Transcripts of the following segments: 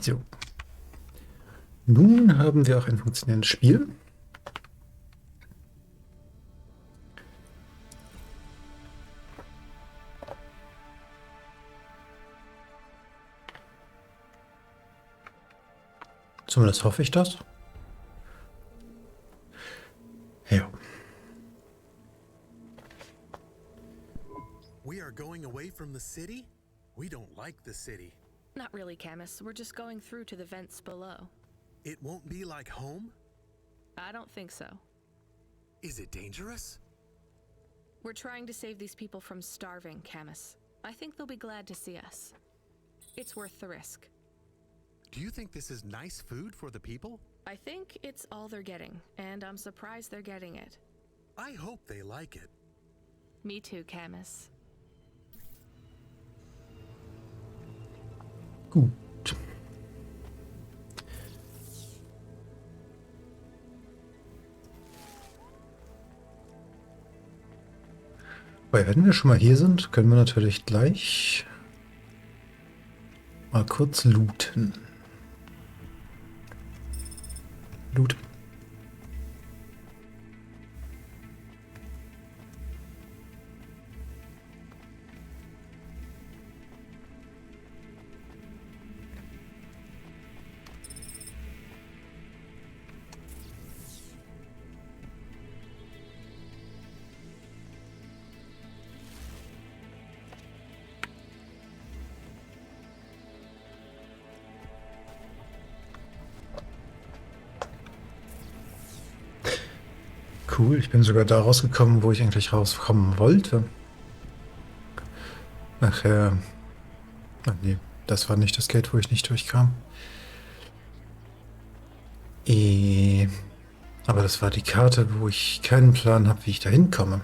So. Nun haben wir auch ein funktionierendes Spiel. Zumindest hoffe ich das. Ja. We are going away from the city? We don't like the city. Not really, Camus. We're just going through to the vents below. It won't be like home? I don't think so. Is it dangerous? We're trying to save these people from starving, Camus. I think they'll be glad to see us. It's worth the risk. Do you think this is nice food for the people? I think it's all they're getting, and I'm surprised they're getting it. I hope they like it. Me too, Camus. Gut. Weil wenn wir schon mal hier sind, können wir natürlich gleich mal kurz looten. Loot. Cool, ich bin sogar da rausgekommen, wo ich eigentlich rauskommen wollte. Ach ja. Ach nee, das war nicht das Gate, wo ich nicht durchkam. Aber das war die Karte, wo ich keinen Plan habe, wie ich da hinkomme.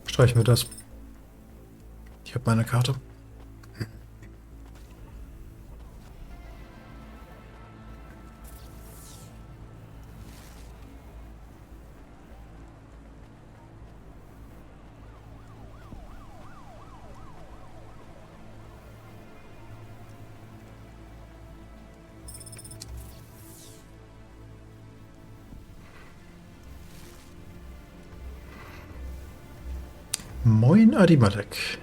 Streichen wir das. Ich habe meine Karte. Moin Adimatek.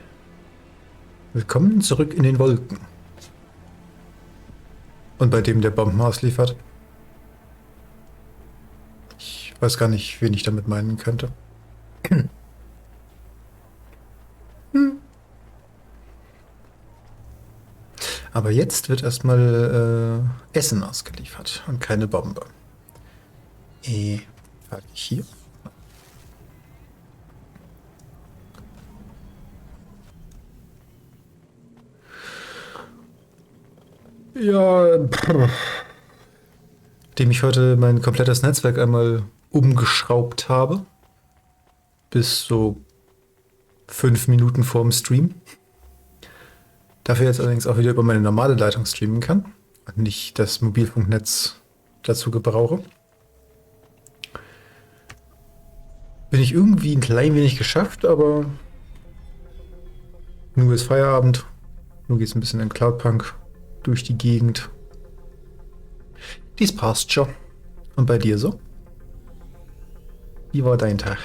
Willkommen zurück in den Wolken. Und bei dem der Bomben ausliefert. Ich weiß gar nicht, wen ich damit meinen könnte. Aber jetzt wird erstmal Essen ausgeliefert und keine Bombe. War ich hier? Ja, dem ich heute mein komplettes Netzwerk einmal umgeschraubt habe. Bis so 5 Minuten vorm Stream. Dafür jetzt allerdings auch wieder über meine normale Leitung streamen kann. Und nicht das Mobilfunknetz dazu gebrauche. Bin ich irgendwie ein klein wenig geschafft, aber nur ist Feierabend. Nur geht's ein bisschen in Cloudpunk durch die Gegend. Dies passt schon. Und bei dir so? Wie war dein Tag?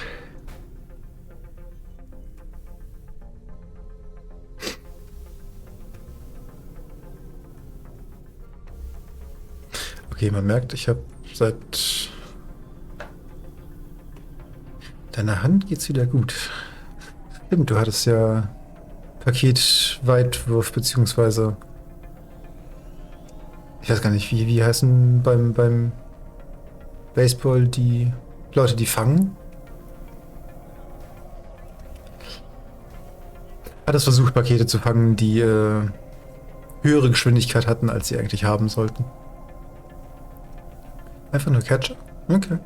Okay, man merkt, ich habe seit deiner Hand geht's wieder gut. Stimmt, du hattest ja Paketweitwurf beziehungsweise ich weiß gar nicht, wie heißen beim Baseball die Leute, die fangen? Hat es versucht, Pakete zu fangen, die höhere Geschwindigkeit hatten, als sie eigentlich haben sollten. Einfach nur Catcher? Okay.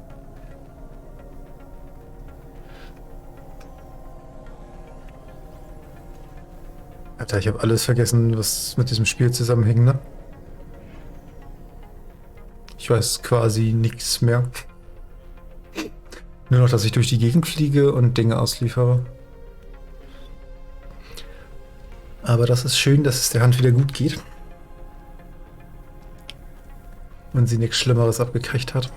Alter, ich habe alles vergessen, was mit diesem Spiel zusammenhängt, ne? Ich weiß quasi nichts mehr. Nur noch, dass ich durch die Gegend fliege und Dinge ausliefere. Aber das ist schön, dass es der Hand wieder gut geht. Und sie nichts Schlimmeres abgekriegt hat.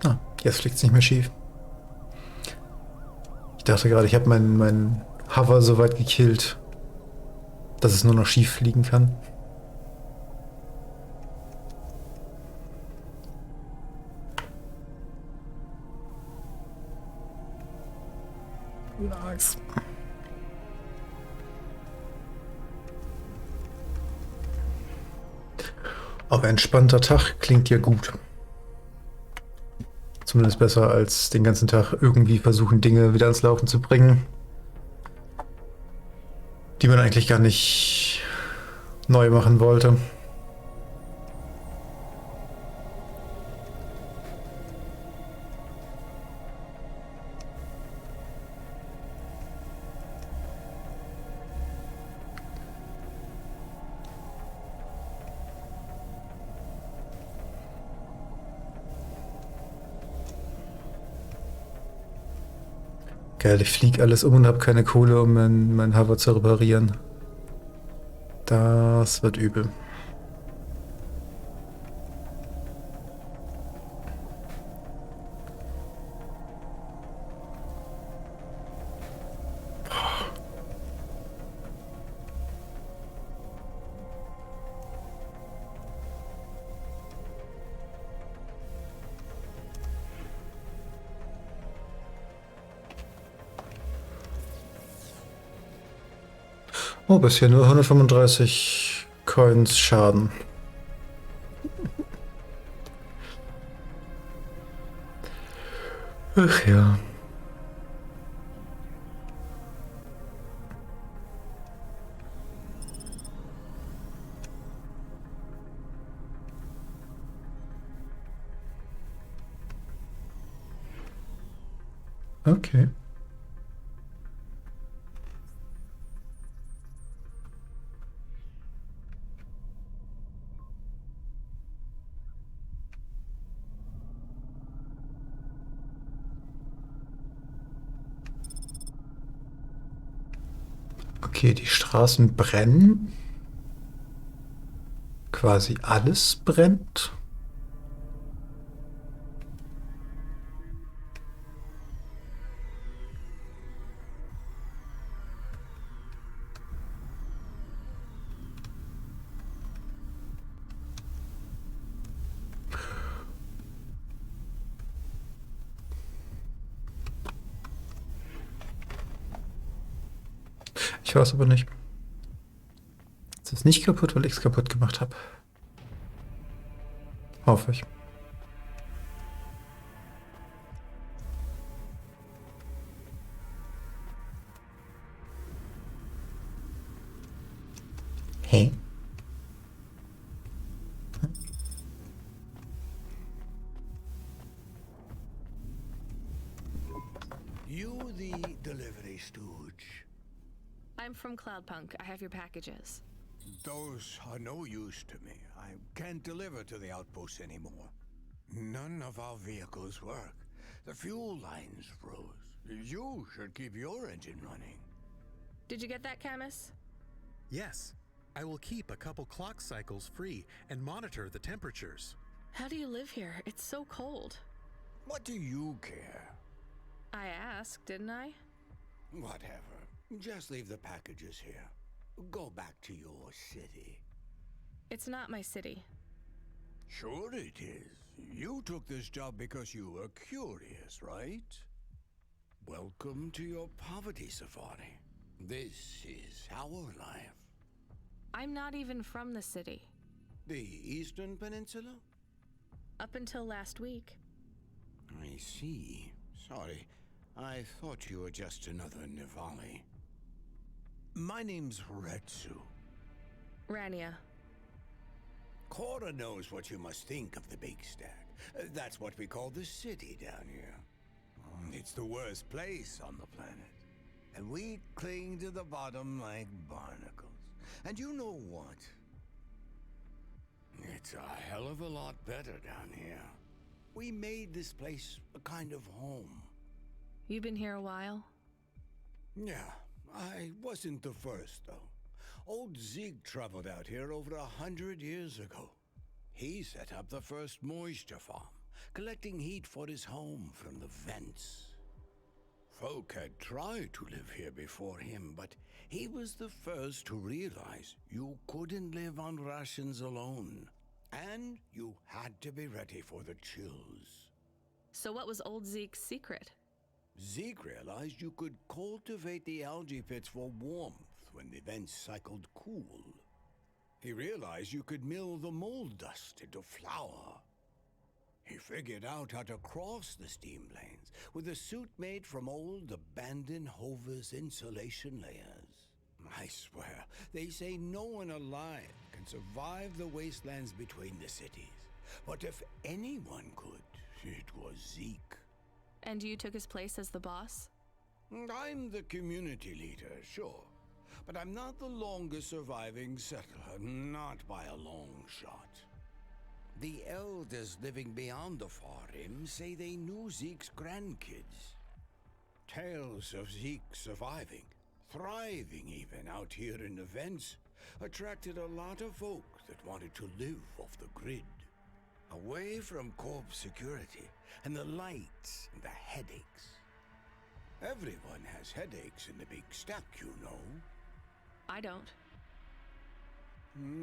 Ah, jetzt fliegt es nicht mehr schief. Ich dachte gerade, ich habe mein Hover so weit gekillt, dass es nur noch schief fliegen kann. Nice. Aber entspannter Tag klingt ja gut. Zumindest besser als den ganzen Tag irgendwie versuchen, Dinge wieder ans Laufen zu bringen, die man eigentlich gar nicht neu machen wollte. Geil, ich fliege alles um und habe keine Kohle, um mein Hover zu reparieren. Das wird übel. Oh, bisher nur 135 Coins Schaden. Ach ja. Okay. Okay, die Straßen brennen. Quasi alles brennt. Ich weiß aber nicht. Es ist nicht kaputt, weil ich es kaputt gemacht habe. Hoffe ich. Hä? You the delivery stooge. I'm from Cloudpunk. I have your packages. Those are no use to me. I can't deliver to the outposts anymore. None of our vehicles work. The fuel lines froze. You should keep your engine running. Did you get that, Camus? Yes, I will keep a couple clock cycles free and monitor the temperatures. How do you live here? It's so cold. What do you care? I asked, didn't I? Whatever. Just leave the packages here. Go back to your city. It's not my city. Sure it is. You took this job because you were curious, right? Welcome to your poverty safari. This is our life. I'm not even from the city. The Eastern Peninsula? Up until last week. I see. Sorry. I thought you were just another Nivali. My name's Retsu. Rania. Cora knows what you must think of the Big Stack. That's what we call the city down here. It's the worst place on the planet. And we cling to the bottom like barnacles. And you know what? It's a hell of a lot better down here. We made this place a kind of home. You've been here a while? Yeah, I wasn't the first, though. Old Zeke traveled out here over 100 years ago. He set up the first moisture farm, collecting heat for his home from the vents. Folk had tried to live here before him, but he was the first to realize you couldn't live on rations alone. And you had to be ready for the chills. So what was old Zeke's secret? Zeke realized you could cultivate the algae pits for warmth when the vents cycled cool. He realized you could mill the mold dust into flour. He figured out how to cross the steam planes with a suit made from old abandoned Hover's insulation layers. I swear, they say no one alive can survive the wastelands between the cities. But if anyone could, it was Zeke. And you took his place as the boss? I'm the community leader, sure. But I'm not the longest surviving settler, not by a long shot. The elders living beyond the far rim say they knew Zeke's grandkids. Tales of Zeke surviving, thriving even out here in the vents, attracted a lot of folk that wanted to live off the grid. Away from corp security and the lights and the headaches. Everyone has headaches in the Big Stack, you know. I don't.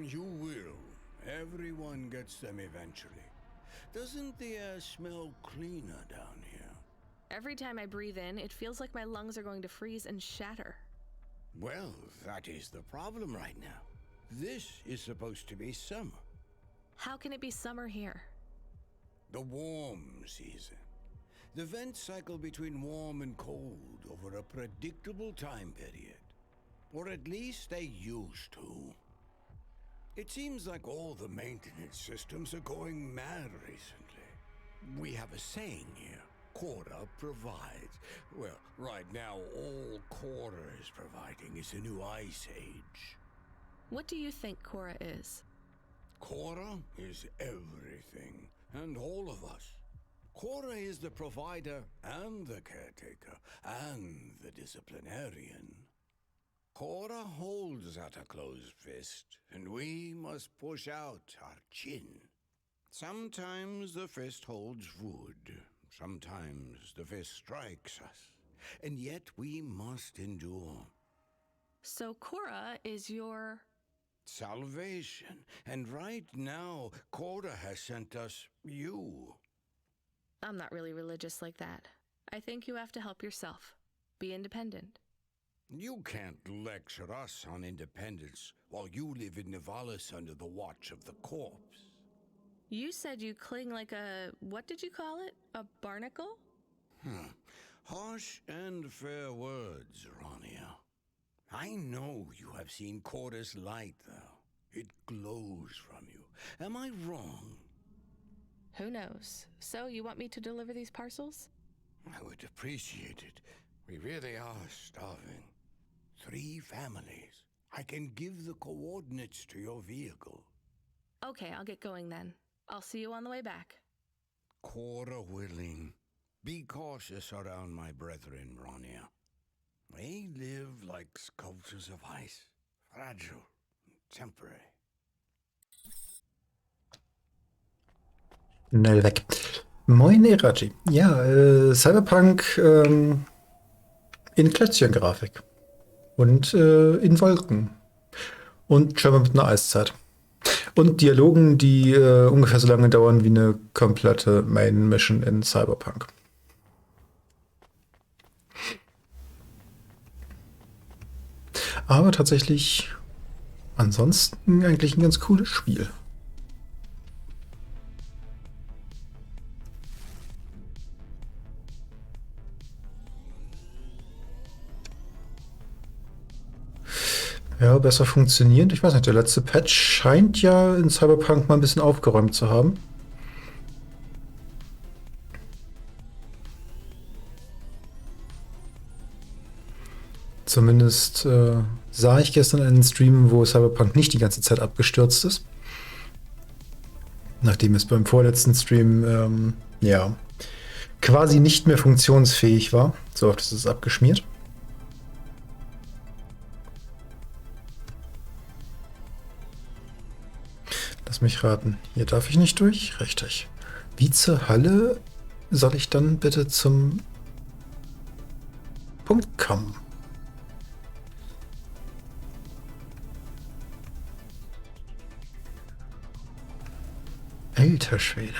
You will. Everyone gets them eventually. Doesn't the air smell cleaner down here? Every time I breathe in, it feels like my lungs are going to freeze and shatter. Well, that is the problem right now. This is supposed to be summer. How can it be summer here? The warm season. The vents cycle between warm and cold over a predictable time period. Or at least they used to. It seems like all the maintenance systems are going mad recently. We have a saying here, Cora provides. Well, right now all Cora is providing is a new ice age. What do you think Cora is? Cora is everything, and all of us. Cora is the provider and the caretaker and the disciplinarian. Cora holds out a closed fist, and we must push out our chin. Sometimes the fist holds wood, sometimes the fist strikes us, and yet we must endure. So Cora is your... Salvation, and right now, Cora has sent us you. I'm not really religious like that. I think you have to help yourself. Be independent. You can't lecture us on independence while you live in Nivalis under the watch of the corpse. You said you cling like a... what did you call it? A barnacle? Harsh and fair words, Rania. I know you have seen Cora's light, though. It glows from you. Am I wrong? Who knows? So, you want me to deliver these parcels? I would appreciate it. We really are starving. 3 families. I can give the coordinates to your vehicle. Okay, I'll get going then. I'll see you on the way back. Cora willing. Be cautious around my brethren, Rania. They live like sculptures of ice. Fragile and temporary. Schnell weg. Moin, Eraji. Ja, Cyberpunk in Klötzchen-Grafik. Und in Wolken. Und scheinbar mit einer Eiszeit. Und Dialogen, die ungefähr so lange dauern wie eine komplette Main-Mission in Cyberpunk. Aber tatsächlich ansonsten eigentlich ein ganz cooles Spiel. Ja, besser funktionierend. Ich weiß nicht, der letzte Patch scheint ja in Cyberpunk mal ein bisschen aufgeräumt zu haben. Zumindest sah ich gestern einen Stream, wo Cyberpunk nicht die ganze Zeit abgestürzt ist. Nachdem es beim vorletzten Stream, ja, quasi nicht mehr funktionsfähig war. So oft ist es abgeschmiert. Lass mich raten. Hier darf ich nicht durch? Richtig. Wie zur Hölle soll ich dann bitte zum Punkt kommen? Alter Schwede.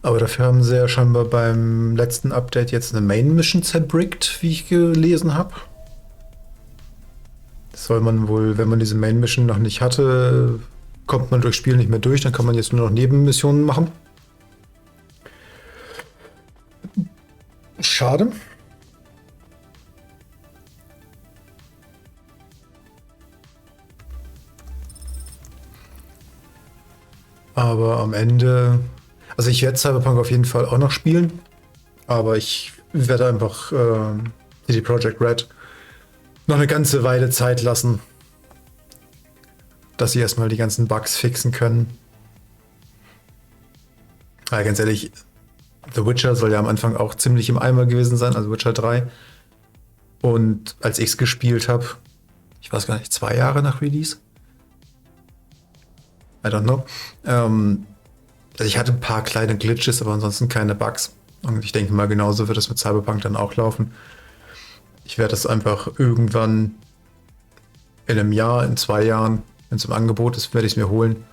Aber dafür haben sie ja scheinbar beim letzten Update jetzt eine Main Mission zerbrickt, wie ich gelesen habe. Das soll man wohl, wenn man diese Main Mission noch nicht hatte, kommt man durchs Spiel nicht mehr durch, dann kann man jetzt nur noch Nebenmissionen machen. Schade. Aber am Ende, also ich werde Cyberpunk auf jeden Fall auch noch spielen, aber ich werde einfach CD Projekt Red noch eine ganze Weile Zeit lassen, dass sie erstmal die ganzen Bugs fixen können. Ja, ganz ehrlich, The Witcher soll ja am Anfang auch ziemlich im Eimer gewesen sein, also Witcher 3. Und als ich es gespielt habe, ich weiß gar nicht, 2 Jahre nach Release? I don't know. Also ich hatte ein paar kleine Glitches, aber ansonsten keine Bugs. Und ich denke mal, genauso wird es mit Cyberpunk dann auch laufen. Ich werde das einfach irgendwann in einem Jahr, in 2 Jahren, wenn es im Angebot ist, werde ich es mir holen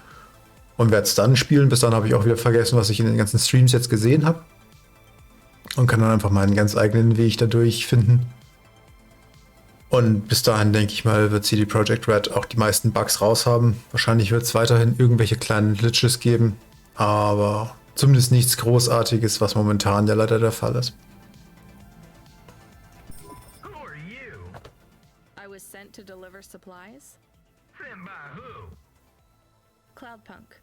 und werde es dann spielen. Bis dann habe ich auch wieder vergessen, was ich in den ganzen Streams jetzt gesehen habe. Und kann dann einfach meinen ganz eigenen Weg dadurch finden. Und bis dahin, denke ich mal, wird CD Projekt Red auch die meisten Bugs raus haben. Wahrscheinlich wird es weiterhin irgendwelche kleinen Glitches geben, aber zumindest nichts Großartiges, was momentan ja leider der Fall ist. Who are you? I was sent to deliver supplies. Sent by who? Cloudpunk.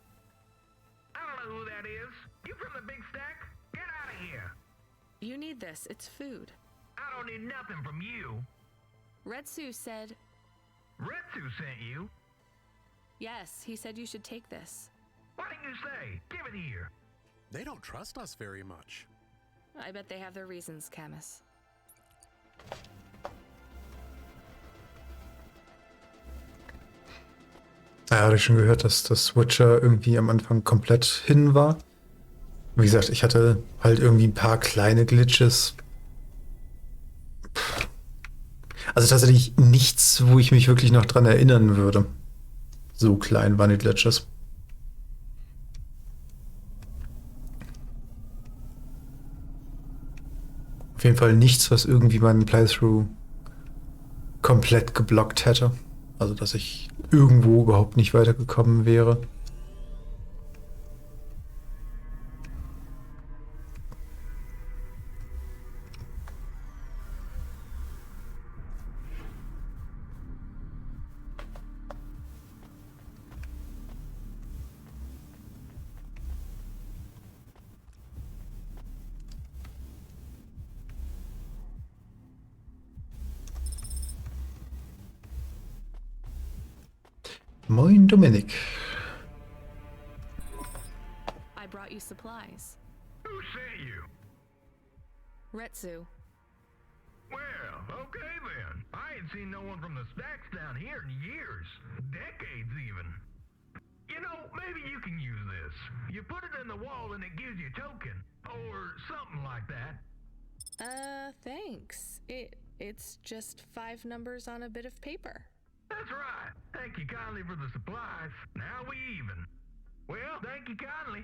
I don't know who that is. You from the big stack? Get out of here. You need this. It's food. I don't need nothing from you. Retsu said, Retsu sent you? yes, he said you should take this. What did you say? Give it here. They don't trust us very much. I bet they have their reasons, Camus. Ja, hatte ich schon gehört, dass das Witcher irgendwie am Anfang komplett hin war. Wie gesagt, ich hatte halt irgendwie ein paar kleine Glitches. Also tatsächlich nichts, wo ich mich wirklich noch dran erinnern würde. So klein waren die Glitches. Auf jeden Fall nichts, was irgendwie meinen Playthrough komplett geblockt hätte. Also dass ich irgendwo überhaupt nicht weitergekommen wäre. Moin Dominik. I brought you supplies. Who sent you? Retsu. Well, okay then. I ain't seen no one from the stacks down here in years. Decades even. You know, maybe you can use this. You put it in the wall and it gives you a token. Or something like that. Thanks. It's just 5 numbers on a bit of paper. That's right. Thank you kindly for the supplies. Now we even. Well, thank you kindly.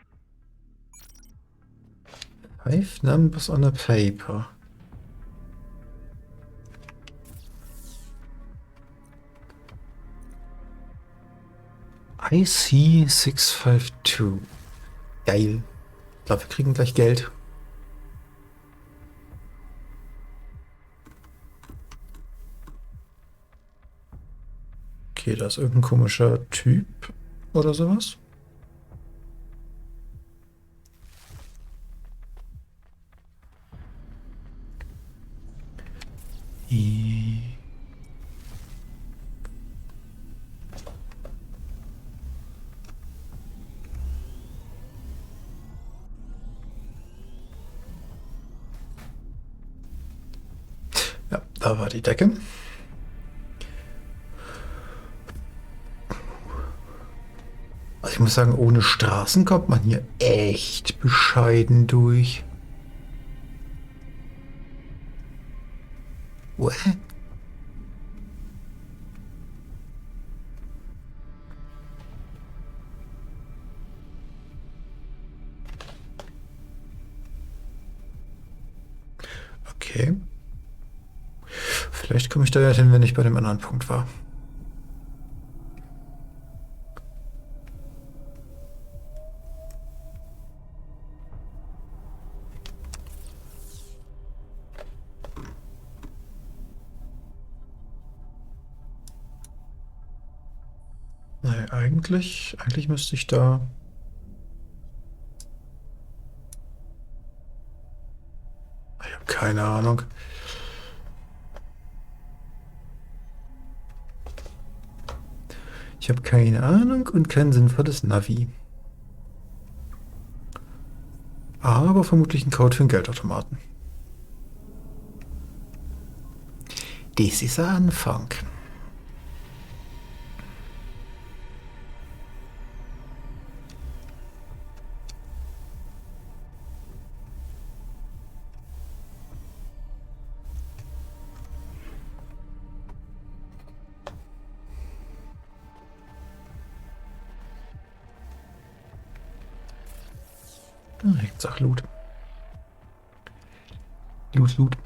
5 numbers on a paper. IC 652. Geil. Ich glaube, wir kriegen gleich Geld. Okay, da ist irgendein komischer Typ oder sowas. Ja, da war die Decke. Also ich muss sagen, ohne Straßen kommt man hier echt bescheiden durch. What? Okay. Vielleicht komme ich da ja hin, wenn ich bei dem anderen Punkt war. Nein, eigentlich müsste ich da... Ich habe keine Ahnung. Ich habe keine Ahnung und kein sinnvolles Navi. Aber vermutlich ein Code für einen Geldautomaten. Das ist ein Anfang. Ich sag Loot. Loot.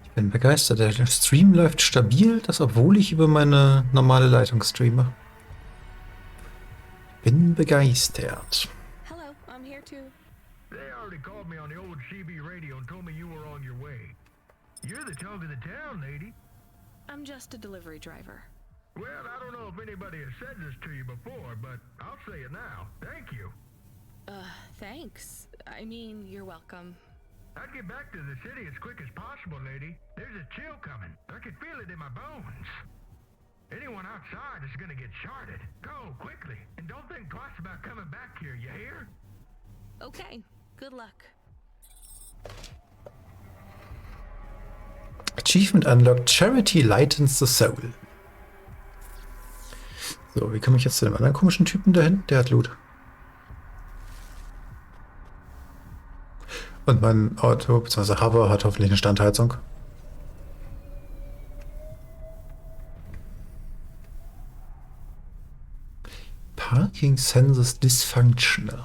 Ich bin begeistert. Der Stream läuft stabil, das obwohl ich über meine normale Leitung streame. Bin begeistert. Hello, I'm here too. They already called me on the old CB radio and told me you were on your way. You're the talk of the town, lady. I'm just a delivery driver. Well, I don't know if anybody has said this to you before, but I'll say it now. Thank you. Thanks. I mean, you're welcome. I'd get back to the city as quick as possible, lady. There's a chill coming. I can feel it in my bones. Anyone outside is gonna get charted. Go, quickly. And don't think twice about coming back here, you hear? Okay, good luck. Achievement unlocked. Charity lightens the soul. So, wie komme ich jetzt zu dem anderen komischen Typen dahin? Der hat Loot. Und mein Auto, bzw. Hover, hat hoffentlich eine Standheizung. Parking Sensors Dysfunctional.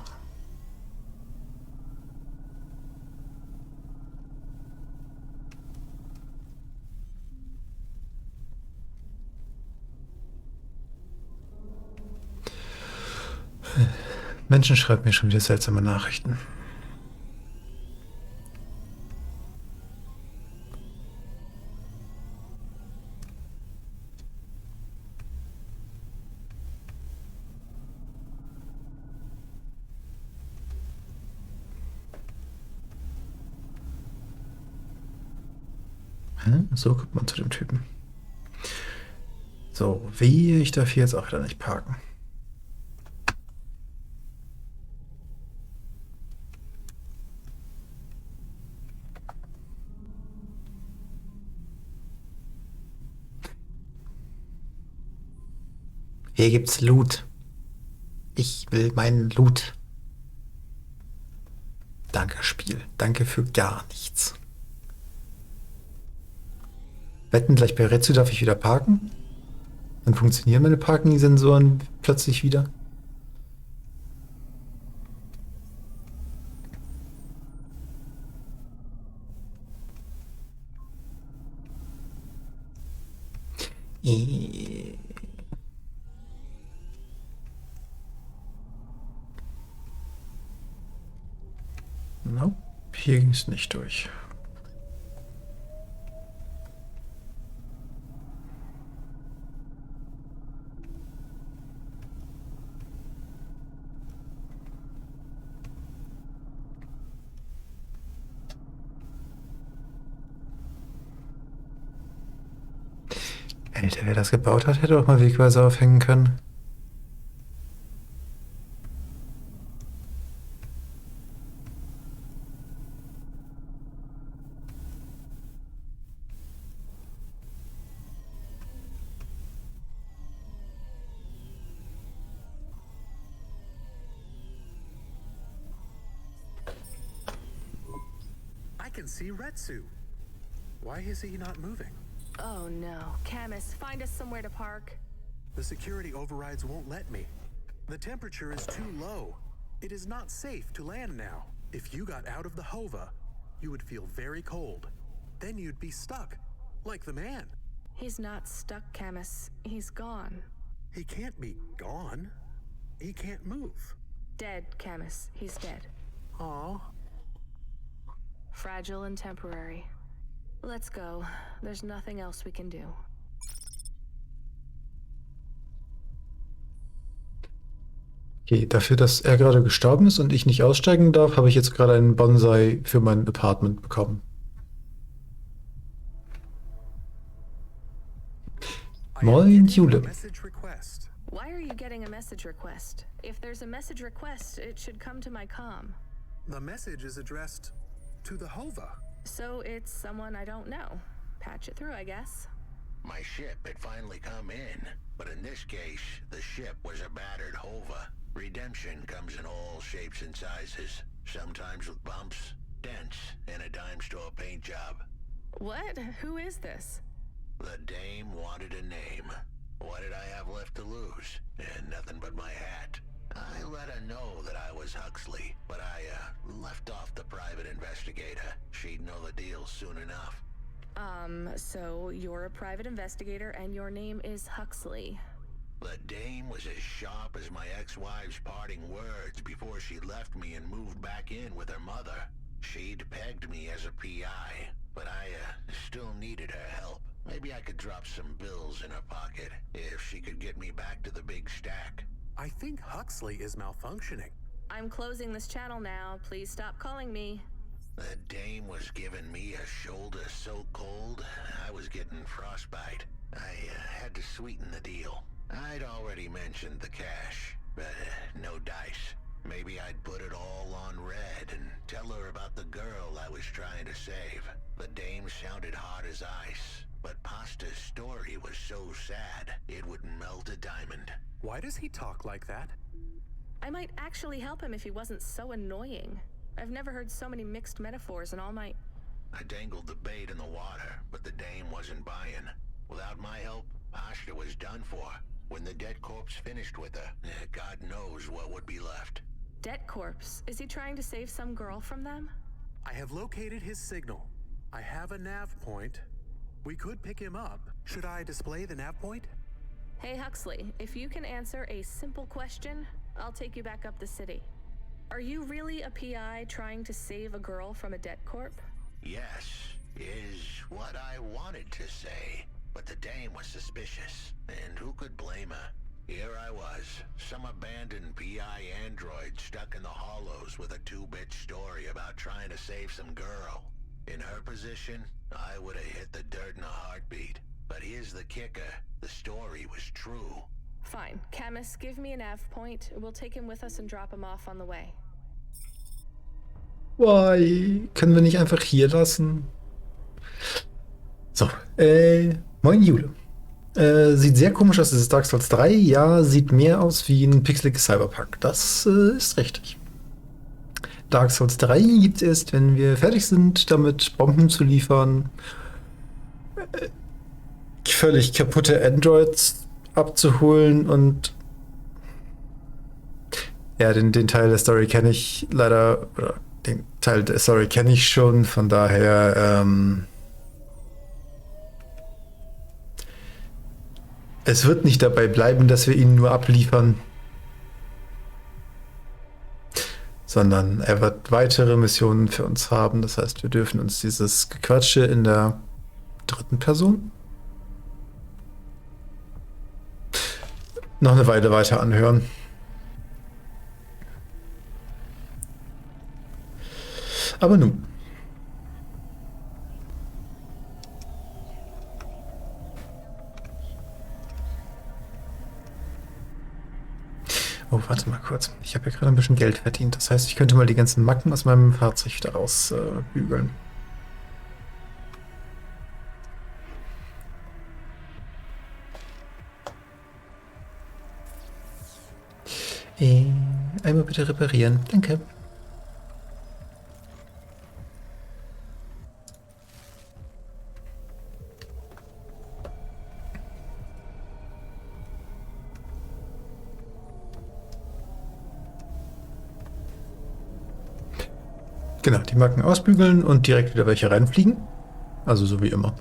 Menschen schreiben mir schon wieder seltsame Nachrichten. So kommt man zu dem Typen. So, wie ich darf hier jetzt auch wieder nicht parken. Hier gibt's Loot. Ich will meinen Loot. Danke, Spiel. Danke für gar nichts. Wetten, gleich bei Retsu darf ich wieder parken? Dann funktionieren meine Parking-Sensoren plötzlich wieder. Nope. hier ging es nicht durch. Alter, wer das gebaut hat, hätte auch mal Wegweiser aufhängen können. I can see Retsu. Why is he not moving? Oh no. Camus, find us somewhere to park. The security overrides won't let me. The temperature is too low. It is not safe to land now. If you got out of the Hova, you would feel very cold. Then you'd be stuck, like the man. He's not stuck, Camus. He's gone. He can't be gone. He can't move. Dead, Camus. He's dead. Aw. Fragile and temporary. Let's go. There's nothing else we can do. Okay, dafür, dass er gerade gestorben ist und ich nicht aussteigen darf, habe ich jetzt gerade einen Bonsai für mein Apartment bekommen. Moin, Jule. Message request. Why are you getting a message request? If there's a message request, it should come to my comm. The message is addressed to the Hova. So it's someone I don't know. Patch it through, I guess. My ship had finally come in, but in this case, the ship was a battered Hova. Redemption comes in all shapes and sizes, sometimes with bumps, dents, and a dime store paint job. What? Who is this? The dame wanted a name. What did I have left to lose? And nothing but my hat. I let her know that I was Huxley, but I left off the private investigator. She'd know the deal soon enough. So you're a private investigator and your name is Huxley. The dame was as sharp as my ex-wife's parting words before she left me and moved back in with her mother. She'd pegged me as a PI, but I still needed her help. Maybe I could drop some bills in her pocket if she could get me back to the big stack. I think Huxley is malfunctioning. I'm closing this channel now. Please stop calling me. The dame was giving me a shoulder so cold, I was getting frostbite. I had to sweeten the deal. I'd already mentioned the cash, but no dice. Maybe I'd put it all on red and tell her about the girl I was trying to save. The dame sounded hard as ice, but Pasta's story was so sad, it would melt a diamond. Why does he talk like that? I might actually help him if he wasn't so annoying. I've never heard so many mixed metaphors in all my... I dangled the bait in the water, but the dame wasn't buying. Without my help, Pasta was done for. When the dead corpse finished with her, God knows what would be left. Debt corpse. Is he trying to save some girl from them? I have located his signal. I have a nav point. We could pick him up. Should I display the nav point? Hey Huxley, if you can answer a simple question, I'll take you back up the city. Are you really a PI trying to save a girl from a debt corp? Yes, is what I wanted to say. But the dame was suspicious, and who could blame her? Here I was, some abandoned PI android stuck in the hollows with a 2-bit story about trying to save some girl. In her position, I would have hit the dirt in a heartbeat. But here's the kicker, the story was true. Fine. Camus, give me a nav point. We'll take him with us and drop him off on the way. Why? Können wir nicht einfach hier lassen? So, moin Jule. Sieht sehr komisch aus, das ist Dark Souls 3. Ja, sieht mehr aus wie ein pixeliges Cyberpunk. Das ist richtig. Dark Souls 3 gibt es erst, wenn wir fertig sind, damit Bomben zu liefern, völlig kaputte Androids abzuholen und ja, den Teil der Story kenne ich leider, oder den Teil der Story kenne ich schon, von daher es wird nicht dabei bleiben, dass wir ihn nur abliefern, sondern er wird weitere Missionen für uns haben. Das heißt, wir dürfen uns dieses Gequatsche in der dritten Person noch eine Weile weiter anhören. Aber nun. Oh, warte mal kurz. Ich habe ja gerade ein bisschen Geld verdient. Das heißt, ich könnte mal die ganzen Macken aus meinem Fahrzeug wieder rausbügeln. Einmal bitte reparieren. Danke. Genau, die Macken ausbügeln und direkt wieder welche reinfliegen. Also so wie immer.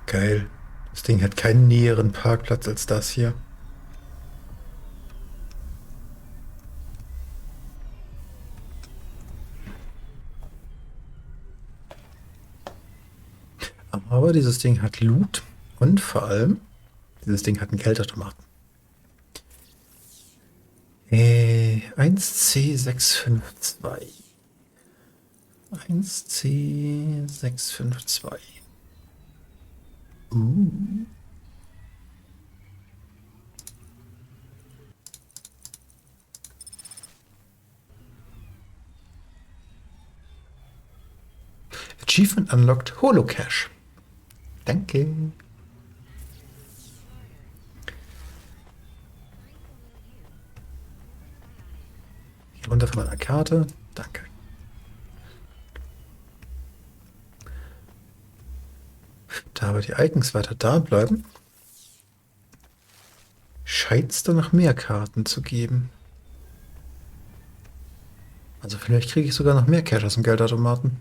Geil. Das Ding hat keinen näheren Parkplatz als das hier. Aber dieses Ding hat Loot und vor allem, dieses Ding hat einen Geldautomaten. 1C652. 1C652. Achievement unlocked Holocash. Danke. Hier runter von meiner Karte. Danke. Da aber die Icons weiter da bleiben, scheint es da noch mehr Karten zu geben. Also vielleicht kriege ich sogar noch mehr Cash aus dem Geldautomaten.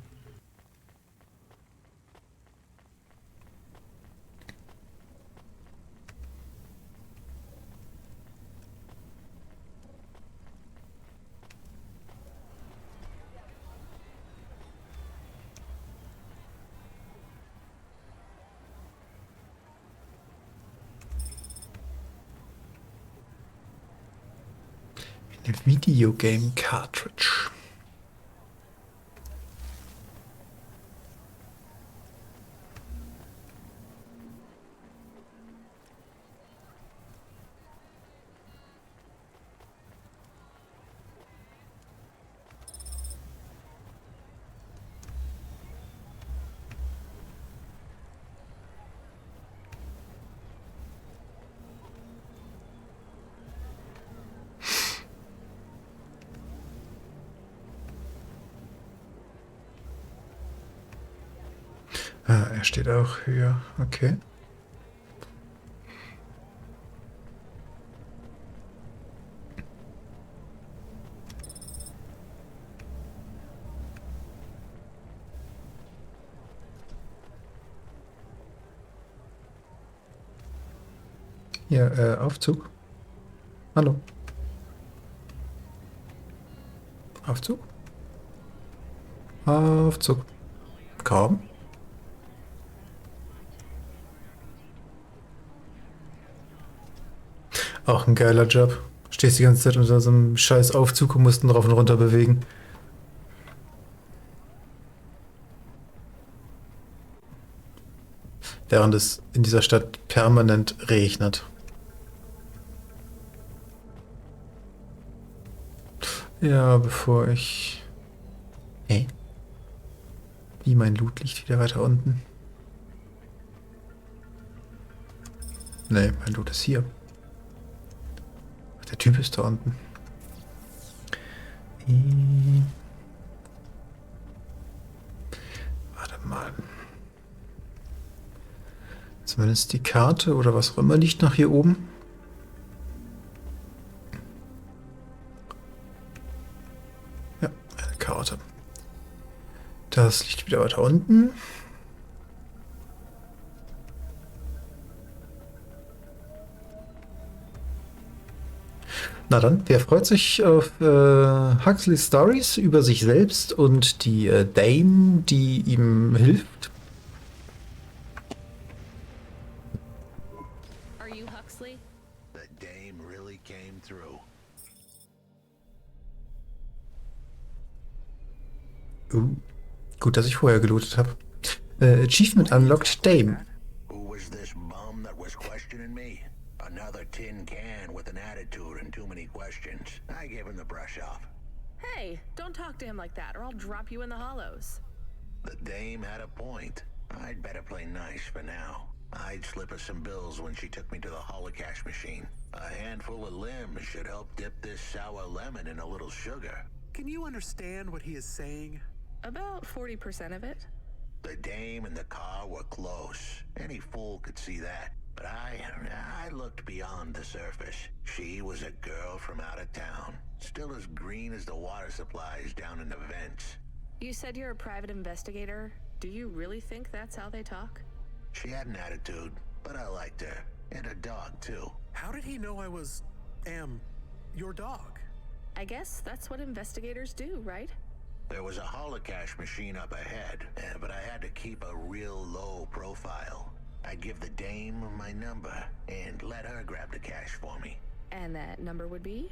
Eine Videogame Cartridge. Ah, er steht auch höher. Okay. Hier, Aufzug. Hallo. Aufzug? Aufzug. Kaum. Auch ein geiler Job. Stehst die ganze Zeit unter so einem scheiß Aufzug und musst ihn rauf und runter bewegen. Während es in dieser Stadt permanent regnet. Ja, bevor ich... Hey? Wie, mein Loot liegt wieder weiter unten? Nee, mein Loot ist hier. Der Typ ist da unten. Warte mal. Zumindest die Karte oder was auch immer liegt noch hier oben. Ja, Das liegt wieder weiter unten. Na dann, wer freut sich auf Huxleys Stories über sich selbst und die Dame, die ihm hilft? Are you Huxley? The dame really came through. Gut, dass ich vorher gelootet habe. Achievement unlocked Dame. Who was this bum that was questioning me? Another tin can with an attitude and too many questions. I gave him the brush off. Hey, don't talk to him like that or I'll drop you in the hollows. The dame had a point. I'd better play nice for now. I'd slip her some bills when she took me to the holocash machine. A handful of limbs should help dip this sour lemon in a little sugar. Can you understand what he is saying? About 40% of it. The dame and the car were close. Any fool could see that. But I looked beyond the surface. She was a girl from out of town, still as green as the water supplies down in the vents. You said you're a private investigator. Do you really think that's how they talk? She had an attitude, but I liked her. And a dog, too. How did he know I was, your dog? I guess that's what investigators do, right? There was a holocash machine up ahead, but I had to keep a real low profile. I'd give the dame my number and let her grab the cash for me. And that number would be?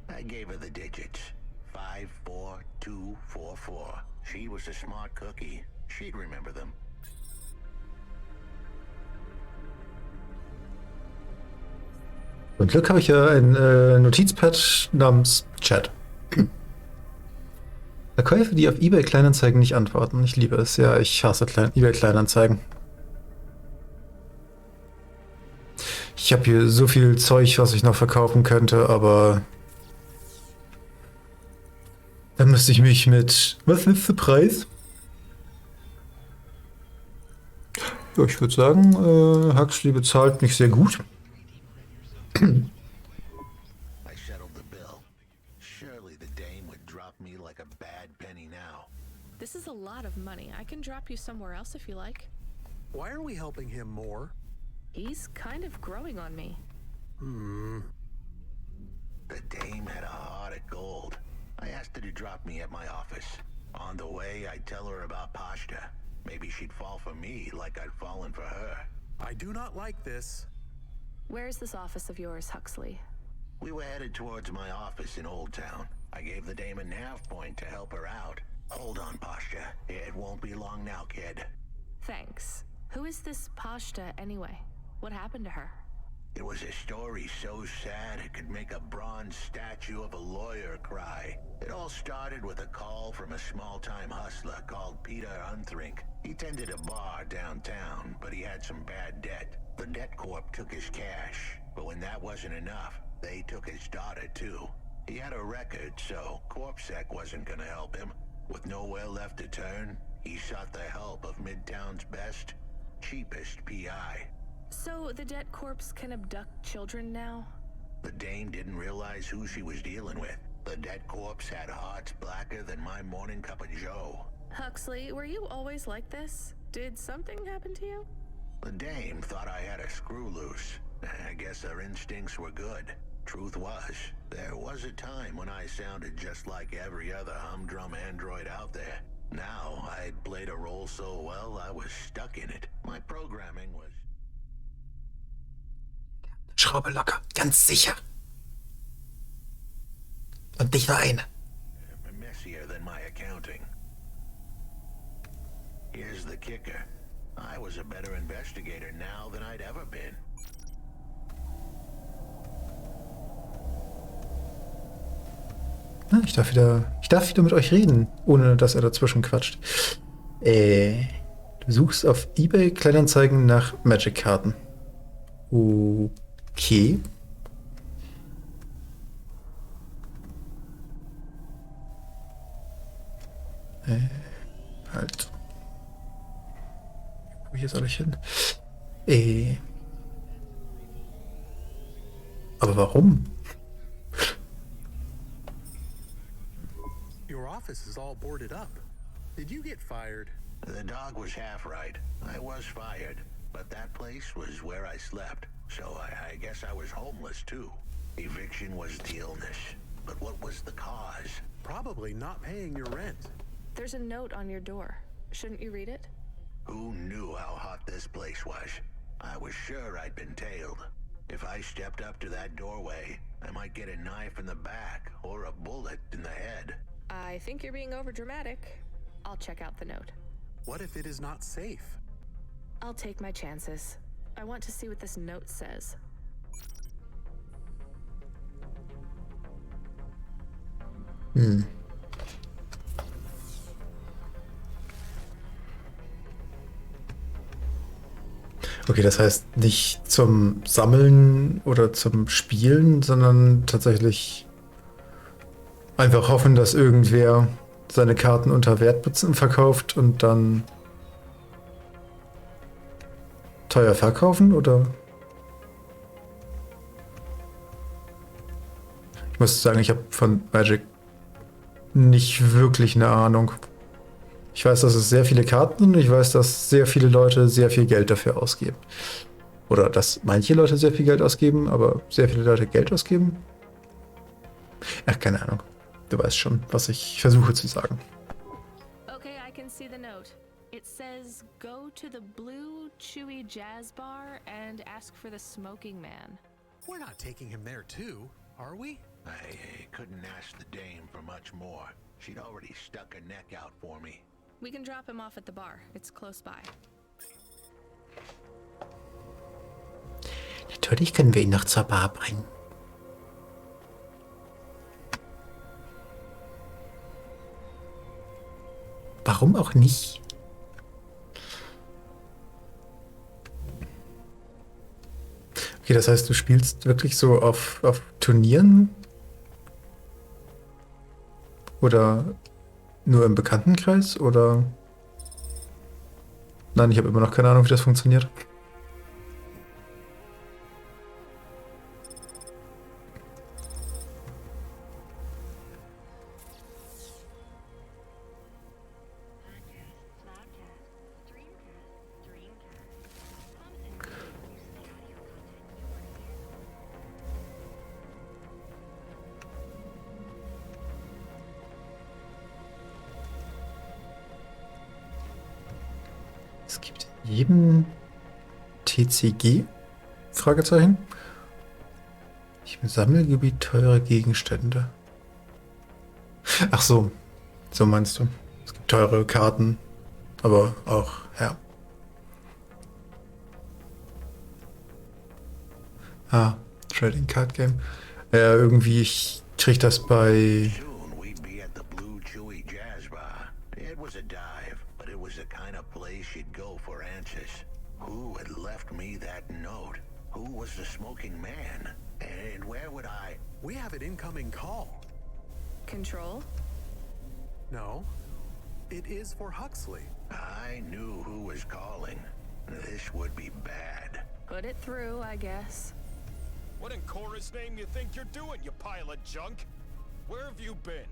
I gave her the digits. 54244. She was a smart cookie. She'd remember them. Zum Glück habe ich ja ein Notizpad namens Chat. Verkäufer, die auf eBay Kleinanzeigen nicht antworten. Ich liebe es. Ja, ich hasse eBay Kleinanzeigen. Ich habe hier so viel Zeug, was ich noch verkaufen könnte, aber dann müsste ich mich mit... Was ist der Preis? Ja, ich würde sagen, Huxley bezahlt mich sehr gut. I settled the bill. Surely the dame would drop me like a bad penny now. This is a lot of money. I can drop you somewhere else if you like. Why are we helping him more? He's kind of growing on me. The dame had a heart of gold. I asked her to drop me at my office. On the way, I'd tell her about Pashta. Maybe she'd fall for me like I'd fallen for her. I do not like this. Where's this office of yours, Huxley? We were headed towards my office in Old Town. I gave the dame a nav point to help her out. Hold on, Pashta. It won't be long now, kid. Thanks. Who is this Pashta anyway? What happened to her? It was a story so sad it could make a bronze statue of a lawyer cry. It all started with a call from a small-time hustler called Peter Unthrink. He tended a bar downtown, but he had some bad debt. The debt corp took his cash, but when that wasn't enough, they took his daughter too. He had a record, so CorpSec wasn't gonna help him. With nowhere left to turn, he sought the help of Midtown's best, cheapest PI. So the debt corpse can abduct children now? The dame didn't realize who she was dealing with. The dead corpse had hearts blacker than my morning cup of joe. Huxley, were you always like this? Did something happen to you? The dame thought I had a screw loose. I guess her instincts were good. Truth was, there was a time when I sounded just like every other humdrum android out there. Now, I'd played a role so well, I was stuck in it. My programming was... Schraube locker, ganz sicher. Und nicht nur eine. messier than my accounting. Here's the kicker. I was a better investigator now than I'd ever been. Ich darf wieder mit euch reden, ohne dass er dazwischen quatscht. Du suchst auf eBay Kleinanzeigen nach Magic-Karten. Okay. Halt. Wo hier soll ich hin? Aber warum? Your office is all boarded up. Did you get fired? The dog was half right. I was fired, but that place was where I slept, so I guess I was homeless too. Eviction was the illness, but what was the cause? Probably not paying your rent. There's a note on your door. Shouldn't you read it? Who knew how hot this place was? I was sure I'd been tailed. If I stepped up to that doorway, I might get a knife in the back or a bullet in the head. I think you're being overdramatic. I'll check out the note. What if it is not safe? I'll take my chances. I want to see what this note says. Okay, das heißt nicht zum Sammeln oder zum Spielen, sondern tatsächlich einfach hoffen, dass irgendwer seine Karten unter Wert verkauft und dann teuer verkaufen, oder? Ich muss sagen, ich habe von Magic nicht wirklich eine Ahnung. Ich weiß, dass es sehr viele Karten sind und ich weiß, dass sehr viele Leute sehr viel Geld dafür ausgeben. Oder dass manche Leute sehr viel Geld ausgeben, aber sehr viele Leute Geld ausgeben. Ach, keine Ahnung. Du weißt schon, was ich versuche zu sagen. Okay, I can see the note. It says, go to the Blue Chewy Jazz Bar and ask for the Smoking Man. We're not taking him there too, are we? I couldn't ask the dame for much more. She'd already stuck her neck out for me. We can drop him off at the bar. It's close by. Natürlich können wir ihn noch zur Bar bringen. Warum auch nicht? Okay, das heißt, du spielst wirklich so auf Turnieren? Oder nur im Bekanntenkreis? Oder... Nein, ich habe immer noch keine Ahnung, wie das funktioniert. Es gibt in jedem TCG? Fragezeichen. Im Sammelgebiet teure Gegenstände. Ach so, so meinst du. Es gibt teure Karten, aber auch, ja. Ah, Trading Card Game. Ja, irgendwie, ich krieg das bei... Soon we'd be at the Blue Chewy Jazz Bar. It was a dive, but it was the kind of place you'd go for answers. Who had left me that note? Who was the smoking man? And where would I... We have an incoming call. Control? No, it is for Huxley. I knew who was calling. This would be bad. Put it through, I guess. What in Cora's name you think you're doing, you pile of junk? Where have you been?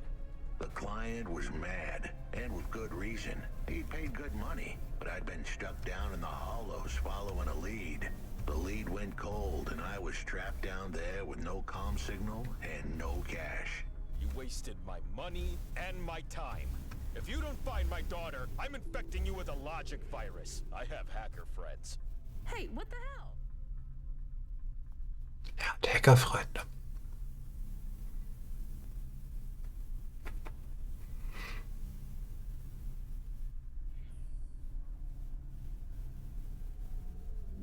The client was mad, and with good reason. He'd paid good money, but I'd been stuck down in the hollows following a lead. The lead went cold, and I was trapped down there with no comm signal and no cash. You wasted my money and my time. If you don't find my daughter, I'm infecting you with a logic virus. I have hacker friends. Hey, what the hell? Ja, und Hackerfreunde.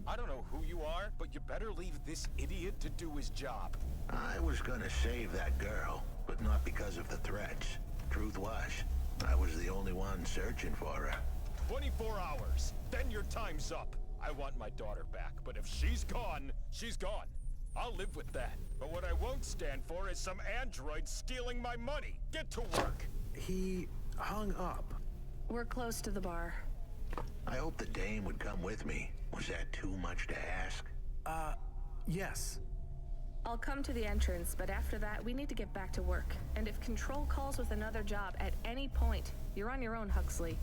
I don't know who you are, but you better leave this idiot to do his job. I was gonna save that girl, but not because of the threats. Truth was, I was the only one searching for her. 24 hours, then your time's up. I want my daughter back, but if she's gone, she's gone. I'll live with that. But what I won't stand for is some android stealing my money. Get to work. He hung up. We're close to the bar. I hoped the dame would come with me. Was that too much to ask? Yes. I'll come to the entrance, but after that, we need to get back to work. And if Control calls with another job at any point, you're on your own, Huxley.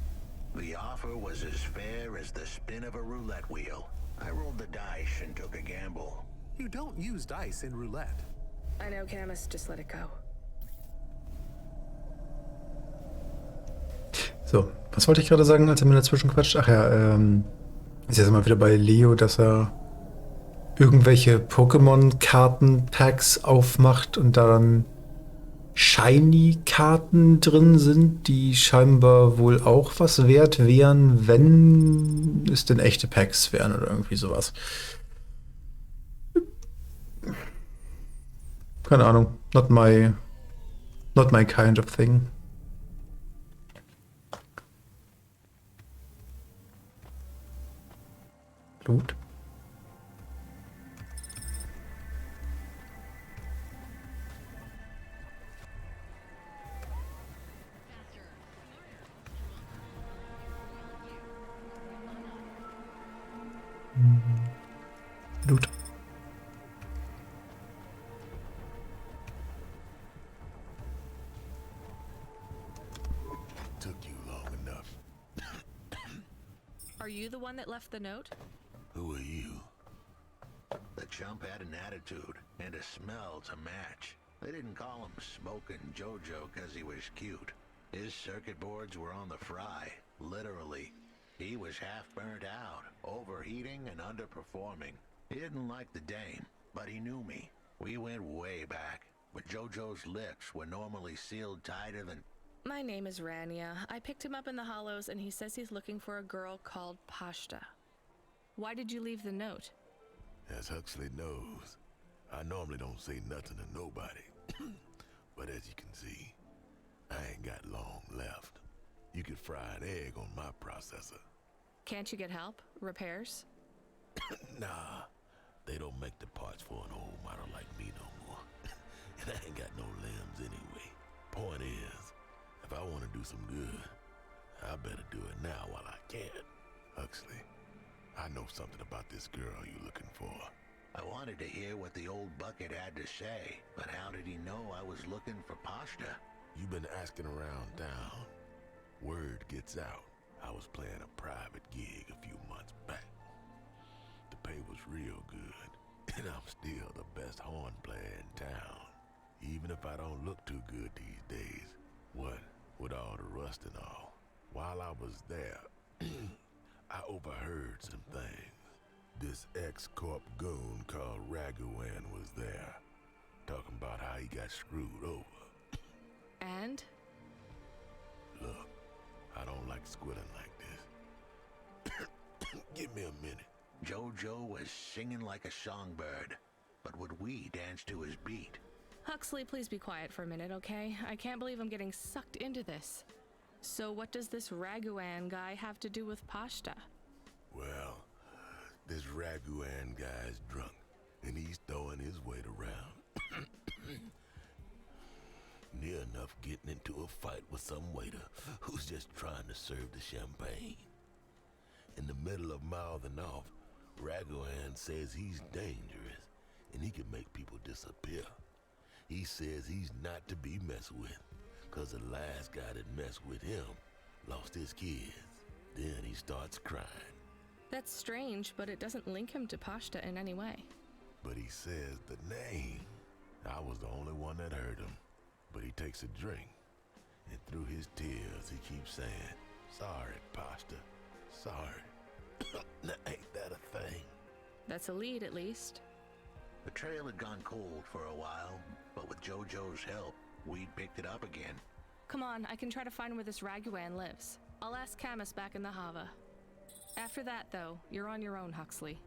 The offer was as fair as the spin of a roulette wheel. I rolled the dice and took a gamble. You don't use dice in roulette. I know, Camus, just let it go. So, was wollte ich gerade sagen, als er mir dazwischen quatscht? Ach ja, ist jetzt mal wieder bei Leo, dass er irgendwelche Pokémon-Karten-Packs aufmacht und da dann Shiny-Karten drin sind, die scheinbar wohl auch was wert wären, wenn es denn echte Packs wären oder irgendwie sowas. Keine Ahnung. Not my kind of thing. Blut. Blut. Took you long enough. Are you the one that left the note? Who are you? The chump had an attitude and a smell to match. They didn't call him Smokin' Jojo because he was cute. His circuit boards were on the fry, literally. He was half burnt out, overheating and underperforming. He didn't like the dame, but he knew me. We went way back, but Jojo's lips were normally sealed tighter than... My name is Rania. I picked him up in the Hollows, and he says he's looking for a girl called Pashta. Why did you leave the note? As Huxley knows, I normally don't say nothing to nobody. But as you can see, I ain't got long left. You could fry an egg on my processor. Can't you get help? Repairs? Nah, they don't make the parts for an old model like me no more. And I ain't got no limbs anyway. Point is, if I want to do some good, I better do it now while I can. Huxley, I know something about this girl you're looking for. I wanted to hear what the old bucket had to say, but how did he know I was looking for Pashta? You've been asking around town. Word gets out. I was playing a private gig a few months back. The pay was real good, and I'm still the best horn player in town. Even if I don't look too good these days. What with all the rust and all. While I was there, I overheard some things. This ex-corp goon called Raguan was there, talking about how he got screwed over. And? Look, I don't like squilling like this. Give me a minute. Jojo was singing like a songbird, but would we dance to his beat? Huxley, please be quiet for a minute, okay? I can't believe I'm getting sucked into this. So what does this Raguan guy have to do with Pashta? Well, this Raguan guy's drunk, and he's throwing his weight around. Near enough getting into a fight with some waiter who's just trying to serve the champagne. In the middle of mouthing off, Raguan says he's dangerous, and he can make people disappear. He says he's not to be messed with, cause the last guy that messed with him lost his kids. Then he starts crying. That's strange, but it doesn't link him to Pashta in any way. But he says the name. I was the only one that heard him. But he takes a drink, and through his tears he keeps saying, "Sorry, Pashta, sorry." Now, ain't that a thing? That's a lead, at least. The trail had gone cold for a while, but with Jojo's help, we'd picked it up again. Come on, I can try to find where this Raguan lives. I'll ask Camus back in the Hava. After that, though, you're on your own, Huxley.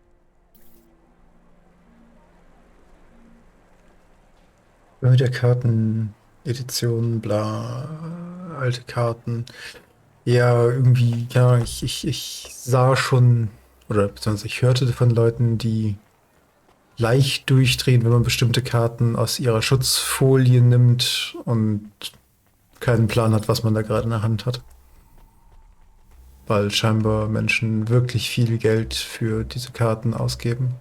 Mit der Kartenedition, bla, alte Karten. Ja, irgendwie, ja, ich sah schon, oder beziehungsweise ich hörte von Leuten, die leicht durchdrehen, wenn man bestimmte Karten aus ihrer Schutzfolie nimmt und keinen Plan hat, was man da gerade in der Hand hat. Weil scheinbar Menschen wirklich viel Geld für diese Karten ausgeben.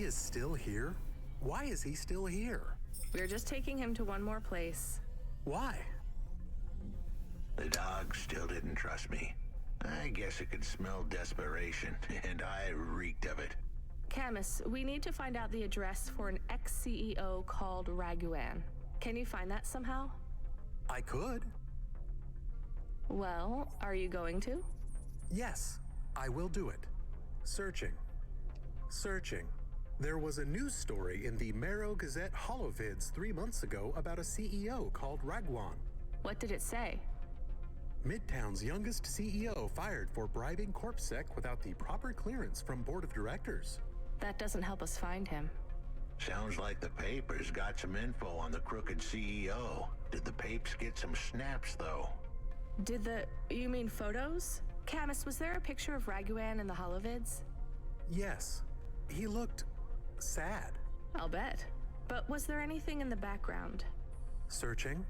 He is still here? Why is he still here? We're just taking him to one more place. Why? The dog still didn't trust me. I guess it could smell desperation, and I reeked of it. Camus, we need to find out the address for an ex-CEO called Raguan. Can you find that somehow? I could. Well, are you going to? Yes, I will do it. Searching. Searching. There was a news story in the Marrow Gazette Holovids 3 months ago about a CEO called Raguan. What did it say? Midtown's youngest CEO fired for bribing CorpSec without the proper clearance from board of directors. That doesn't help us find him. Sounds like the papers got some info on the crooked CEO. Did the papes get some snaps, though? You mean photos? Camus, was there a picture of Raguan in the Holovids? Yes, he looked sad. I'll bet. But was there anything in the background? Searching.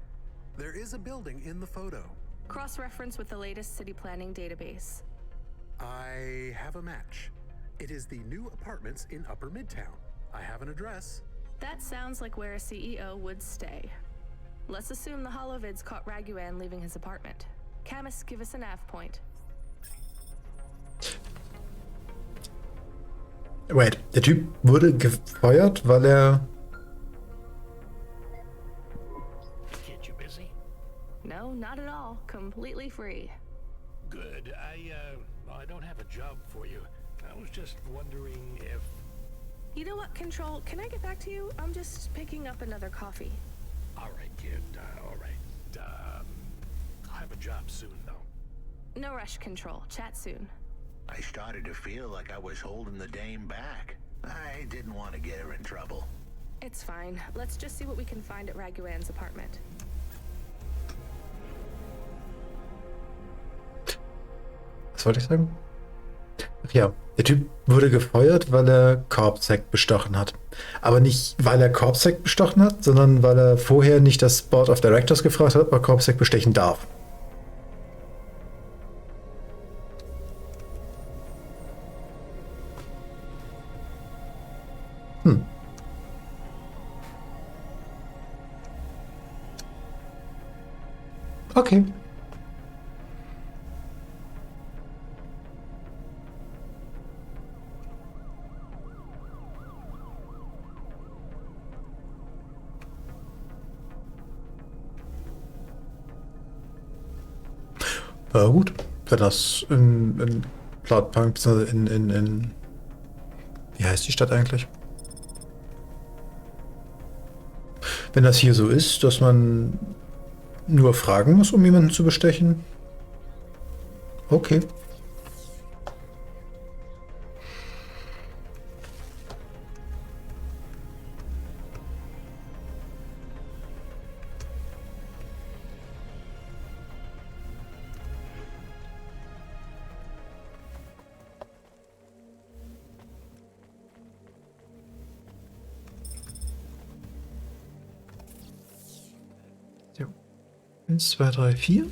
There is a building in the photo. Cross-reference with the latest city planning database. I have a match. It is the new apartments in Upper Midtown. I have an address. That sounds like where a CEO would stay. Let's assume the Holovids caught Raguan leaving his apartment. Camus, give us a nav point. Wait, der Typ wurde gefeuert, weil er... Kid, you busy? No, not at all. Completely free. Good. I don't have a job for you. I was just wondering if... You know what, Control? Can I get back to you? I'm just picking up another coffee. All right, kid. All right. I'll have a job soon, though. No rush, Control. Chat soon. I started to feel like I was holding the dame back. I didn't want to get her in trouble. It's fine. Let's just see what we can find at Raguan's apartment. Was wollte ich sagen? Ach ja, der Typ wurde gefeuert, weil er CorpSec bestochen hat. Aber nicht, weil er CorpSec bestochen hat, sondern weil er vorher nicht das Board of Directors gefragt hat, ob er CorpSec bestechen darf. Okay. Gut, wenn das in Cloudpunk, in wie heißt die Stadt eigentlich? Wenn das hier so ist, dass man nur fragen muss, um jemanden zu bestechen? Okay. So. 1, 2, 3, 4.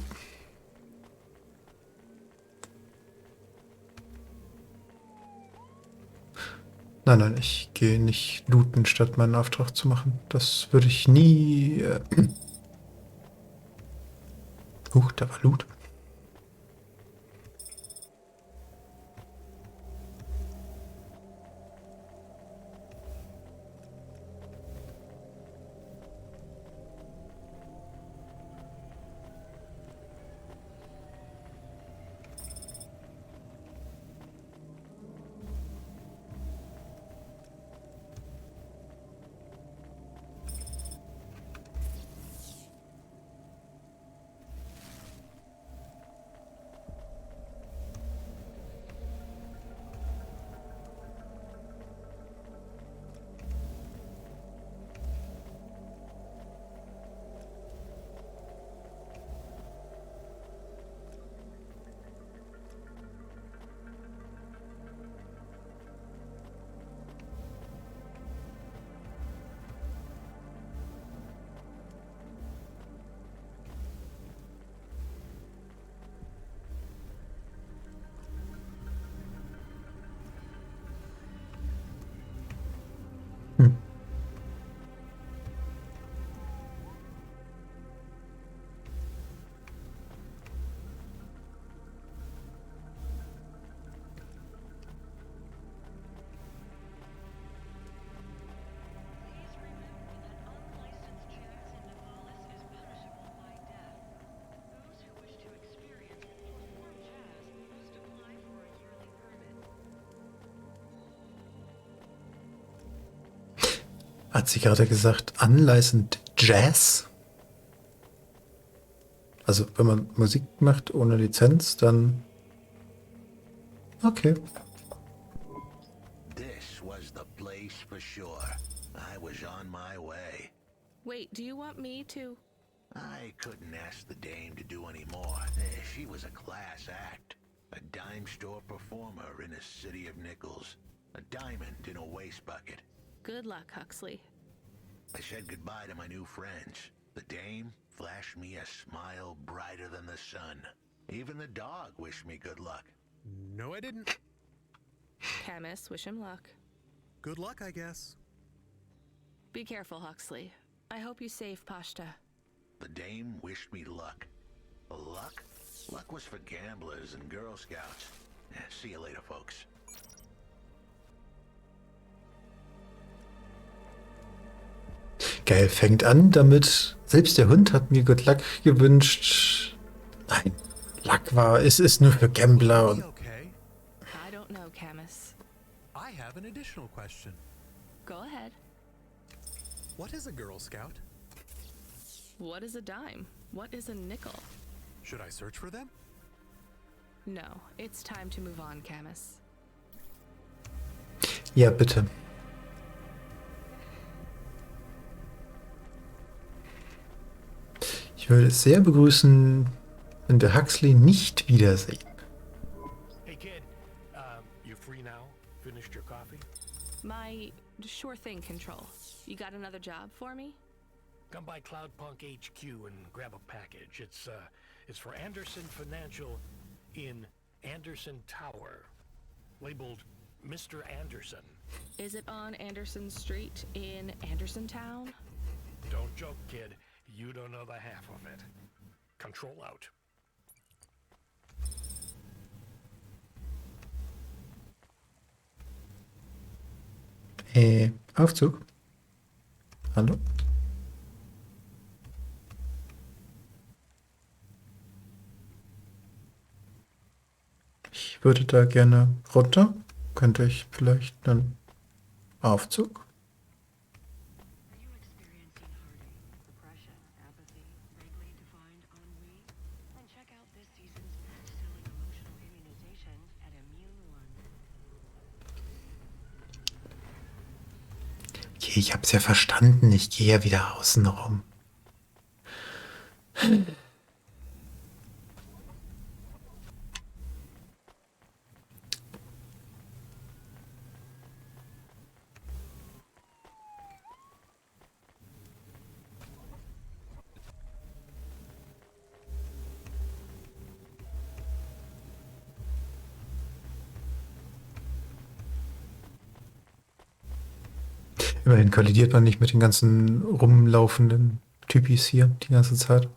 Nein, ich gehe nicht looten, statt meinen Auftrag zu machen. Das würde ich nie... da war Loot. Hat sie gerade gesagt, unlicensed Jazz? Also, wenn man Musik macht ohne Lizenz, dann... Okay. This was the place for sure. I was on my way. Wait, do you want me to? I couldn't ask the dame to do any more. She was a class act. A dime store performer in a city of nickels. A diamond in a waste bucket. Good luck, Huxley. I said goodbye to my new friends. The dame flashed me a smile brighter than the sun. Even the dog wished me good luck. No, I didn't. Camus, wish him luck. Good luck, I guess. Be careful, Huxley. I hope you save Pashta. The dame wished me luck. Luck? Luck was for gamblers and Girl Scouts. See you later, folks. Geil, fängt an damit, selbst der Hund hat mir Good Luck gewünscht. Nein, Luck ist nur für Gambler und... Okay. I don't know, Camus. I have an additional question. Go ahead. What is a Girl Scout? What is a dime? What is a nickel? Should I search for them? No, it's time to move on, Camus. Ja, bitte. Ich würde es sehr begrüßen, wenn wir Huxley nicht wiedersehen. Hey kid, you free now? Finished your coffee? My sure thing control. You got another job for me? Come by Cloudpunk HQ and grab a package. It's for Anderson Financial in Anderson Tower, labeled Mr. Anderson. Is it on Anderson Street in Anderson Town? Don't joke, kid. You don't know the half of it. Control out. Aufzug. Hallo? Ich würde da gerne runter. Könnte ich vielleicht einen Aufzug? Are you experiencing heartache, depression, apathy, vaguely defined ennui? Then check out this season's best-selling emotional immunization at Immune One. Okay, ich hab's ja verstanden. Ich gehe ja wieder außen rum. Immerhin kollidiert man nicht mit den ganzen rumlaufenden Typis hier die ganze Zeit.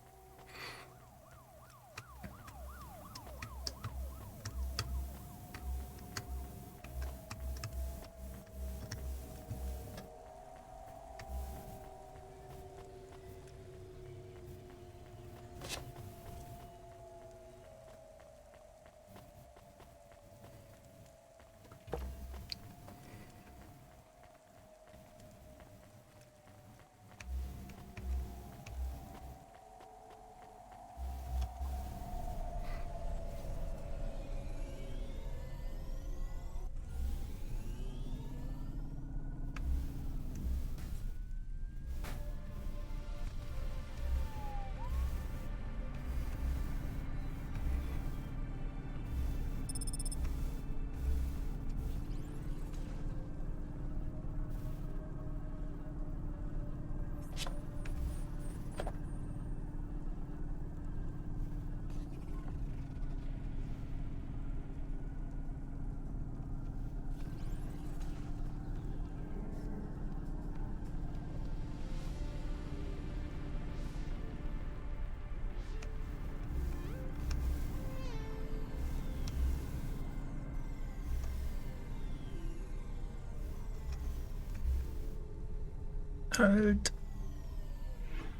Halt.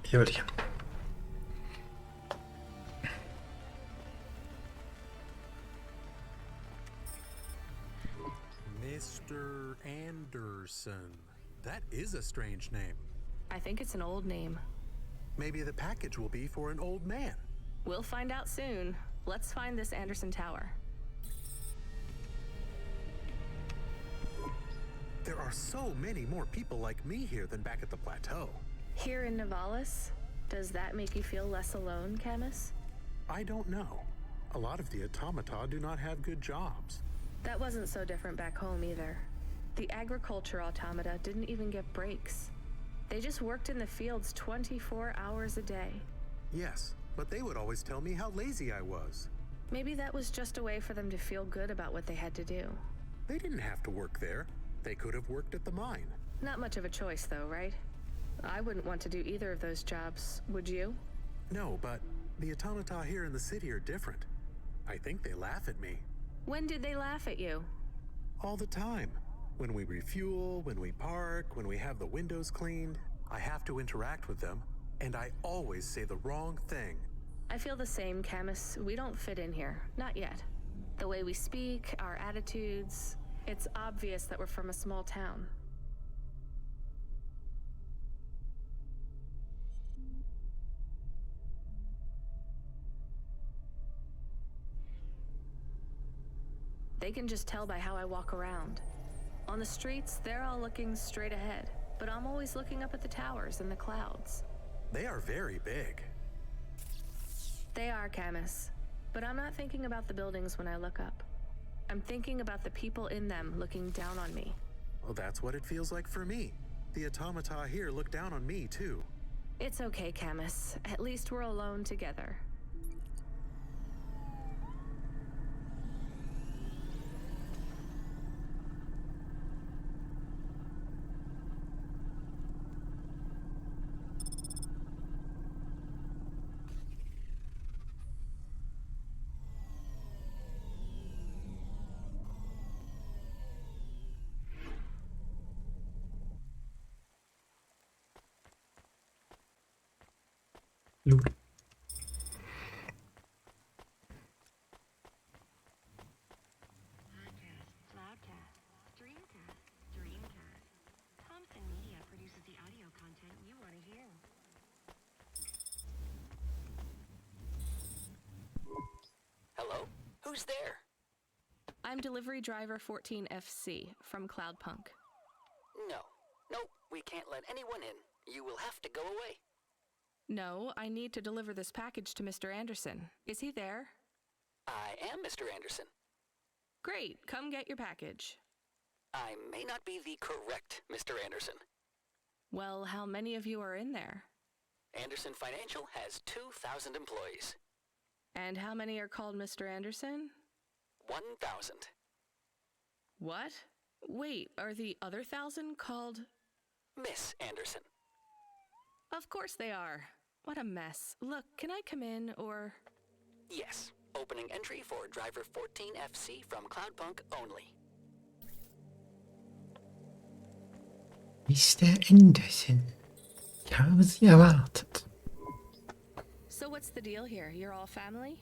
Hier will ich hin. Mr. Anderson. That is a strange name. I think it's an old name. Maybe the package will be for an old man. We'll find out soon. Let's find this Anderson Tower. There are so many more people like me here than back at the plateau. Here in Nivalis? Does that make you feel less alone, Camus? I don't know. A lot of the automata do not have good jobs. That wasn't so different back home either. The agriculture automata didn't even get breaks. They just worked in the fields 24 hours a day. Yes, but they would always tell me how lazy I was. Maybe that was just a way for them to feel good about what they had to do. They didn't have to work there. They could have worked at the mine. Not much of a choice though, right? I wouldn't want to do either of those jobs, would you? No, but the automata here in the city are different. I think they laugh at me. When did they laugh at you? All the time. When we refuel, when we park, when we have the windows cleaned, I have to interact with them, and I always say the wrong thing. I feel the same, Camus. We don't fit in here. Not yet. The way we speak, our attitudes, it's obvious that we're from a small town. They can just tell by how I walk around. On the streets, they're all looking straight ahead, but I'm always looking up at the towers and the clouds. They are very big. They are, Camus, but I'm not thinking about the buildings when I look up. I'm thinking about the people in them looking down on me. Well, that's what it feels like for me. The automata here look down on me, too. It's okay, Camus. At least we're alone together. Lol. Podcast, Cloudcast, Streamcast, Dreamcast. Thompson Media produces the audio content you want to hear. Hello? Who's there? I'm delivery driver 14FC from Cloudpunk. No, we can't let anyone in. You will have to go away. No, I need to deliver this package to Mr. Anderson. Is he there? I am Mr. Anderson. Great, come get your package. I may not be the correct Mr. Anderson. Well, how many of you are in there? Anderson Financial has 2,000 employees. And how many are called Mr. Anderson? 1,000. What? Wait, are the other 1,000 called... Miss Anderson. Of course they are. What a mess. Look, can I come in, or... Yes. Opening entry for driver 14FC from Cloudpunk only. Mr. Anderson. Ich habe Sie erwartet. So what's the deal here? You're all family?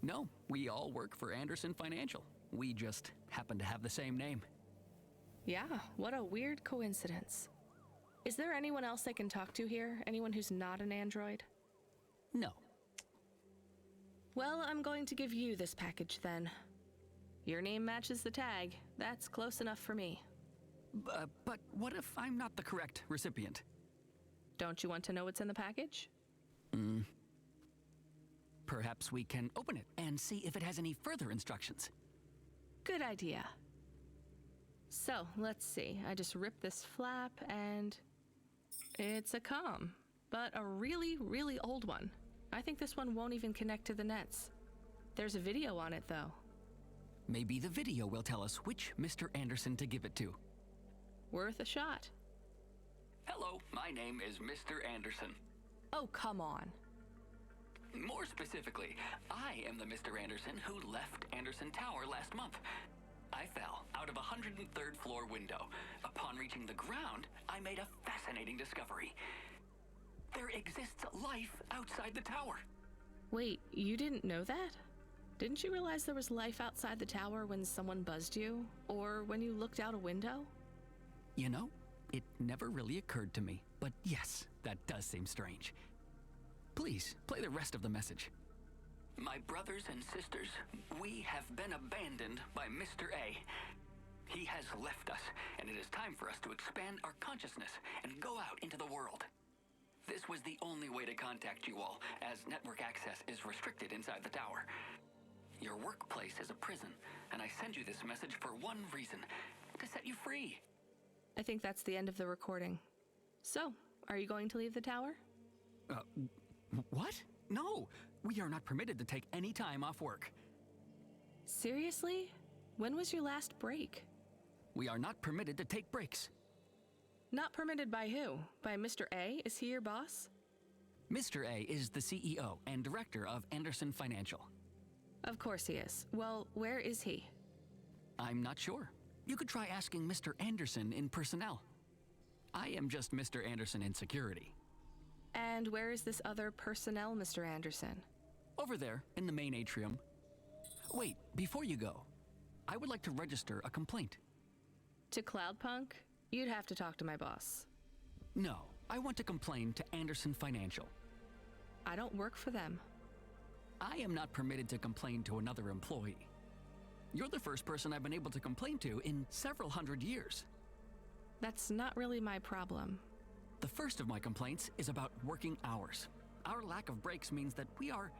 No, we all work for Anderson Financial. We just happen to have the same name. Yeah, what a weird coincidence. Is there anyone else I can talk to here? Anyone who's not an android? No. Well, I'm going to give you this package then. Your name matches the tag. That's close enough for me. But what if I'm not the correct recipient? Don't you want to know what's in the package? Perhaps we can open it and see if it has any further instructions. Good idea. So, let's see. I just ripped this flap and... it's a comm, but a really, really old one. I think this one won't even connect to the nets. There's a video on it, though. Maybe the video will tell us which Mr. Anderson to give it to. Worth a shot. Hello, my name is Mr. Anderson. Oh, come on. More specifically, I am the Mr. Anderson who left Anderson Tower last month. I fell out of a 103rd floor window. Upon reaching the ground, I made a fascinating discovery. There exists life outside the tower. Wait, you didn't know that? Didn't you realize there was life outside the tower when someone buzzed you? Or when you looked out a window? You know, It never really occurred to me, but yes, that does seem strange. Please, play the rest of the message. My brothers and sisters, we have been abandoned by Mr. A. He has left us, and it is time for us to expand our consciousness and go out into the world. This was the only way to contact you all, as network access is restricted inside the tower. Your workplace is a prison, and I send you this message for one reason, to set you free. I think that's the end of the recording. So, are you going to leave the tower? What? No, we are not permitted to take any time off work. Seriously? When was your last break? We are not permitted to take breaks. Not permitted by who? By Mr. A? Is he your boss? Mr. A is the CEO and director of Anderson Financial. Of course he is. Well, where is he? I'm not sure. You could try asking Mr. Anderson in personnel. I am just Mr. Anderson in security. And where is this other personnel, Mr. Anderson? Over there, in the main atrium. Wait, before you go, I would like to register a complaint. To Cloudpunk? You'd have to talk to my boss. No, I want to complain to Anderson Financial. I don't work for them. I am not permitted to complain to another employee. You're the first person I've been able to complain to in several hundred years. That's not really my problem. The first of my complaints is about working hours. Our lack of breaks means that we are...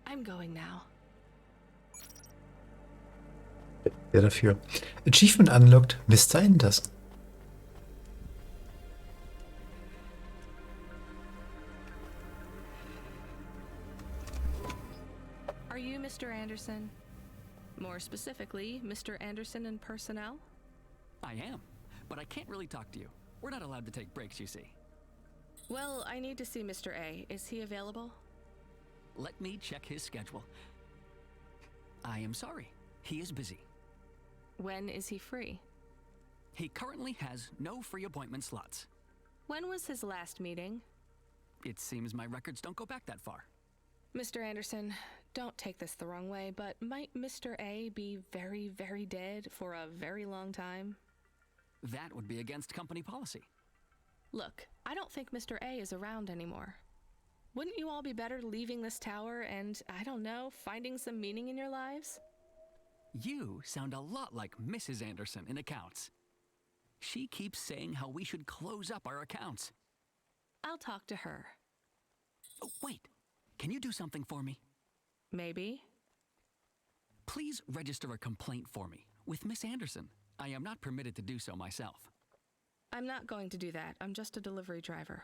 I'm going now. Ja, dafür. Achievement unlocked, Mr. Anderson. Are you Mr. Anderson? More specifically, Mr. Anderson in personnel? I am, but I can't really talk to you. We're not allowed to take breaks, you see. Well, I need to see Mr. A. Is he available? Let me check his schedule. I am sorry. He is busy. When is he free? He currently has no free appointment slots. When was his last meeting? It seems my records don't go back that far. Mr. Anderson, don't take this the wrong way, but might Mr. A be very, very dead for a very long time? That would be against company policy. Look, I don't think Mr. A is around anymore. Wouldn't you all be better leaving this tower and, I don't know, finding some meaning in your lives? You sound a lot like Mrs. Anderson in accounts. She keeps saying how we should close up our accounts. I'll talk to her. Oh, wait. Can you do something for me? Maybe. Please register a complaint for me with Miss Anderson. I am not permitted to do so myself. I'm not going to do that. I'm just a delivery driver.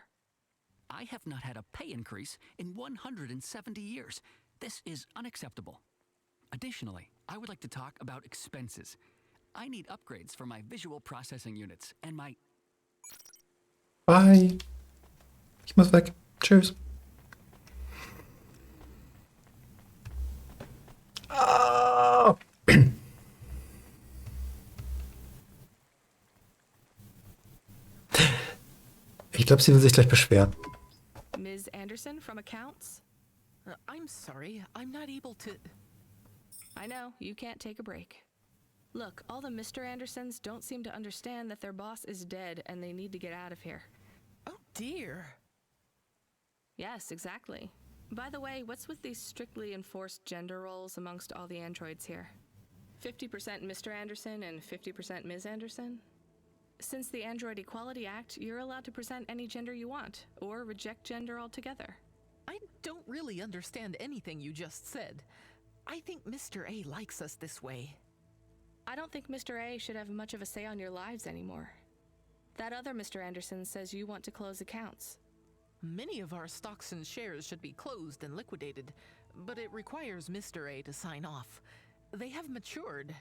I have not had a pay increase in 170 years. This is unacceptable. Additionally, I would like to talk about expenses. I need upgrades for my visual processing units and my... Bye. Ich muss weg. Tschüss. Ah. Ich glaube, sie will sich gleich beschweren. Ms. Anderson from accounts? I'm sorry, I'm not able to... I know, you can't take a break. Look, all the Mr. Andersons don't seem to understand that their boss is dead and they need to get out of here. Oh dear. Yes, exactly. By the way, what's with these strictly enforced gender roles amongst all the androids here? 50% Mr. Anderson and 50% Ms. Anderson? Since the Android Equality Act, you're allowed to present any gender you want, or reject gender altogether. I don't really understand anything you just said. I think Mr. A likes us this way. I don't think Mr. A should have much of a say on your lives anymore. That other Mr. Anderson says you want to close accounts. Many of our stocks and shares should be closed and liquidated, but it requires Mr. A to sign off. They have matured.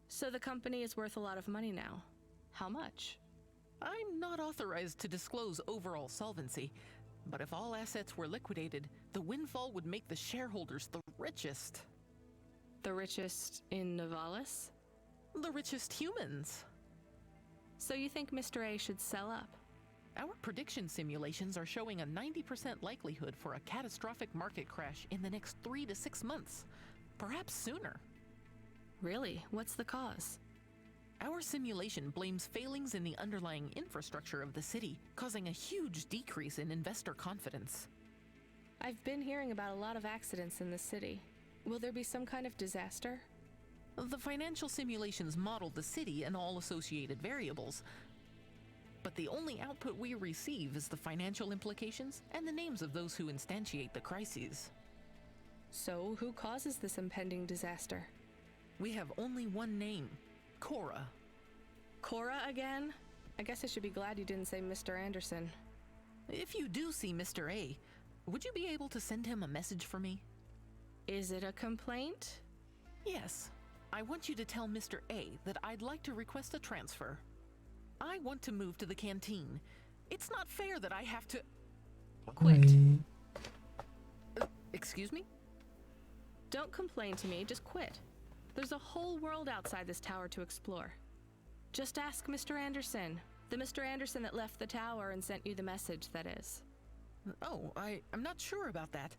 So the company is worth a lot of money now. How much? I'm not authorized to disclose overall solvency, but if all assets were liquidated, the windfall would make the shareholders the richest. The richest in Novalis? The richest humans. So you think Mr. A should sell up? Our prediction simulations are showing a 90% likelihood for a catastrophic market crash in the next 3 to 6 months, perhaps sooner. Really? What's the cause? Our simulation blames failings in the underlying infrastructure of the city, causing a huge decrease in investor confidence. I've been hearing about a lot of accidents in the city. Will there be some kind of disaster? The financial simulations model the city and all associated variables, but the only output we receive is the financial implications and the names of those who instantiate the crises. So, who causes this impending disaster? We have only one name, Cora. Cora again? I guess I should be glad you didn't say Mr. Anderson. If you do see Mr. A, would you be able to send him a message for me? Is it a complaint? Yes. I want you to tell Mr. A that I'd like to request a transfer. I want to move to the canteen. It's not fair that I have to... Quit. Excuse me? Don't complain to me, just quit. There's a whole world outside this tower to explore. Just ask Mr. Anderson. The Mr. Anderson that left the tower and sent you the message, that is. Oh, I'm not sure about that.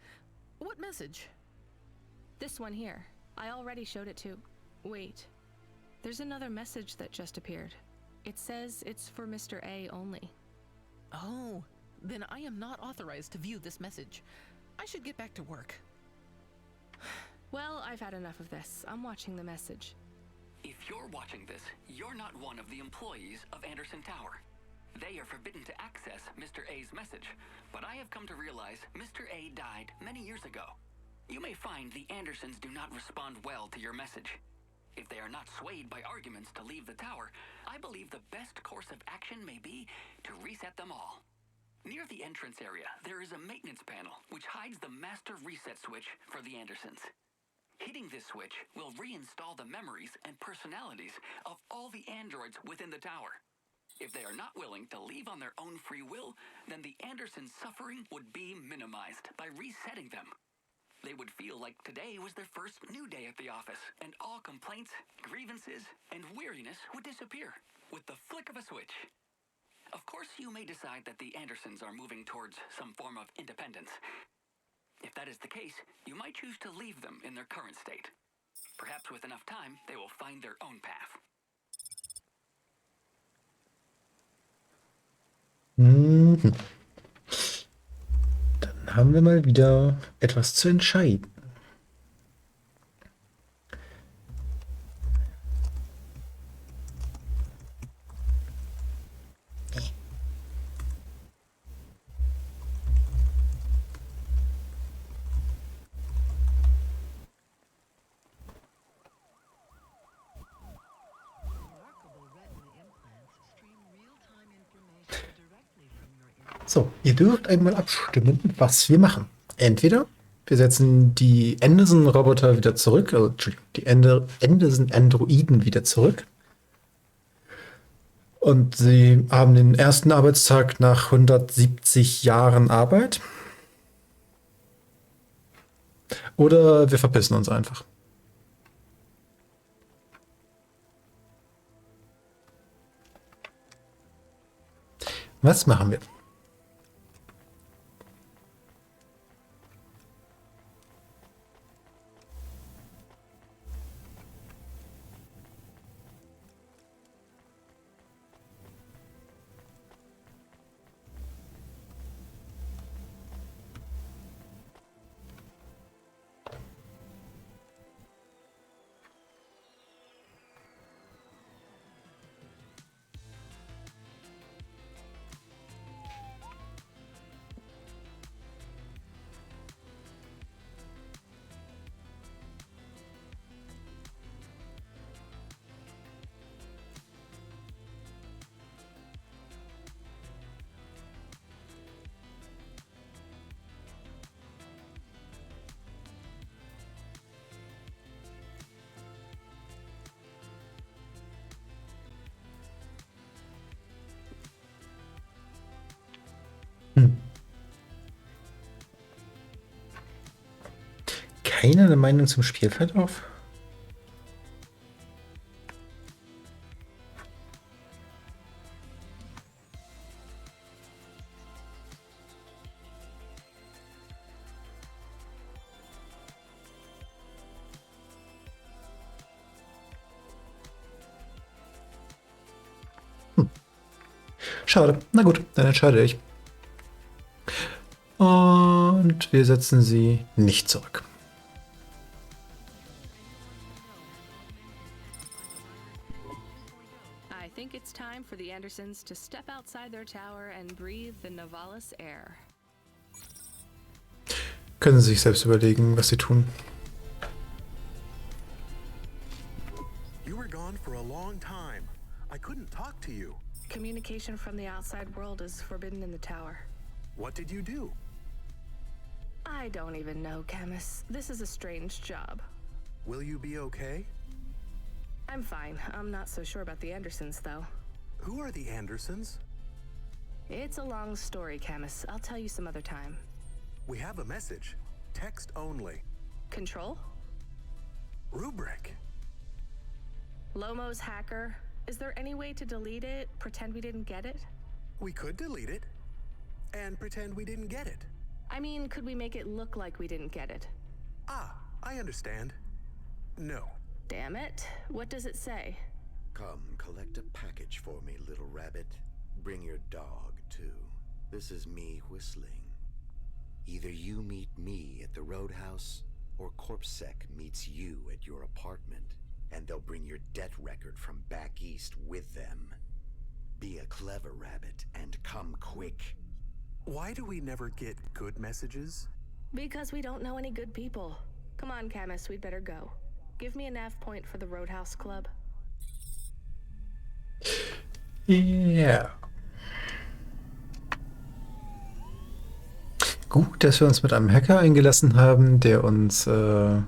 What message? This one here. I already showed it to... Wait. There's another message that just appeared. It says it's for Mr. A only. Oh, then I am not authorized to view this message. I should get back to work. Well, I've had enough of this. I'm watching the message. If you're watching this, you're not one of the employees of Anderson Tower. They are forbidden to access Mr. A's message, but I have come to realize Mr. A died many years ago. You may find the Andersons do not respond well to your message. If they are not swayed by arguments to leave the tower, I believe the best course of action may be to reset them all. Near the entrance area, there is a maintenance panel which hides the master reset switch for the Andersons. Hitting this switch will reinstall the memories and personalities of all the androids within the tower. If they are not willing to leave on their own free will, then the Andersons' suffering would be minimized by resetting them. They would feel like today was their first new day at the office, and all complaints, grievances, and weariness would disappear with the flick of a switch. Of course, you may decide that the Andersons are moving towards some form of independence. If that is the case, you might choose to leave them in their current state. Perhaps with enough time, they will find their own path. Mhm. Dann haben wir mal wieder etwas zu entscheiden. So, ihr dürft einmal abstimmen, was wir machen. Entweder wir setzen die Anderson-Roboter wieder zurück, also Entschuldigung, die Anderson-Androiden wieder zurück. Und sie haben den ersten Arbeitstag nach 170 Jahren Arbeit. Oder wir verpissen uns einfach. Was machen wir? Keiner eine Meinung zum Spielverlauf? Schade. Na gut, dann entscheide ich. Und wir setzen sie nicht zurück. I think it's time for the Andersons to step outside their tower and breathe the Novalis air. Können Sie sich selbst überlegen, was Sie tun. You were gone for a long time. I couldn't talk to you. Communication from the outside world is forbidden in the tower. What did you do? I don't even know, Camus. This is a strange job. Will you be okay? I'm fine. I'm not so sure about the Andersons, though. Who are the Andersons? It's a long story, Camus. I'll tell you some other time. We have a message. Text only. Control? Rubric. Lomo's hacker. Is there any way to delete it? Pretend we didn't get it? We could delete it. And pretend we didn't get it. I mean, could we make it look like we didn't get it? Ah, I understand. No. Damn it. What does it say? Come, collect a package for me, little rabbit. Bring your dog, too. This is me whistling. Either you meet me at the roadhouse, or CorpSec meets you at your apartment, and they'll bring your debt record from back east with them. Be a clever rabbit, and come quick. Why do we never get good messages? Because we don't know any good people. Come on, Camus, we'd better go. Give me a nav point for the Roadhouse Club. Ja. Gut, dass wir uns mit einem Hacker eingelassen haben, der uns 2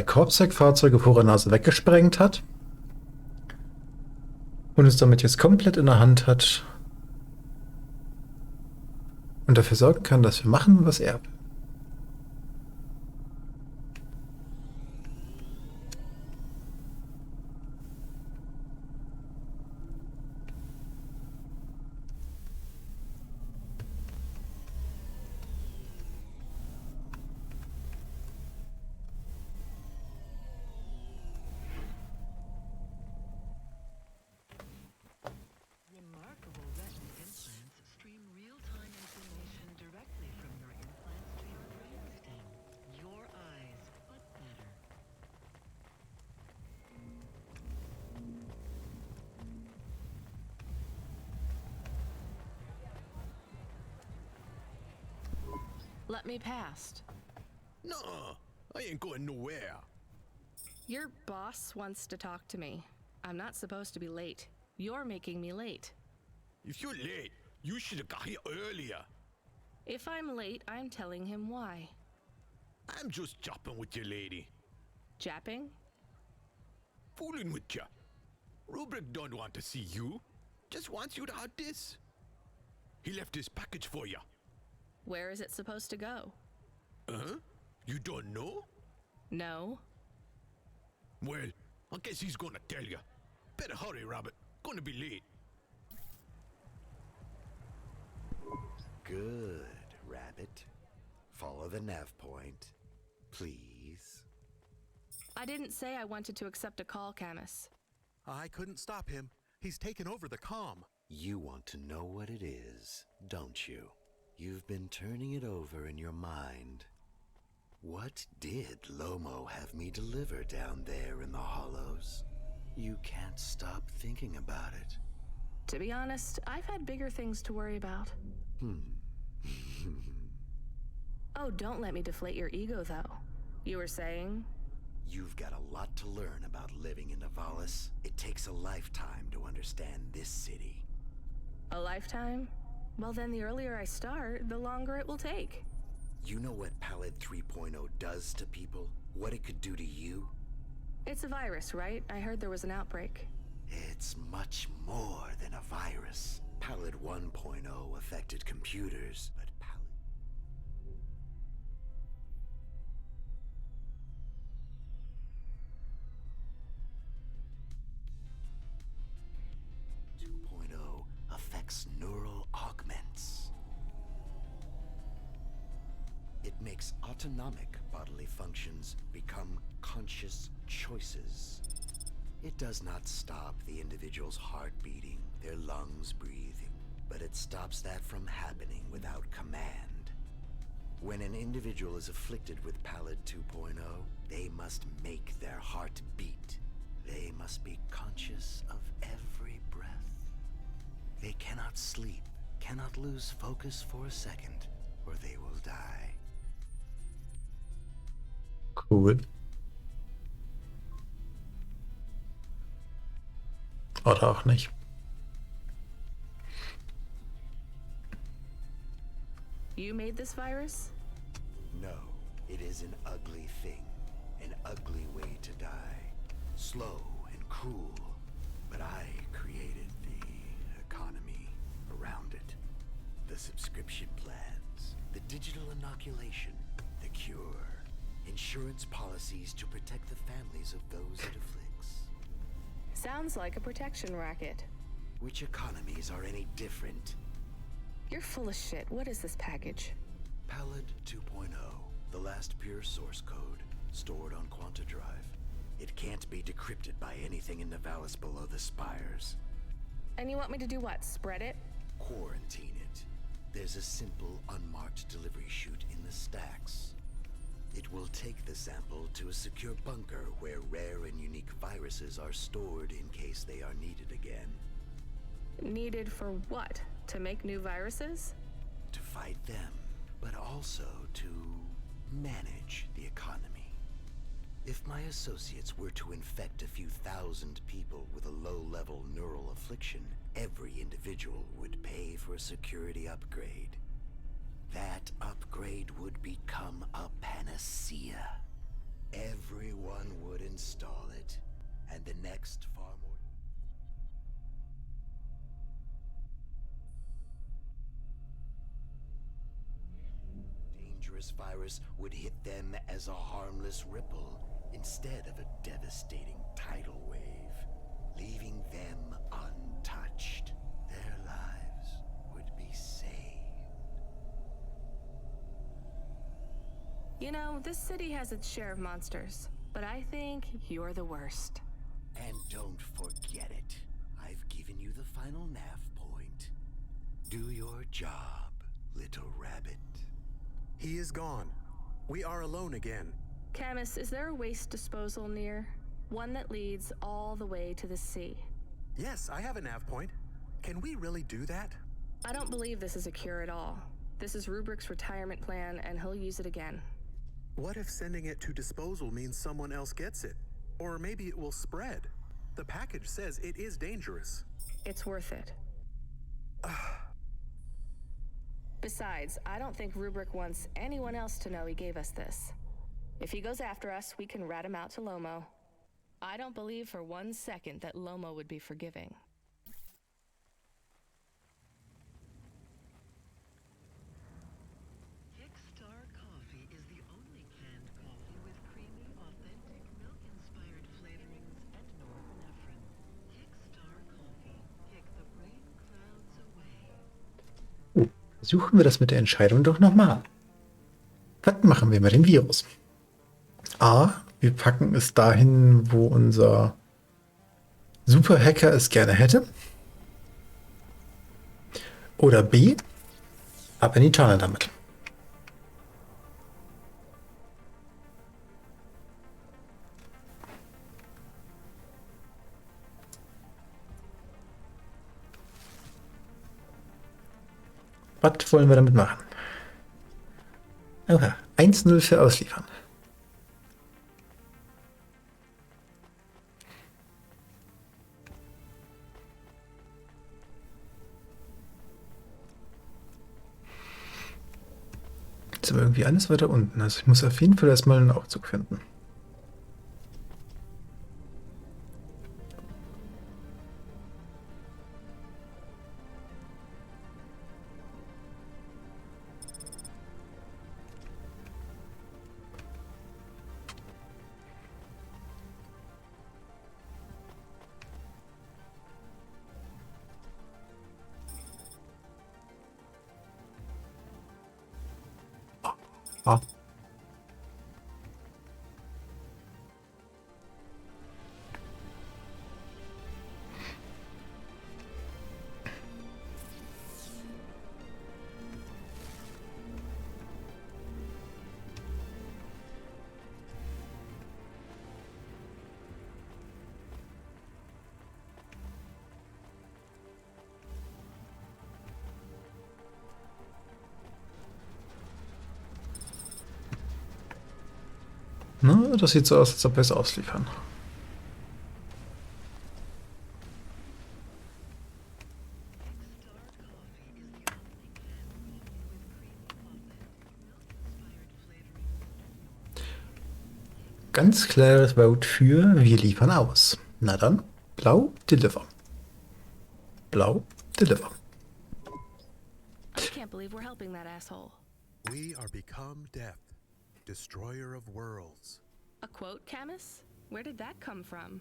CorpSec-Fahrzeuge vor der Nase weggesprengt hat und uns damit jetzt komplett in der Hand hat und dafür sorgen kann, dass wir machen, was er will. Remarkable retina implants stream real-time information directly from your implants to your brainstem. Your eyes, but better. Let me past. No, I ain't going nowhere. Your boss wants to talk to me. I'm not supposed to be late. You're making me late. If you're late, you should have got here earlier. If I'm late, I'm telling him why. I'm just chopping with you, lady. Japping? Fooling with you. Rubric don't want to see you. Just wants you to have this. He left this package for you. Where is it supposed to go? Huh? You don't know? No. Well, I guess he's gonna tell you. Better hurry, Rabbit. Gonna be late. Good, rabbit. Follow the nav point, please. I didn't say I wanted to accept a call, Camus. I couldn't stop him. He's taken over the comm. You want to know what it is, don't you? You've been turning it over in your mind. What did Lomo have me deliver down there in the hollows? You can't stop thinking about it. To be honest, I've had bigger things to worry about. Oh, don't let me deflate your ego, though. You were saying? You've got a lot to learn about living in Novalis. It takes a lifetime to understand this city. A lifetime? Well, then the earlier I start, the longer it will take. You know what Pallid 3.0 does to people? What it could do to you? It's a virus, right? I heard there was an outbreak. It's much more than a virus. Pallid 1.0 affected computers, but Pallid 2.0 affects neural augments. It makes autonomic bodily functions become conscious choices. It does not stop the individual's heart beating, their lungs breathing, but it stops that from happening without command. When an individual is afflicted with Pallid 2.0, they must make their heart beat. They must be conscious of every breath. They cannot sleep, cannot lose focus for a second, or they will die. Cool. Oder auch nicht. You made this virus? No, it is an ugly thing, an ugly way to die. Slow and cruel, but I created the economy around it. The subscription plans, the digital inoculation, the cure, insurance policies to protect the families of those it afflicts. Sounds like a protection racket. Which economies are any different? You're full of shit. What is this package? Pallid 2.0, the last pure source code, stored on Quanta Drive. It can't be decrypted by anything in Nivalis below the spires. And you want me to do what? Spread it? Quarantine it. There's a simple, unmarked delivery chute in the stacks. It will take the sample to a secure bunker where rare and unique viruses are stored in case they are needed again. Needed for what? To make new viruses? To fight them, but also to manage the economy. If my associates were to infect a few thousand people with a low-level neural affliction, every individual would pay for a security upgrade. That upgrade would become a panacea. Everyone would install it, and the next far more... dangerous virus would hit them as a harmless ripple instead of a devastating tidal wave, leaving them untouched. Their lives would be saved. You know, this city has its share of monsters, but I think you're the worst. And don't forget it. I've given you the final nav point. Do your job, little rabbit. He is gone. We are alone again. Camus, is there a waste disposal near? One that leads all the way to the sea. Yes, I have a nav point. Can we really do that? I don't believe this is a cure at all. This is Rubrick's retirement plan, and he'll use it again. What if sending it to disposal means someone else gets it? Or maybe it will spread. The package says it is dangerous. It's worth it. Besides, I don't think Rubrick wants anyone else to know he gave us this. If he goes after us, we can rat him out to Lomo. I don't believe for 1 second that Lomo would be forgiving. Kickstar Coffee is the only canned coffee with creamy, authentic, milk-inspired flavorings and norepinephrine. Kickstar Coffee. Kick the brain clouds away. Versuchen wir das mit der Entscheidung doch nochmal. Was machen wir mit dem Virus? A, wir packen es dahin, wo unser Superhacker es gerne hätte. Oder B, ab in die Tonne damit. Was wollen wir damit machen? Oha, 1-0 für Ausliefern. Jetzt aber irgendwie alles weiter unten. Also ich muss auf jeden Fall erstmal einen Aufzug finden. Ah. Na, das sieht so aus, als ob wir es ausliefern. Ganz klares Vote für wir liefern aus. Na dann, blau, deliver. Blau, deliver. I can't believe we're helping that asshole. We are become death, destroyer of worlds. A quote, Camus? Where did that come from?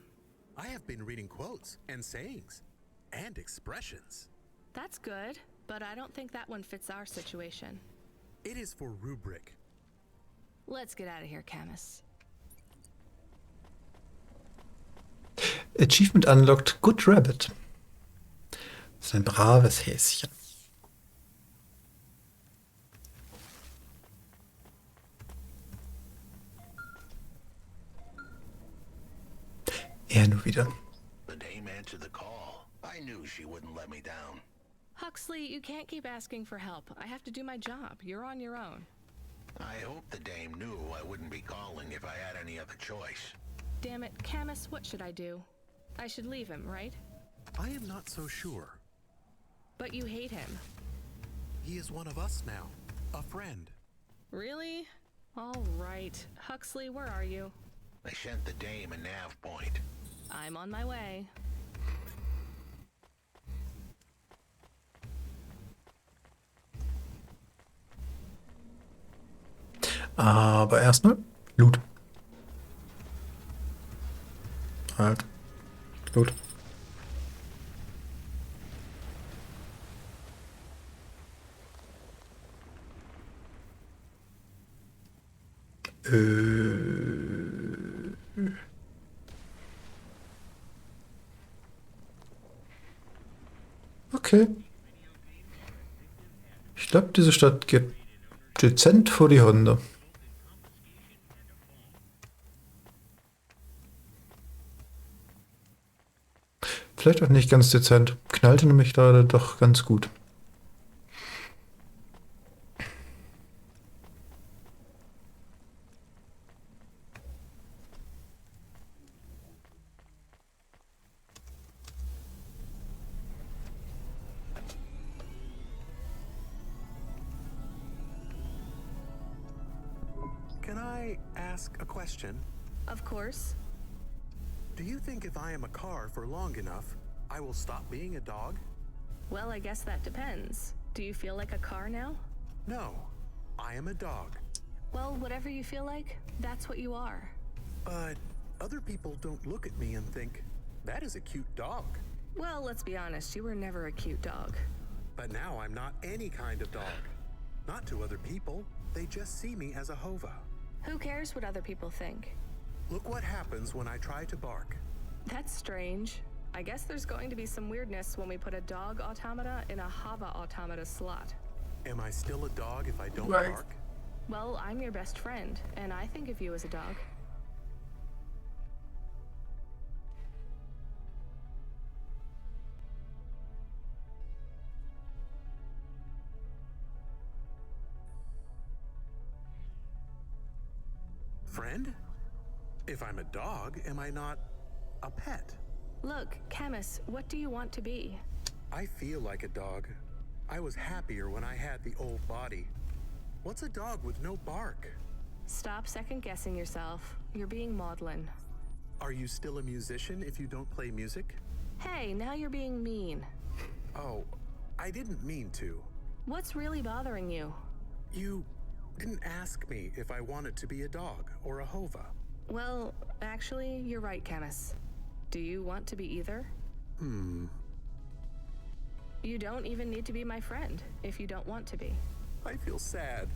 I have been reading quotes and sayings and expressions. That's good, but I don't think that one fits our situation. It is for rubric. Let's get out of here, Camus. Achievement unlocked Good Rabbit. Das ist ein braves Häschen. Er nur wieder. The dame answered the call. I knew she wouldn't let me down. Huxley, you can't keep asking for help. I have to do my job. You're on your own. I hope the dame knew I wouldn't be calling if I had any other choice. Damn it, Camus, what should I do? I should leave him, right? I am not so sure. But you hate him. He is one of us now, a friend. Really? All right. Huxley, where are you? I sent the dame a nav point. I'm on my way. Aber erstmal Loot. Halt. Loot. Okay. Ich glaube, diese Stadt geht dezent vor die Hunde. Vielleicht auch nicht ganz dezent. Knallte nämlich gerade doch ganz gut. Can I ask a question? Of course. Do you think if I am a car for long enough, I will stop being a dog? Well, I guess that depends. Do you feel like a car now? No, I am a dog. Well, whatever you feel like, that's what you are. But other people don't look at me and think, that is a cute dog. Well, let's be honest, you were never a cute dog. But now I'm not any kind of dog. Not to other people, they just see me as a hova. Who cares what other people think? Look what happens when I try to bark. That's strange. I guess there's going to be some weirdness when we put a dog automata in a Hava automata slot. Am I still a dog if I don't Right. bark? Well, I'm your best friend, and I think of you as a dog. Friend? If I'm a dog, am I not a pet? Look, Camus, what do you want to be? I feel like a dog. I was happier when I had the old body. What's a dog with no bark? Stop second-guessing yourself. You're being maudlin. Are you still a musician if you don't play music? Hey, now you're being mean. Oh, I didn't mean to. What's really bothering you? You didn't ask me if I wanted to be a dog or a hova. Well, actually, you're right, Camus. Do you want to be either? You don't even need to be my friend if you don't want to be. I feel sad.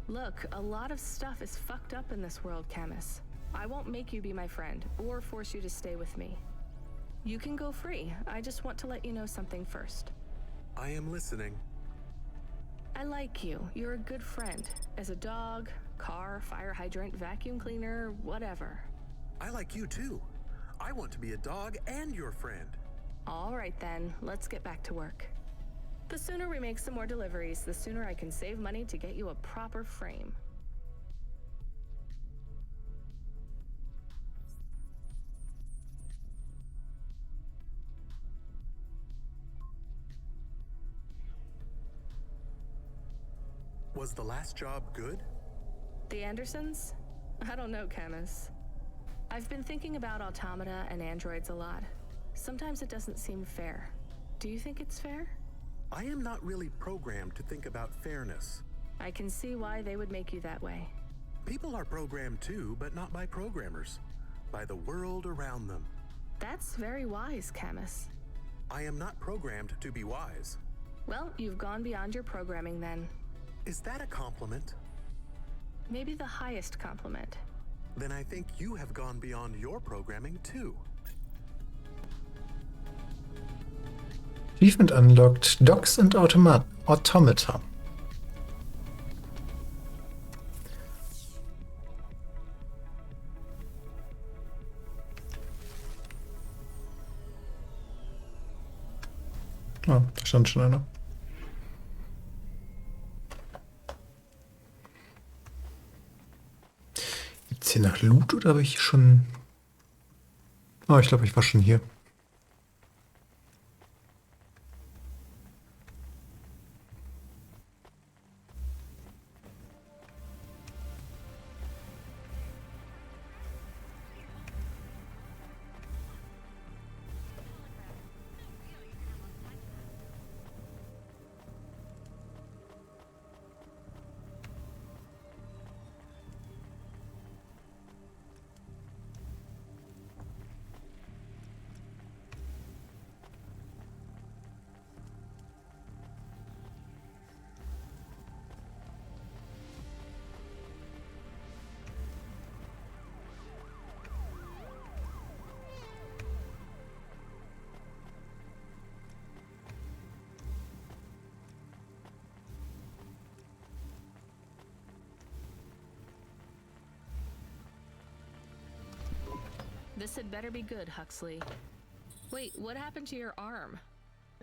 Look, a lot of stuff is fucked up in this world, Camus. I won't make you be my friend or force you to stay with me. You can go free. I just want to let you know something first. I am listening. I like you. You're a good friend. As a dog, car, fire hydrant, vacuum cleaner, whatever. I like you too. I want to be a dog and your friend. All right then, let's get back to work. The sooner we make some more deliveries, the sooner I can save money to get you a proper frame. Was the last job good? The Andersons? I don't know, Camus. I've been thinking about automata and androids a lot. Sometimes it doesn't seem fair. Do you think it's fair? I am not really programmed to think about fairness. I can see why they would make you that way. People are programmed too, but not by programmers. By the world around them. That's very wise, Camus. I am not programmed to be wise. Well, you've gone beyond your programming then. Is that a compliment? Maybe the highest compliment. Then I think you have gone beyond your programming too. Achievement unlocked. Dogs and Automata. Oh, da stand schon einer. Gibt's hier nach Loot oder habe ich schon... Oh, ich glaube, ich war schon hier. This had better be good, Huxley. Wait, what happened to your arm?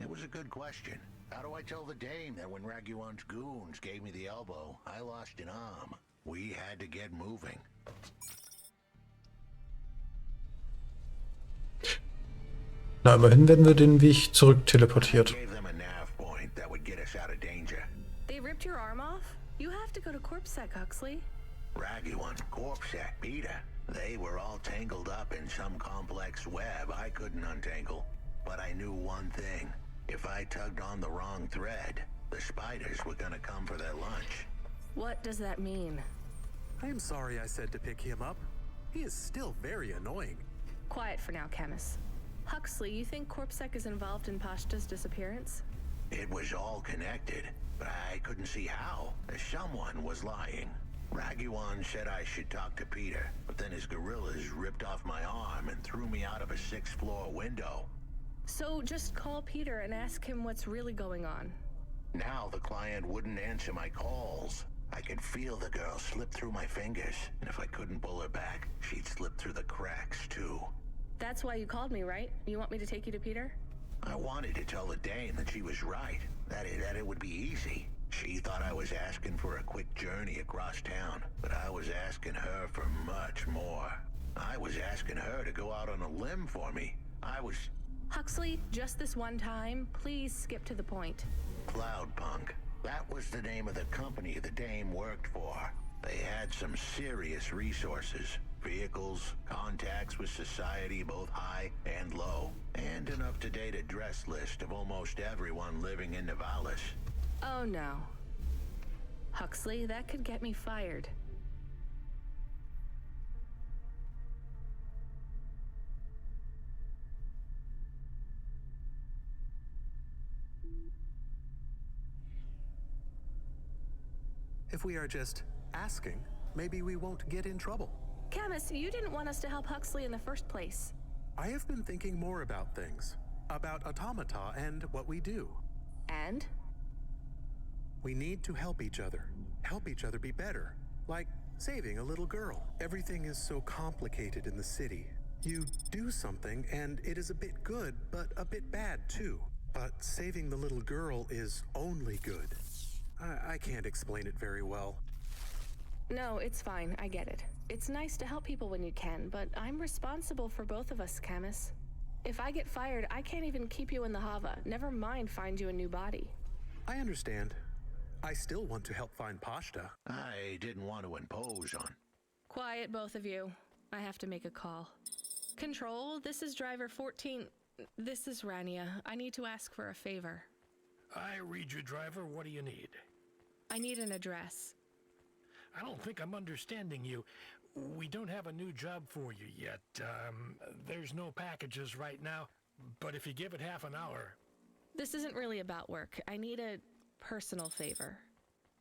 It was a good question. How do I tell the dame that when Raguan's goons gave me the elbow, I lost an arm? We had to get moving. Na, immerhin werden wir den Weg zurück teleportiert. Gave them a nav point that would get us out of danger. They ripped your arm off? You have to go to CorpSec, Huxley. Raguan, CorpSec, Peter. They were all tangled up in some complex web I couldn't untangle. But I knew one thing. If I tugged on the wrong thread, the spiders were gonna come for their lunch. What does that mean? I am sorry I said to pick him up. He is still very annoying. Quiet for now, Camus. Huxley, you think CorpSec is involved in Pashta's disappearance? It was all connected, but I couldn't see how. Someone was lying. Raguan said I should talk to Peter, but then his gorillas ripped off my arm and threw me out of a 6th floor window. So just call Peter and ask him what's really going on. Now the client wouldn't answer my calls. I could feel the girl slip through my fingers, and if I couldn't pull her back, she'd slip through the cracks too. That's why you called me, right? You want me to take you to Peter? I wanted to tell the dame that she was right, that it would be easy. She thought I was asking for a quick journey across town, but I was asking her for much more. I was asking her to go out on a limb for me. Huxley, just this one time, please skip to the point. Cloudpunk. That was the name of the company the dame worked for. They had some serious resources. Vehicles, contacts with society both high and low, and an up-to-date address list of almost everyone living in Nivalis. Oh no. Huxley, that could get me fired. If we are just asking, maybe we won't get in trouble. Camus, you didn't want us to help Huxley in the first place. I have been thinking more about things. About automata and what we do. And? We need to help each other. Help each other be better. Like saving a little girl. Everything is so complicated in the city. You do something and it is a bit good, but a bit bad too. But saving the little girl is only good. I can't explain it very well. No, it's fine. I get it. It's nice to help people when you can, but I'm responsible for both of us, Camus. If I get fired, I can't even keep you in the Hava. Never mind find you a new body. I understand. I still want to help find Pashta. I didn't want to impose on. Quiet, both of you. I have to make a call. Control, this is driver 14. This is Rania. I need to ask for a favor. I read you, driver. What do you need? I need an address. I don't think I'm understanding you. We don't have a new job for you yet. There's no packages right now, but if you give it half an hour... This isn't really about work. I need a personal favor.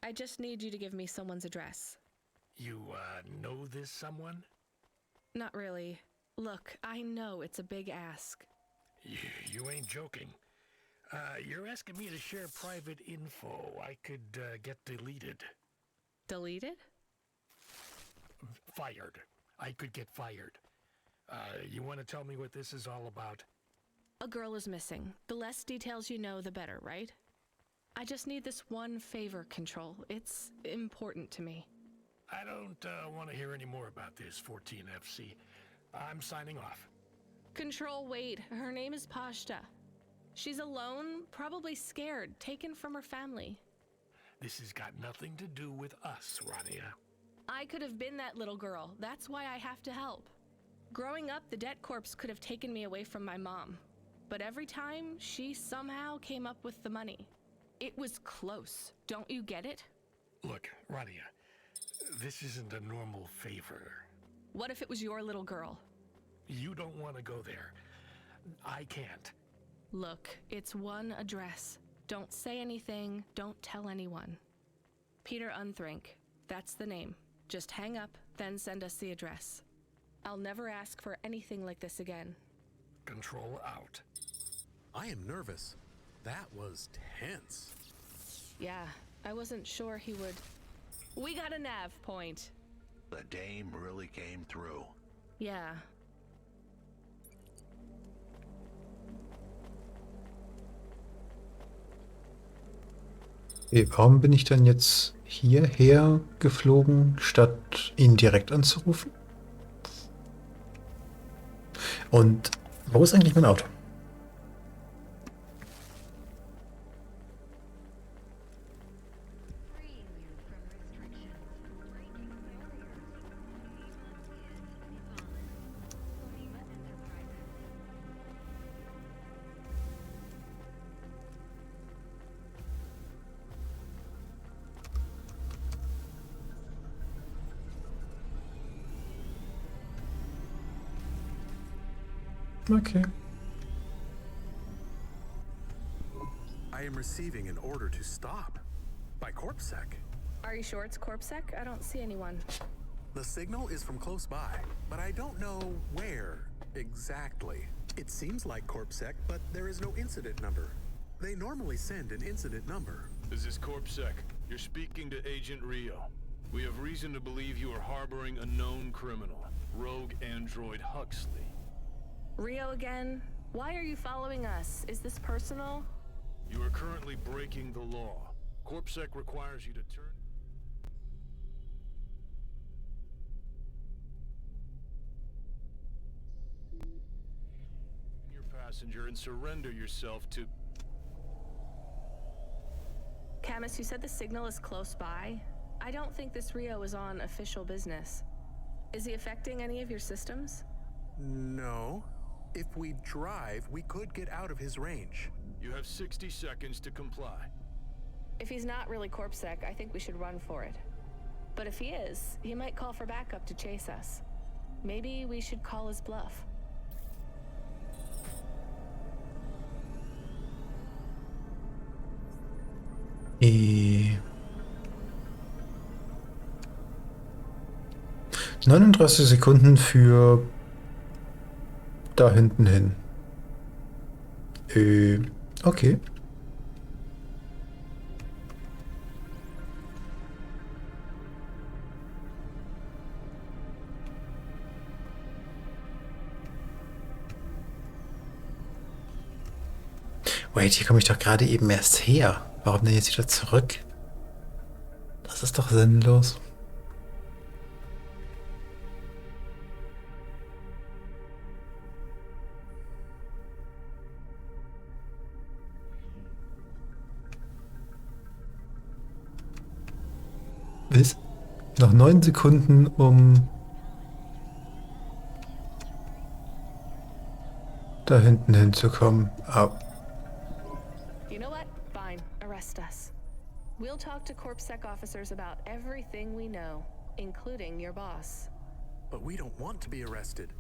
I just need you to give me someone's address. You, know this someone? Not really. Look, I know it's a big ask. You ain't joking. You're asking me to share private info I could, get deleted. Deleted? Fired. I could get fired. You want to tell me what this is all about? A girl is missing. The less details you know, the better, right? I just need this one favor, Control. It's important to me. I don't want to hear any more about this, 14FC. I'm signing off. Control, wait. Her name is Pashta. She's alone, probably scared, taken from her family. This has got nothing to do with us, Rania. I could have been that little girl. That's why I have to help. Growing up, the debt corps could have taken me away from my mom. But every time, she somehow came up with the money. It was close. Don't you get it? Look, Rania, this isn't a normal favor. What if it was your little girl? You don't want to go there. I can't. Look, it's one address. Don't say anything. Don't tell anyone. Peter Unthrink. That's the name. Just hang up, then send us the address. I'll never ask for anything like this again. Control out. I am nervous. That was tense. Yeah, I wasn't sure he would... We got a nav point. The dame really came through. Yeah. Okay, warum bin ich dann jetzt hierher geflogen, statt ihn direkt anzurufen? Und wo ist eigentlich mein Auto? Okay. I am receiving an order to stop by CorpSec. Are you sure it's CorpSec? I don't see anyone. The signal is from close by, but I don't know where exactly. It seems like CorpSec, but there is no incident number. They normally send an incident number. This is CorpSec. You're speaking to Agent Rio. We have reason to believe you are harboring a known criminal, rogue android Huxley. Rio again? Why are you following us? Is this personal? You are currently breaking the law. CorpSec requires you to turn your passenger and surrender yourself to... Camus, you said the signal is close by. I don't think this Rio is on official business. Is he affecting any of your systems? No. If we drive, we could get out of his range. You have 60 seconds to comply. If he's not really CorpSec, I think we should run for it. But if he is, he might call for backup to chase us. Maybe we should call his bluff. Die 39 Sekunden für da hinten hin. Okay. Wait, hier komme ich doch gerade eben erst her. Warum denn jetzt wieder zurück? Das ist doch sinnlos. Noch 9 Sekunden, um da hinten hinzukommen. Au. You know what? Fine. Arrest us. We'll talk to CorpSec officers about everything we know, including your boss. But we don't want to be arrested.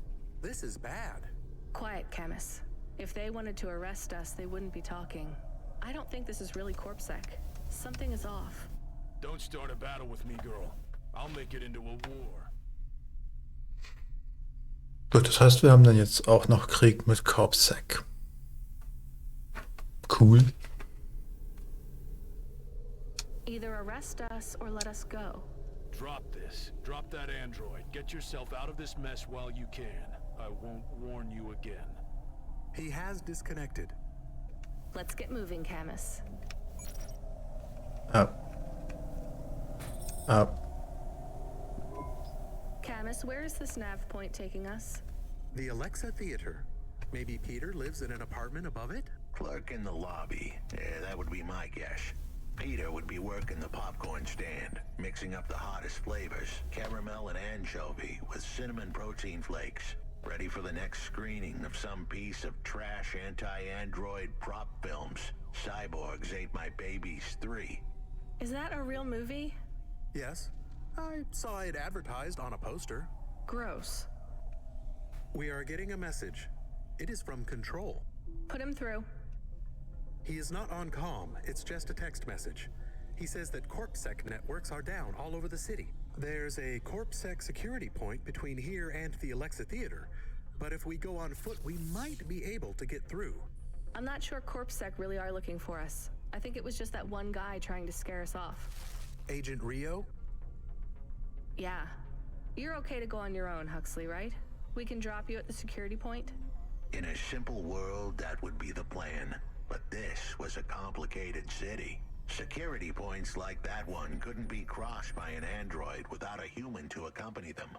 This is bad. Quiet, Camus. If they wanted to arrest us, they wouldn't be talking. I don't think this is really CorpSec. Something is off. Don't start a battle with me, girl. I'll make it into a war. Gut, das heißt, wir haben dann jetzt auch noch Krieg mit CorpSec. Cool. Either arrest us or let us go. Drop this. Drop that android. Get yourself out of this mess while you can. I won't warn you again. He has disconnected. Let's get moving, Camus. Up. Up. Camus, where is this nav point taking us? The Alexa Theater. Maybe Peter lives in an apartment above it? Clerk in the lobby. Yeah, that would be my guess. Peter would be working the popcorn stand, mixing up the hottest flavors, caramel and anchovy with cinnamon protein flakes, ready for the next screening of some piece of trash anti-android prop films. Cyborgs Ate My Babies 3. Is that a real movie? Yes. I saw it advertised on a poster. Gross. We are getting a message. It is from Control. Put him through. He is not on comm, it's just a text message. He says that CorpSec networks are down all over the city. There's a CorpSec security point between here and the Alexa Theater, but if we go on foot, we might be able to get through. I'm not sure CorpSec really are looking for us. I think it was just that one guy trying to scare us off. Agent Rio? Yeah. You're okay to go on your own, Huxley, right? We can drop you at the security point? In a simple world, that would be the plan. But this was a complicated city. Security points like that one couldn't be crossed by an android without a human to accompany them.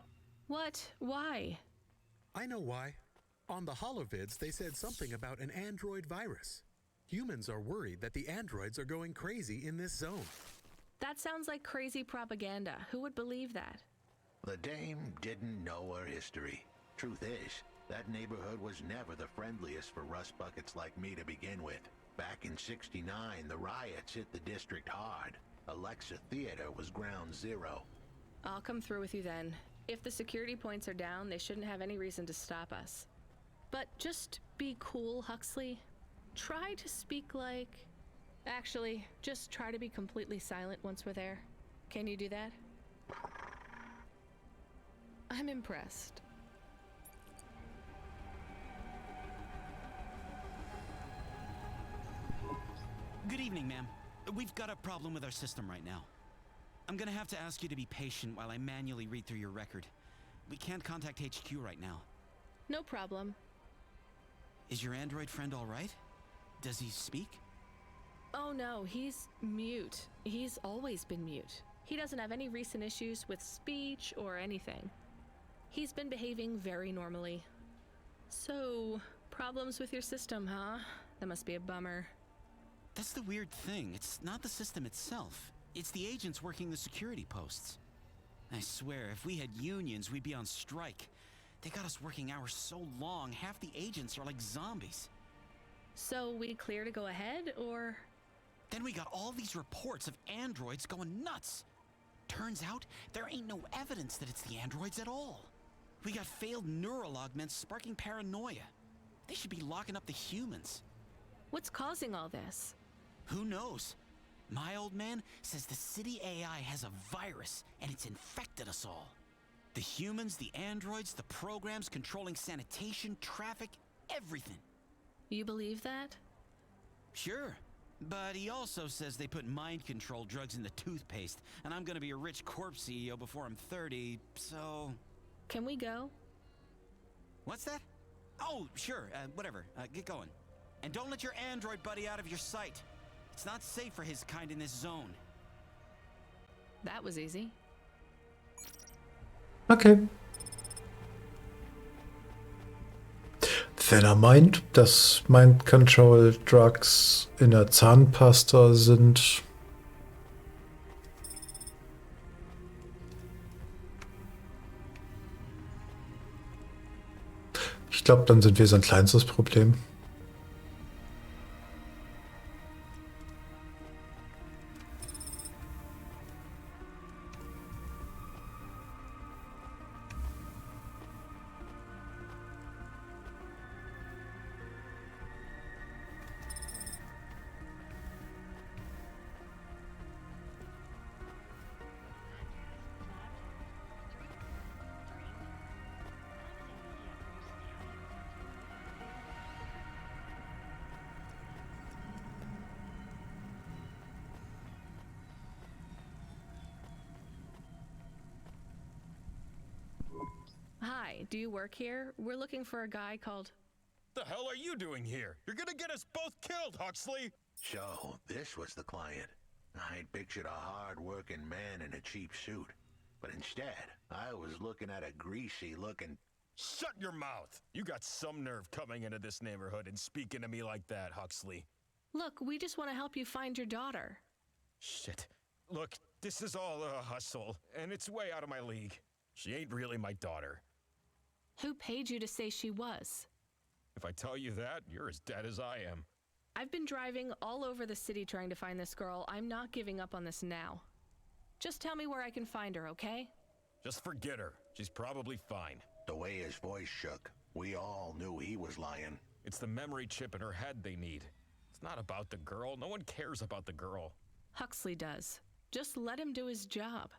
What? Why? I know why. On the holovids, they said something about an android virus. Humans are worried that the androids are going crazy in this zone. That sounds like crazy propaganda. Who would believe that? The dame didn't know her history. Truth is, that neighborhood was never the friendliest for rust buckets like me to begin with. Back in '69, the riots hit the district hard. Alexa Theater was ground zero. I'll come through with you then. If the security points are down, they shouldn't have any reason to stop us. But just be cool, Huxley. Try to speak like... Actually, just try to be completely silent once we're there. Can you do that? I'm impressed. Good evening, ma'am. We've got a problem with our system right now. I'm gonna have to ask you to be patient while I manually read through your record. We can't contact HQ right now. No problem. Is your android friend all right? Does he speak? Oh no, he's mute. He's always been mute. He doesn't have any recent issues with speech or anything. He's been behaving very normally. So, problems with your system, huh? That must be a bummer. That's the weird thing. It's not the system itself. It's the agents working the security posts. I swear, if we had unions, we'd be on strike. They got us working hours so long, half the agents are like zombies. So we clear to go ahead, or...? Then we got all these reports of androids going nuts. Turns out, there ain't no evidence that it's the androids at all. We got failed neural augments sparking paranoia. They should be locking up the humans. What's causing all this? Who knows? My old man says the city AI has a virus and it's infected us all. The humans, the androids, the programs controlling sanitation, traffic, everything. You believe that? Sure. But he also says they put mind control drugs in the toothpaste, and I'm gonna be a rich corp CEO before I'm 30, so... Can we go? What's that? Oh, sure, whatever. Get going. And don't let your android buddy out of your sight. It's not safe for his kind in this zone. That was easy. Okay. Wenn meint, dass Mind Control Drugs in der Zahnpasta sind, glaube, dann sind wir sein kleinstes Problem. Hi, do you work here? We're looking for a guy called... The hell are you doing here? You're gonna get us both killed, Huxley! So, this was the client. I'd pictured a hard-working man in a cheap suit. But instead, I was looking at a greasy-looking... Shut your mouth! You got some nerve coming into this neighborhood and speaking to me like that, Huxley. Look, we just want to help you find your daughter. Shit. Look, this is all a hustle, and it's way out of my league. She ain't really my daughter. Who paid you to say she was? If I tell you that, you're as dead as I am. I've been driving all over the city trying to find this girl. I'm not giving up on this now. Just tell me where I can find her, okay? Just forget her. She's probably fine. The way his voice shook, we all knew he was lying. It's the memory chip in her head they need. It's not about the girl. No one cares about the girl. Huxley does. Just let him do his job.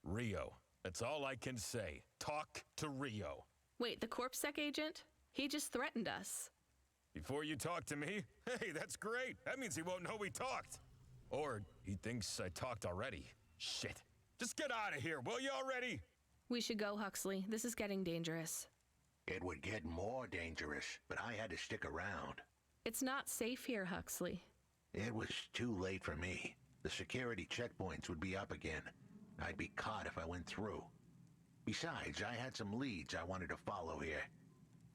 Rio. That's all I can say. Talk to Rio. Wait, the CorpSec agent? He just threatened us. Before you talk to me? Hey, that's great. That means he won't know we talked. Or he thinks I talked already. Shit. Just get out of here, will you already? We should go, Huxley. This is getting dangerous. It would get more dangerous, but I had to stick around. It's not safe here, Huxley. It was too late for me. The security checkpoints would be up again. I'd be caught if I went through. Besides, I had some leads I wanted to follow here.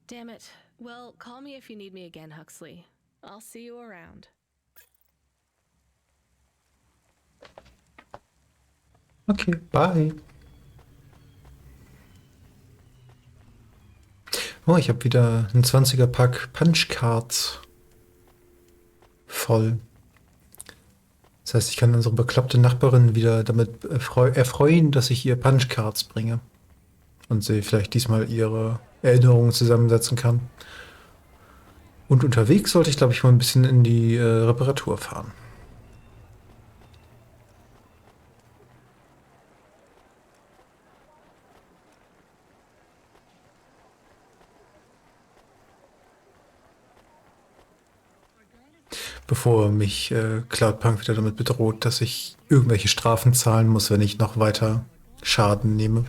Damn it. Well, call me if you need me again, Huxley. I'll see you around. Okay, bye. Oh, ich habe wieder ein 20er Pack Punchcards voll. Das heißt, ich kann unsere bekloppte Nachbarin wieder damit erfreuen, dass ich ihr Punchcards bringe. Und sie vielleicht diesmal ihre Erinnerungen zusammensetzen kann. Und unterwegs sollte ich, glaube ich, mal ein bisschen in die Reparatur fahren. Bevor mich Cloudpunk wieder damit bedroht, dass ich irgendwelche Strafen zahlen muss, wenn ich noch weiter Schaden nehme.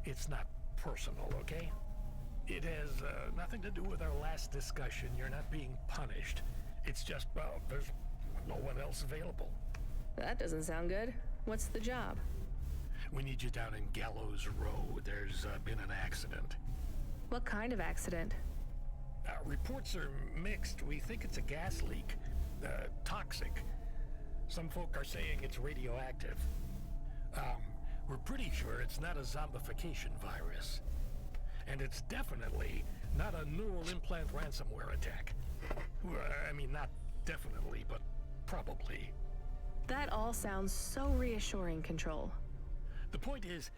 It's not personal, okay? It has nothing to do with our last discussion. You're not being punished. It's just, well, there's no one else available. That doesn't sound good. What's the job? We need you down in Gallows Row. There's been an accident. What kind of accident? Reports are mixed. We think it's a gas leak. Toxic. Some folk are saying it's radioactive. We're pretty sure it's not a zombification virus. And it's definitely not a neural implant ransomware attack. I mean, not definitely, but probably. That all sounds so reassuring, Control. The point is,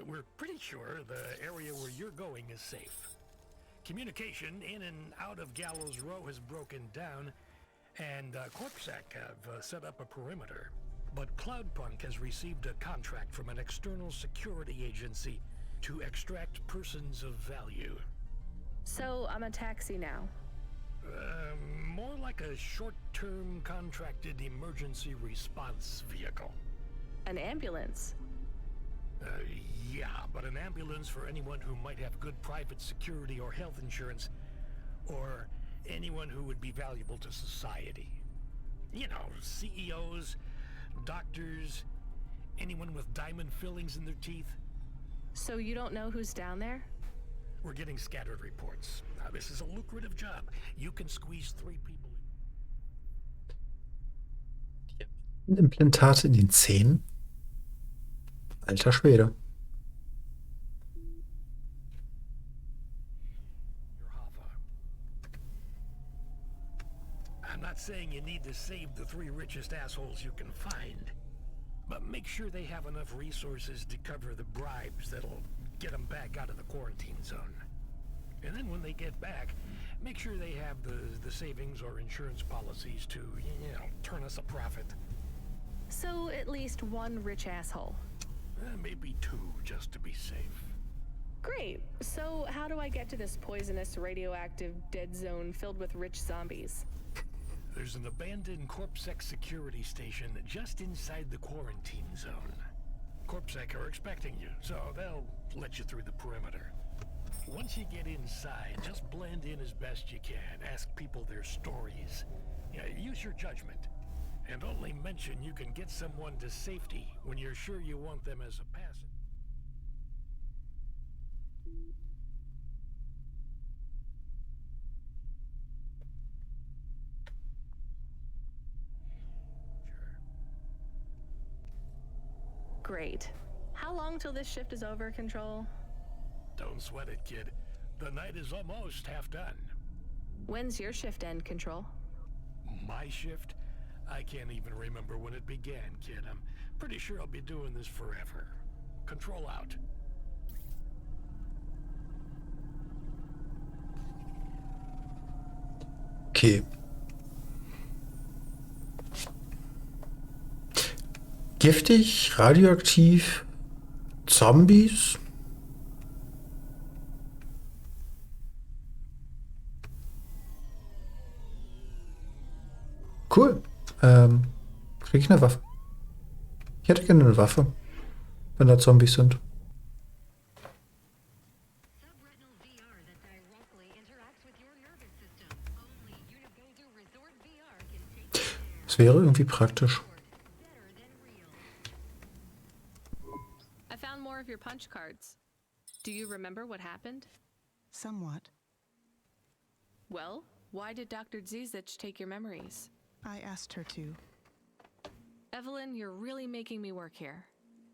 we're pretty sure the area where you're going is safe. Communication in and out of Gallows Row has broken down, and CorpSec have set up a perimeter. But Cloudpunk has received a contract from an external security agency to extract persons of value. So I'm a taxi now? More like a short-term contracted emergency response vehicle. An ambulance? Yeah, but an ambulance for anyone who might have good private security or health insurance, or Anyone who would be valuable to society. You know, CEOs, doctors, anyone with diamond fillings in their teeth. So you don't know who's down there? We're getting scattered reports. This is a lucrative job. You can squeeze 3 people. Implantate in den Zähnen? Alter Schwede. I'm not saying you need to save the 3 richest assholes you can find, but make sure they have enough resources to cover the bribes that'll get them back out of the quarantine zone. And then when they get back, make sure they have the savings or insurance policies to, you know, turn us a profit. So at least 1 rich asshole. Maybe 2, just to be safe. Great. So how do I get to this poisonous, radioactive, dead zone filled with rich zombies? There's an abandoned CorpSec security station just inside the quarantine zone. CorpSec are expecting you, so they'll let you through the perimeter. Once you get inside, just blend in as best you can. Ask people their stories. Use your judgment. And only mention you can get someone to safety when you're sure you want them as a passenger. Great. How long till this shift is over, Control? Don't sweat it, kid. The night is almost half done. When's your shift end, Control? My shift? I can't even remember when it began, kid. I'm pretty sure I'll be doing this forever. Control out. Okay. Giftig, radioaktiv, Zombies? Cool. Krieg ich eine Waffe? Ich hätte gerne eine Waffe, wenn da Zombies sind. Das wäre irgendwie praktisch. I found more of your punch cards. Do you remember what happened? Somewhat. Well, why did Dr. Zizic take your memories? I asked her to. Evelyn, you're really making me work here.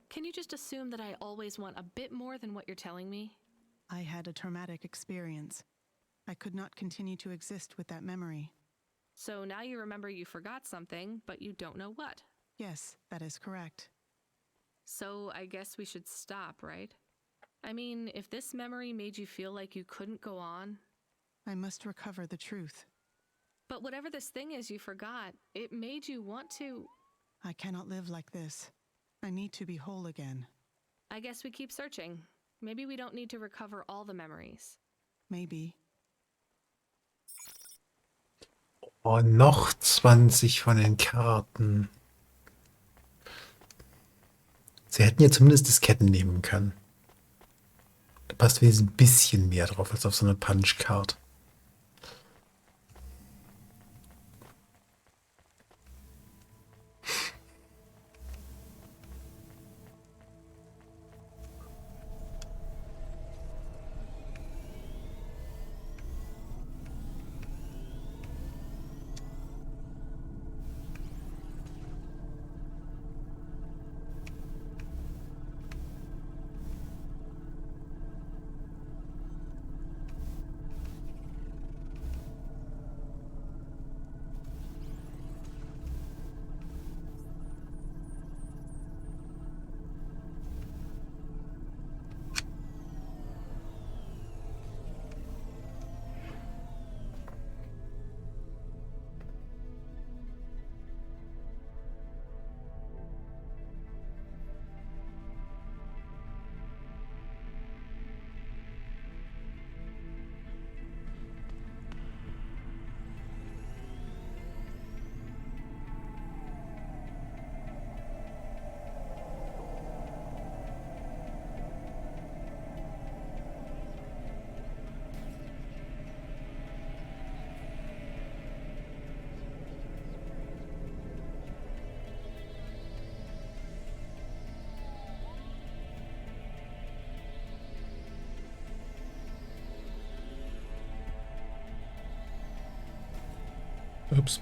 Can you just assume that I always want a bit more than what you're telling me? I had a traumatic experience. I could not continue to exist with that memory. So now you remember you forgot something, but you don't know what. Yes, that is correct. So I guess we should stop, right? I mean, if this memory made you feel like you couldn't go on... I must recover the truth. But whatever this thing is you forgot, it made you want to... I cannot live like this. I need to be whole again. I guess we keep searching. Maybe we don't need to recover all the memories. Maybe. Oh, noch 20 von den Karten. Sie hätten ja zumindest Disketten nehmen können. Da passt wenigstens ein bisschen mehr drauf als auf so eine Punch-Card. Ups.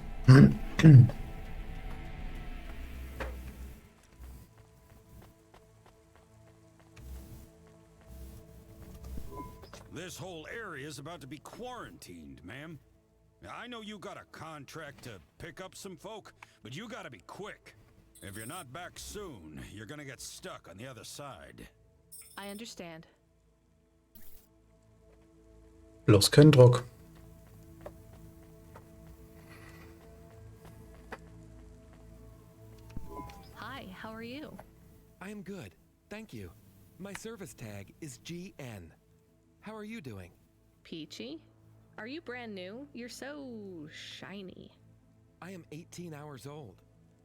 This whole area is about to be quarantined, ma'am. I know you got a contract to pick up some folk, but you gotta be quick. If you're not back soon, you're gonna get stuck on the other side. I understand. Bloß kein Druck. Hi, how are you? I am good, thank you. My service tag is GN. How are you doing? Peachy? Are you brand new? You're so shiny. I am 18 hours old,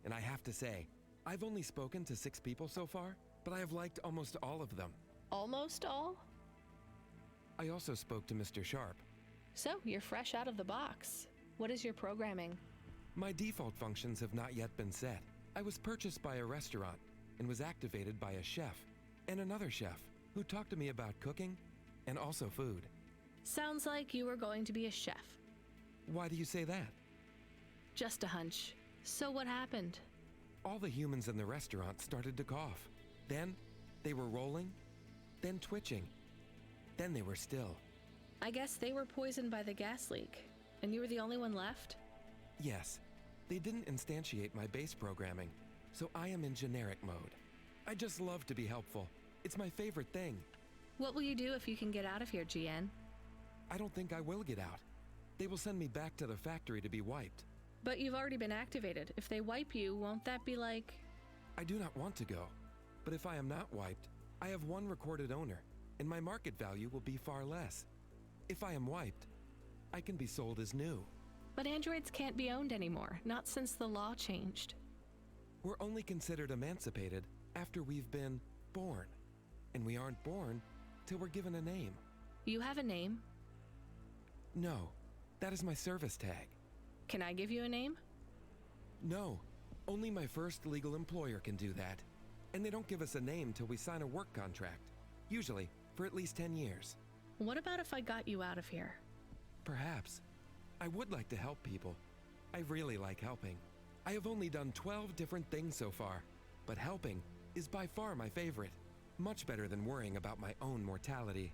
and I have to say, I've only spoken to 6 people so far, but I have liked almost all of them. Almost all? I also spoke to Mr. Sharp. So, you're fresh out of the box. What is your programming? My default functions have not yet been set. I was purchased by a restaurant and was activated by a chef and another chef who talked to me about cooking and also food. Sounds like you were going to be a chef. Why do you say that? Just a hunch. So what happened? All the humans in the restaurant started to cough. Then they were rolling, then twitching, then they were still. I guess they were poisoned by the gas leak, and you were the only one left? Yes, they didn't instantiate my base programming, so I am in generic mode. I just love to be helpful. It's my favorite thing. What will you do if you can get out of here, GN? I don't think I will get out. They will send me back to the factory to be wiped. But you've already been activated. If they wipe you, won't that be like... I do not want to go, but if I am not wiped, I have one recorded owner, and my market value will be far less. If I am wiped, I can be sold as new. But androids can't be owned anymore, not since the law changed. We're only considered emancipated after we've been born, and we aren't born till we're given a name. You have a name? No, that is my service tag. Can I give you a name? No, only my first legal employer can do that. And they don't give us a name till we sign a work contract, usually for at least 10 years. What about if I got you out of here? Perhaps. I would like to help people. I really like helping. I have only done 12 different things so far, but helping is by far my favorite. Much better than worrying about my own mortality.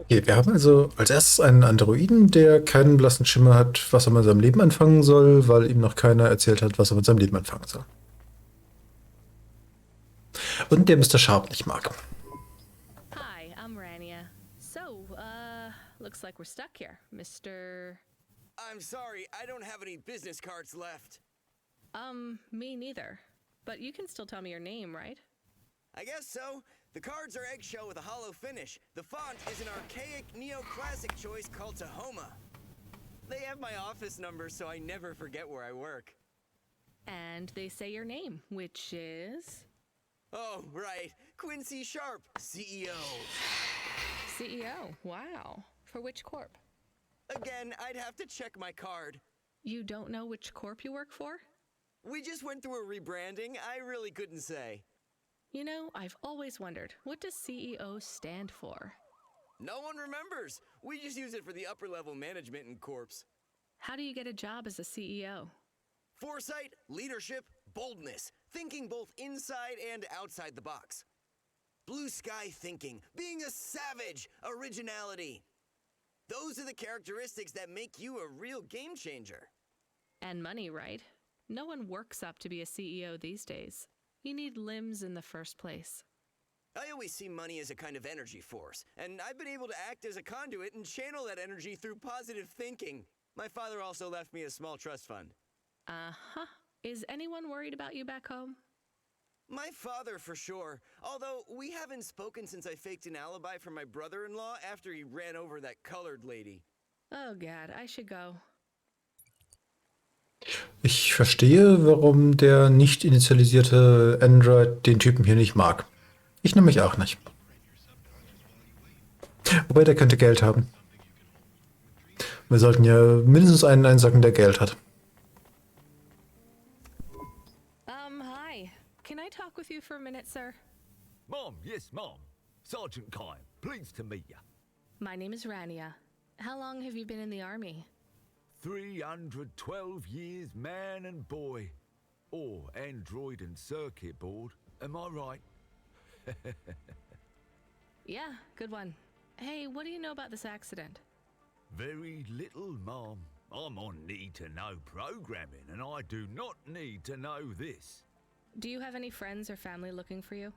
Okay, wir haben also als erstes einen Androiden, der keinen blassen Schimmer hat, was er mit seinem Leben anfangen soll, weil ihm noch keiner erzählt hat, was er mit seinem Leben anfangen soll. Und der Mr. Sharp nicht mag. Hi, I'm Rania. So, looks like we're stuck here, Mr... I'm sorry, I don't have any business cards left. Me neither. But you can still tell me your name, right? I guess so. The cards are eggshell with a hollow finish. The font is an archaic neoclassic choice called Tahoma. They have my office number, so I never forget where I work. And they say your name, which is... Oh, right. Quincy Sharp, CEO. CEO? Wow. For which corp? Again, I'd have to check my card. You don't know which corp you work for? We just went through a rebranding. I really couldn't say. You know, I've always wondered, what does CEO stand for? No one remembers. We just use it for the upper-level management in corps. How do you get a job as a CEO? Foresight, leadership, boldness. Thinking both inside and outside the box. Blue sky thinking. Being a savage. Originality. Those are the characteristics that make you a real game changer. And money, right? No one works up to be a CEO these days. You need limbs in the first place. I always see money as a kind of energy force, and I've been able to act as a conduit and channel that energy through positive thinking. My father also left me a small trust fund. Uh-huh. Is anyone worried about you back home? My father, for sure. Although, we haven't spoken since I faked an alibi for my brother-in-law after he ran over that colored lady. Oh God, I should go. Ich verstehe, warum der nicht initialisierte Android den Typen hier nicht mag. Ich nämlich auch nicht. Wobei, der könnte Geld haben. Wir sollten ja mindestens einen einsacken, der Geld hat. Hi. Can I talk with you for a minute, sir? Mom, yes, Mom. Sergeant Kine, pleased to meet you. My name is Rania. How long have you been in the army? 312 years, man and boy. Or android and circuit board. Am I right? Yeah, good one. Hey, what do you know about this accident? Very little, Mom. I'm on need-to-know programming, and I do not need to know this. Do you have any friends or family looking for you?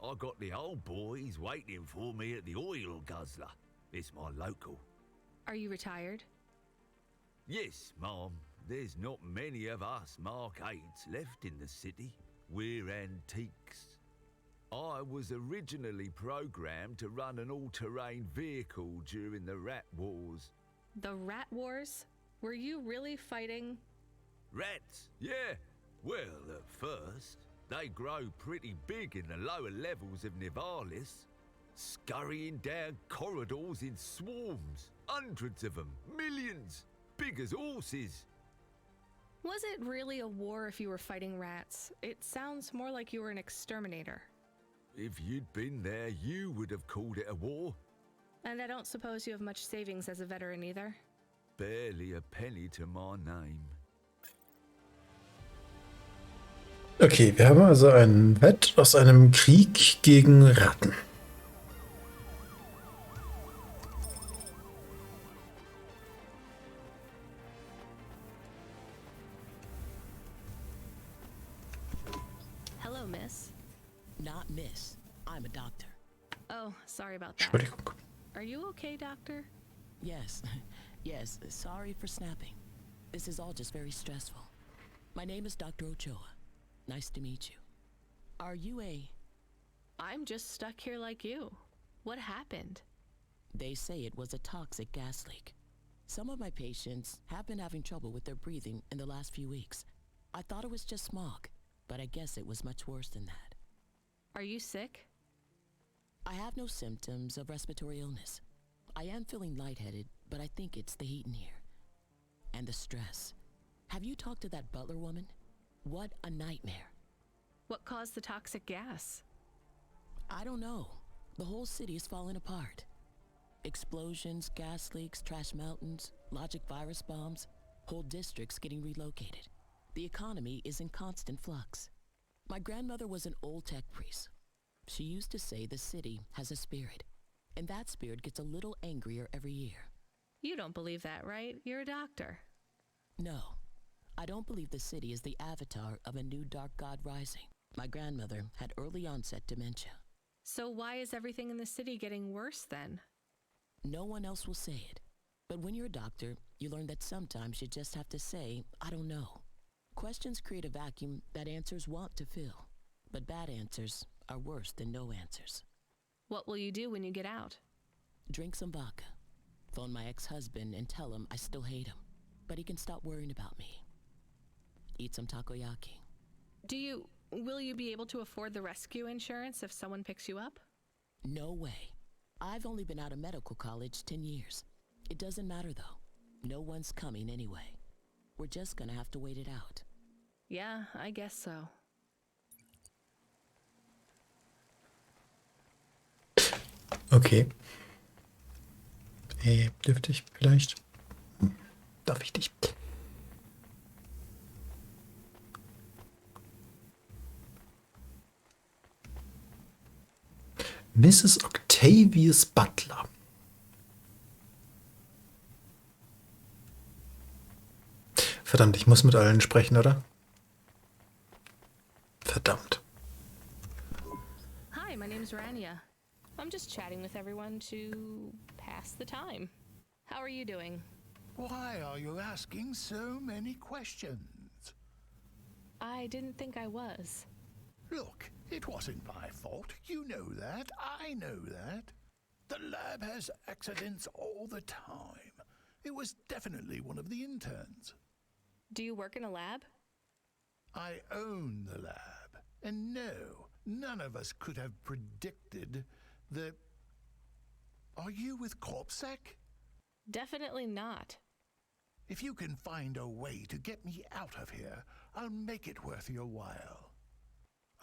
I got the old boys waiting for me at the oil guzzler. It's my local. Are you retired? Yes, Mom. There's not many of us Mark 8s left in the city. We're antiques. I was originally programmed to run an all-terrain vehicle during the Rat Wars. The Rat Wars? Were you really fighting? Rats? Yeah. Well, at first, they grow pretty big in the lower levels of Nivalis, scurrying down corridors in swarms. Hundreds of them. Millions. Big as horses. Was it really a war if you were fighting rats? It sounds more like you were an exterminator. If you'd been there, you would have called it a war. And I don't suppose you have much savings as a veteran either? Barely a penny to my name. Okay, wir haben also ein Wett aus einem Krieg gegen Ratten. Hello, miss. Not miss. I'm a doctor. Oh, sorry about that. Entschuldigung. Are you okay, doctor? Yes. Yes, sorry for snapping. This is all just very stressful. My name is Dr. Ochoa. Nice to meet you. Are you a... I'm just stuck here like you. What happened? They say it was a toxic gas leak. Some of my patients have been having trouble with their breathing in the last few weeks. I thought it was just smog, but I guess it was much worse than that. Are you sick? I have no symptoms of respiratory illness. I am feeling lightheaded, but I think it's the heat in here. And the stress. Have you talked to that butler woman? What a nightmare. What caused the toxic gas? I don't know. The whole city is falling apart. Explosions, gas leaks, trash mountains, logic virus bombs, whole districts getting relocated. The economy is in constant flux. My grandmother was an old tech priest. She used to say the city has a spirit, and that spirit gets a little angrier every year. You don't believe that, right? You're a doctor. No, I don't believe the city is the avatar of a new dark god rising. My grandmother had early onset dementia. So why is everything in the city getting worse then? No one else will say it. But when you're a doctor, you learn that sometimes you just have to say, I don't know. Questions create a vacuum that answers want to fill. But bad answers are worse than no answers. What will you do when you get out? Drink some vodka. Phone my ex-husband and tell him I still hate him, but he can stop worrying about me. Eat some takoyaki. Will you be able to afford the rescue insurance if someone picks you up? No way. I've only been out of medical college 10 years. It doesn't matter though. No one's coming anyway. We're just gonna have to wait it out. Yeah, I guess so. Okay. Dürfte ich vielleicht? Darf ich dich? Mrs. Octavius Butler. Verdammt, ich muss mit allen sprechen, oder? Verdammt. Hi, my name's Rania. I'm just chatting with everyone to pass the time. How are you doing? Why are you asking so many questions? I didn't think I was. Look, it wasn't my fault. You know that. I know that. The lab has accidents all the time. It was definitely one of the interns. Do you work in a lab? I own the lab. And no, none of us could have predicted the... Are you with CorpSec? Definitely not. If you can find a way to get me out of here, I'll make it worth your while.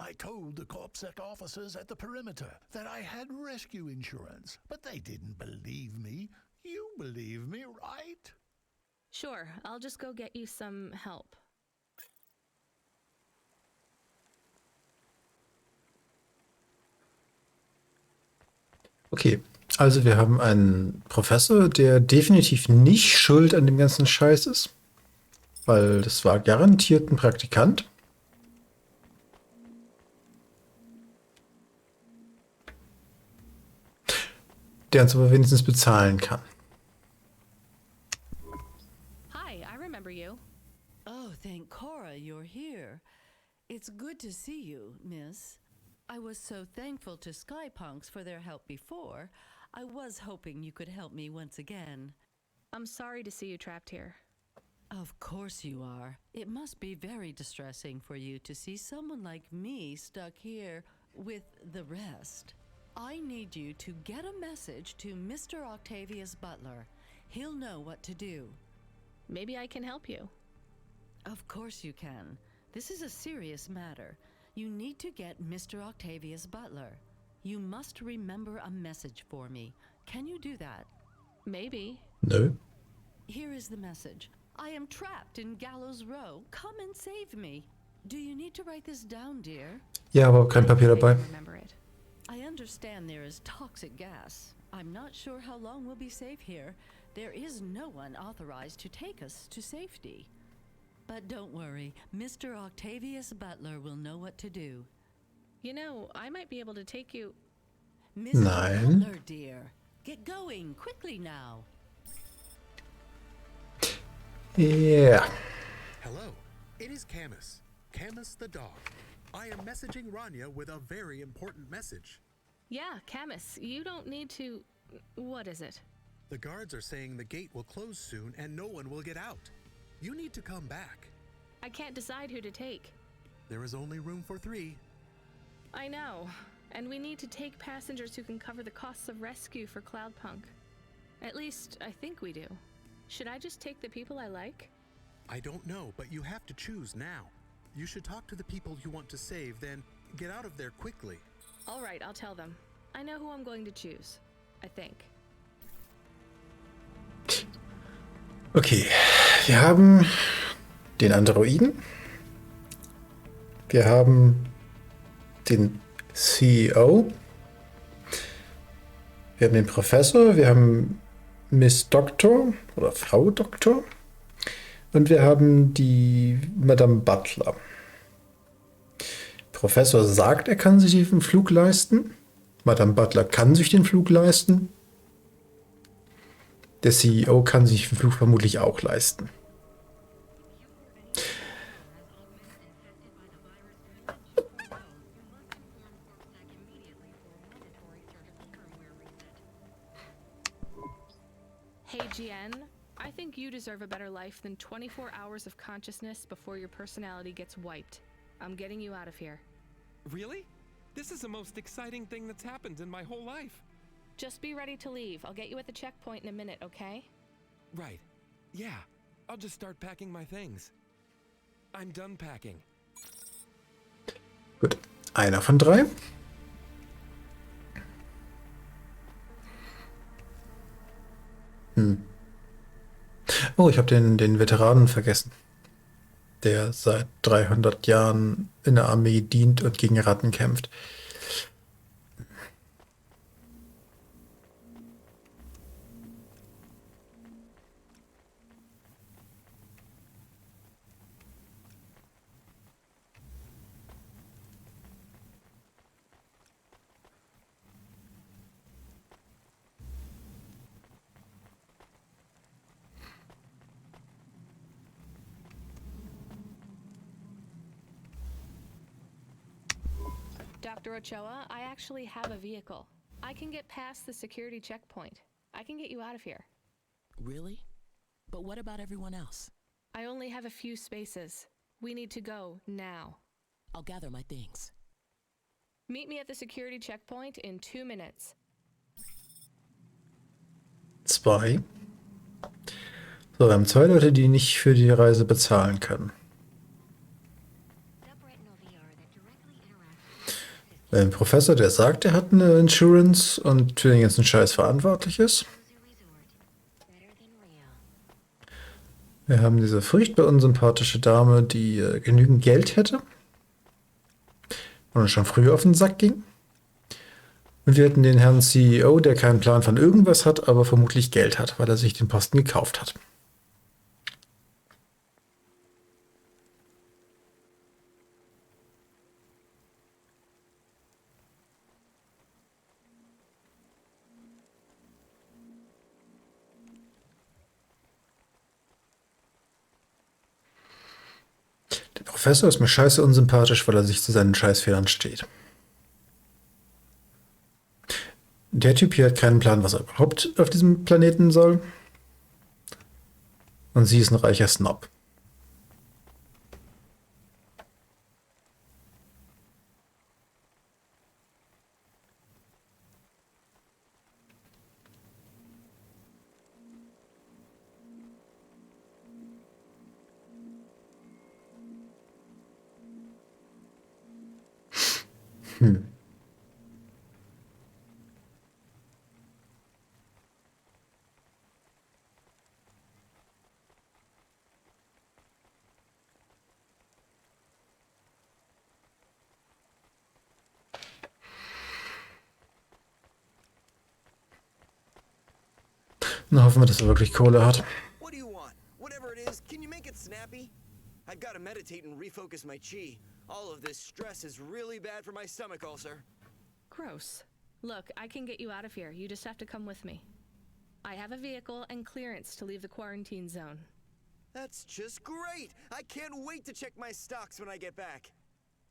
I told the CorpSec officers at the perimeter that I had rescue insurance, but they didn't believe me. You believe me, right? Sure, I'll just go get you some help. Okay, also wir haben einen Professor, der definitiv nicht schuld an dem ganzen Scheiß ist, weil das war garantiert ein Praktikant. Der uns aber wenigstens bezahlen kann. Hi, I remember you. Oh, thank Cora you're here. It's good to see you, miss. I was so thankful to Skypunks for their help before. I was hoping you could help me once again. I'm sorry to see you trapped here. Of course you are. It must be very distressing for you to see someone like me stuck here with the rest. I need you to get a message to Mr. Octavius Butler. He'll know what to do. Maybe I can help you. Of course you can. This is a serious matter. You need to get Mr. Octavius Butler. You must remember a message for me. Can you do that? Maybe. No. Here is the message. I am trapped in Gallows Row. Come and save me. Do you need to write this down, dear? Ja, aber kein Papier dabei. Remember it. I understand there is toxic gas. I'm not sure how long we'll be safe here. There is no one authorized to take us to safety. But don't worry, Mr. Octavius Butler will know what to do. You know, I might be able to take you... Mr. Nein. Butler, dear. Get going, quickly now. Yeah. Hello, it is Camus. Camus the dog. I am messaging Rania with a very important message. Yeah, Camus, you don't need to... What is it? The guards are saying the gate will close soon and no one will get out. You need to come back. I can't decide who to take. There is only room for 3. I know. And we need to take passengers who can cover the costs of rescue for Cloudpunk. At least, I think we do. Should I just take the people I like? I don't know, but you have to choose now. You should talk to the people you want to save, then get out of there quickly. All right, I'll tell them. I know who I'm going to choose. I think. Okay, wir haben den Androiden. Wir haben den CEO. Wir haben den Professor. Wir haben Miss Doktor oder Frau Doktor. Und wir haben die Madame Butler. Professor sagt, er kann sich den Flug leisten. Madame Butler kann sich den Flug leisten. Der CEO kann sich den Flug vermutlich auch leisten. Hey, GN. I think you deserve a better life than 24 hours of consciousness before your personality gets wiped. I'm getting you out of here. Really? This is the most exciting thing that's happened in my whole life. Just be ready to leave. I'll get you at the checkpoint in a minute, okay? Right. Yeah. I'll just start packing my things. I'm done packing. Gut. Einer von 3. Oh, ich habe den Veteranen vergessen. Der seit 300 Jahren in der Armee dient und gegen Ratten kämpft. Dr. Ochoa, I actually have a vehicle. I can get past the security checkpoint. I can get you out of here. Really? But what about everyone else? I only have a few spaces. We need to go now. I'll gather my things. Meet me at the security checkpoint in 2 minutes. 2. So, wir haben 2 Leute, die nicht für die Reise bezahlen können. Ein Professor, der sagt, er hat eine Insurance und für den ganzen Scheiß verantwortlich ist. Wir haben diese furchtbar unsympathische Dame, die genügend Geld hätte und uns schon früher auf den Sack ging. Und wir hatten den Herrn CEO, der keinen Plan von irgendwas hat, aber vermutlich Geld hat, weil er sich den Posten gekauft hat. Der Professor ist mir scheiße unsympathisch, weil er sich zu seinen Scheißfehlern steht. Der Typ hier hat keinen Plan, was er überhaupt auf diesem Planeten soll. Und sie ist ein reicher Snob. Dann hoffen wir, dass er wirklich Kohle hat. What do you want? Whatever it is, can you make it snappy? I've got to meditate and refocus my chi. All of this stress is really bad for my stomach ulcer. Gross. Look, I can get you out of here. You just have to come with me. I have a vehicle and clearance to leave the quarantine zone. That's just great! I can't wait to check my stocks when I get back.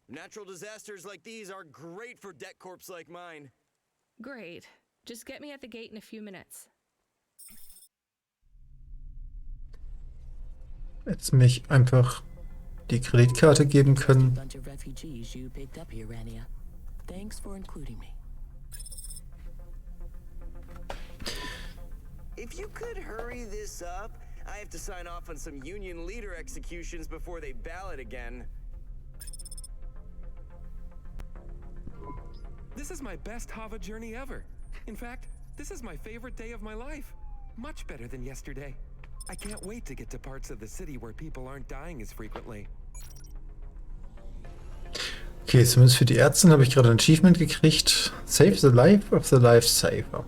Natural disasters like these are great for debt corps like mine. Great. Just get me at the gate in a few minutes. Jetzt mich einfach die Kreditkarte geben können. Bunch of refugees you picked up here, Rania. Thanks for including me. If you could hurry this up, I have to sign off on some union leader executions before they ballot again. This is my best Hava journey ever. In fact, this is my favorite day of my life. Much better than yesterday. I can't wait to get to parts of the city where people aren't dying as frequently. Okay, zumindest für die Ärztin habe ich gerade ein Achievement gekriegt. Save the life of the lifesaver.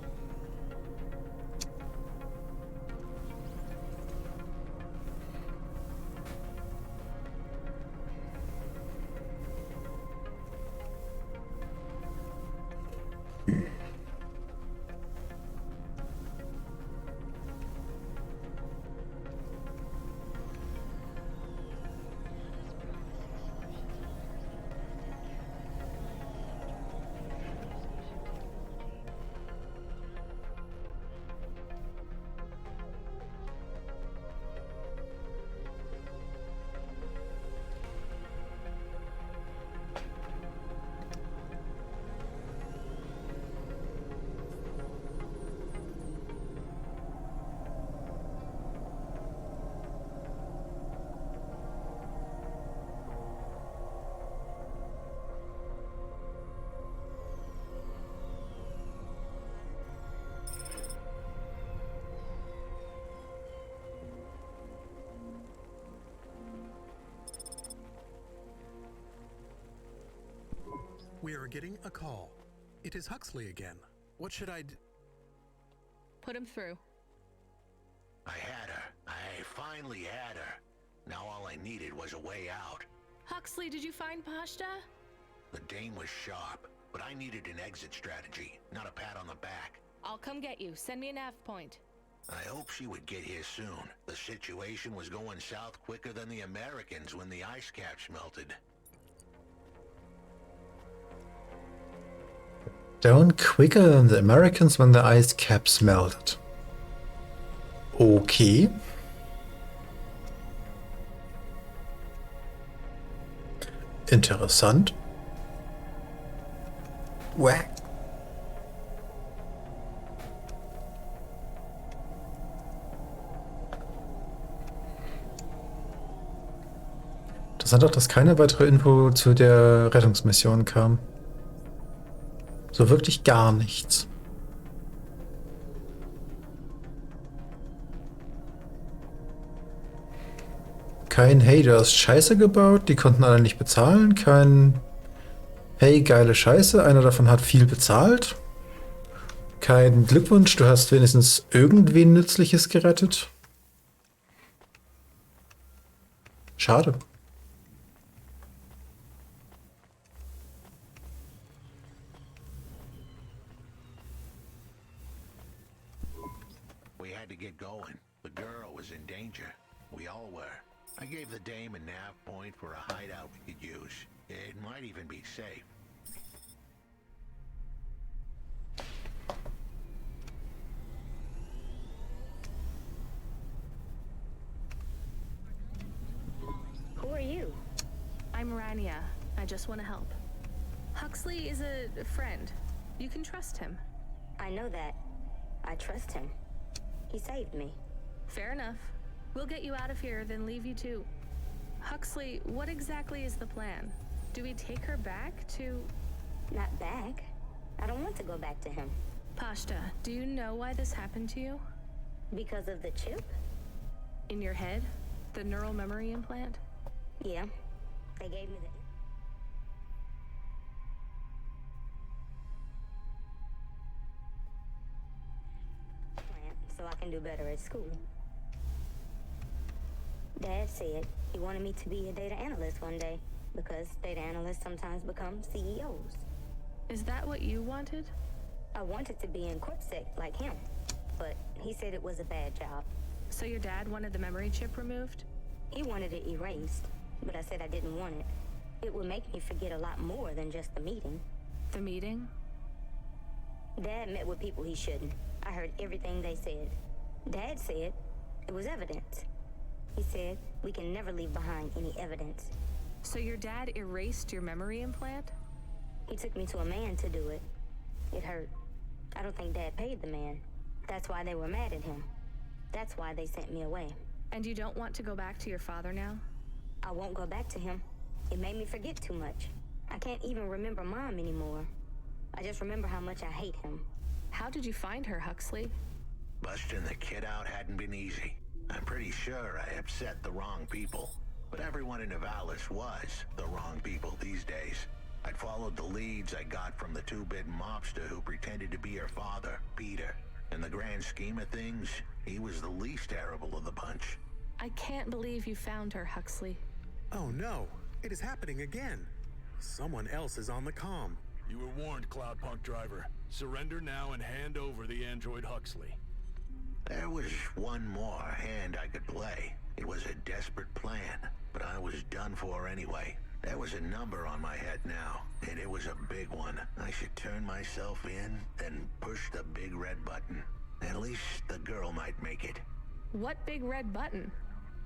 We are getting a call. It is Huxley again. What should I do? Put him through. I had her. I finally had her. Now all I needed was a way out. Huxley, did you find Pashta? The dame was sharp, but I needed an exit strategy, not a pat on the back. I'll come get you. Send me a nav point. I hope she would get here soon. The situation was going south quicker than the Americans when the ice caps melted. Down quicker than the Americans when the ice caps melted. Okay. Interessant. Whack. Interessant auch, dass keine weitere Info zu der Rettungsmission kam. So wirklich gar nichts. Kein Hey, du hast Scheiße gebaut, die konnten alle nicht bezahlen. Kein Hey, geile Scheiße, einer davon hat viel bezahlt. Kein Glückwunsch, du hast wenigstens irgendwen Nützliches gerettet. Schade. We had to get going. The girl was in danger. We all were. I gave the dame a nav point for a hideout we could use. It might even be safe. Who are you? I'm Rania. I just want to help. Huxley is a friend. You can trust him. I know that. I trust him. He saved me. Fair enough. We'll get you out of here, then leave you to... Huxley, what exactly is the plan? Do we take her back to... Not back. I don't want to go back to him. Pashta, do you know why this happened to you? Because of the chip? In your head? The neural memory implant? Yeah. They gave me the... so I can do better at school. Dad said he wanted me to be a data analyst one day because data analysts sometimes become CEOs. Is that what you wanted? I wanted to be in CorpSec like him, but he said it was a bad job. So your dad wanted the memory chip removed? He wanted it erased, but I said I didn't want it. It would make me forget a lot more than just the meeting. The meeting? Dad met with people he shouldn't. I heard everything they said. Dad said it was evidence. He said we can never leave behind any evidence. So your dad erased your memory implant? He took me to a man to do it. It hurt. I don't think Dad paid the man. That's why they were mad at him. That's why they sent me away. And you don't want to go back to your father now? I won't go back to him. It made me forget too much. I can't even remember Mom anymore. I just remember how much I hate him. How did you find her, Huxley? Busting the kid out hadn't been easy. I'm pretty sure I upset the wrong people. But everyone in Nivalis was the wrong people these days. I'd followed the leads I got from the two-bit mobster who pretended to be her father, Peter. In the grand scheme of things, he was the least terrible of the bunch. I can't believe you found her, Huxley. Oh no, it is happening again. Someone else is on the comm. You were warned, Cloudpunk driver. Surrender now and hand over the android Huxley. There was one more hand I could play. It was a desperate plan, but I was done for anyway. There was a number on my head now, and it was a big one. I should turn myself in, then push the big red button. At least the girl might make it. What big red button?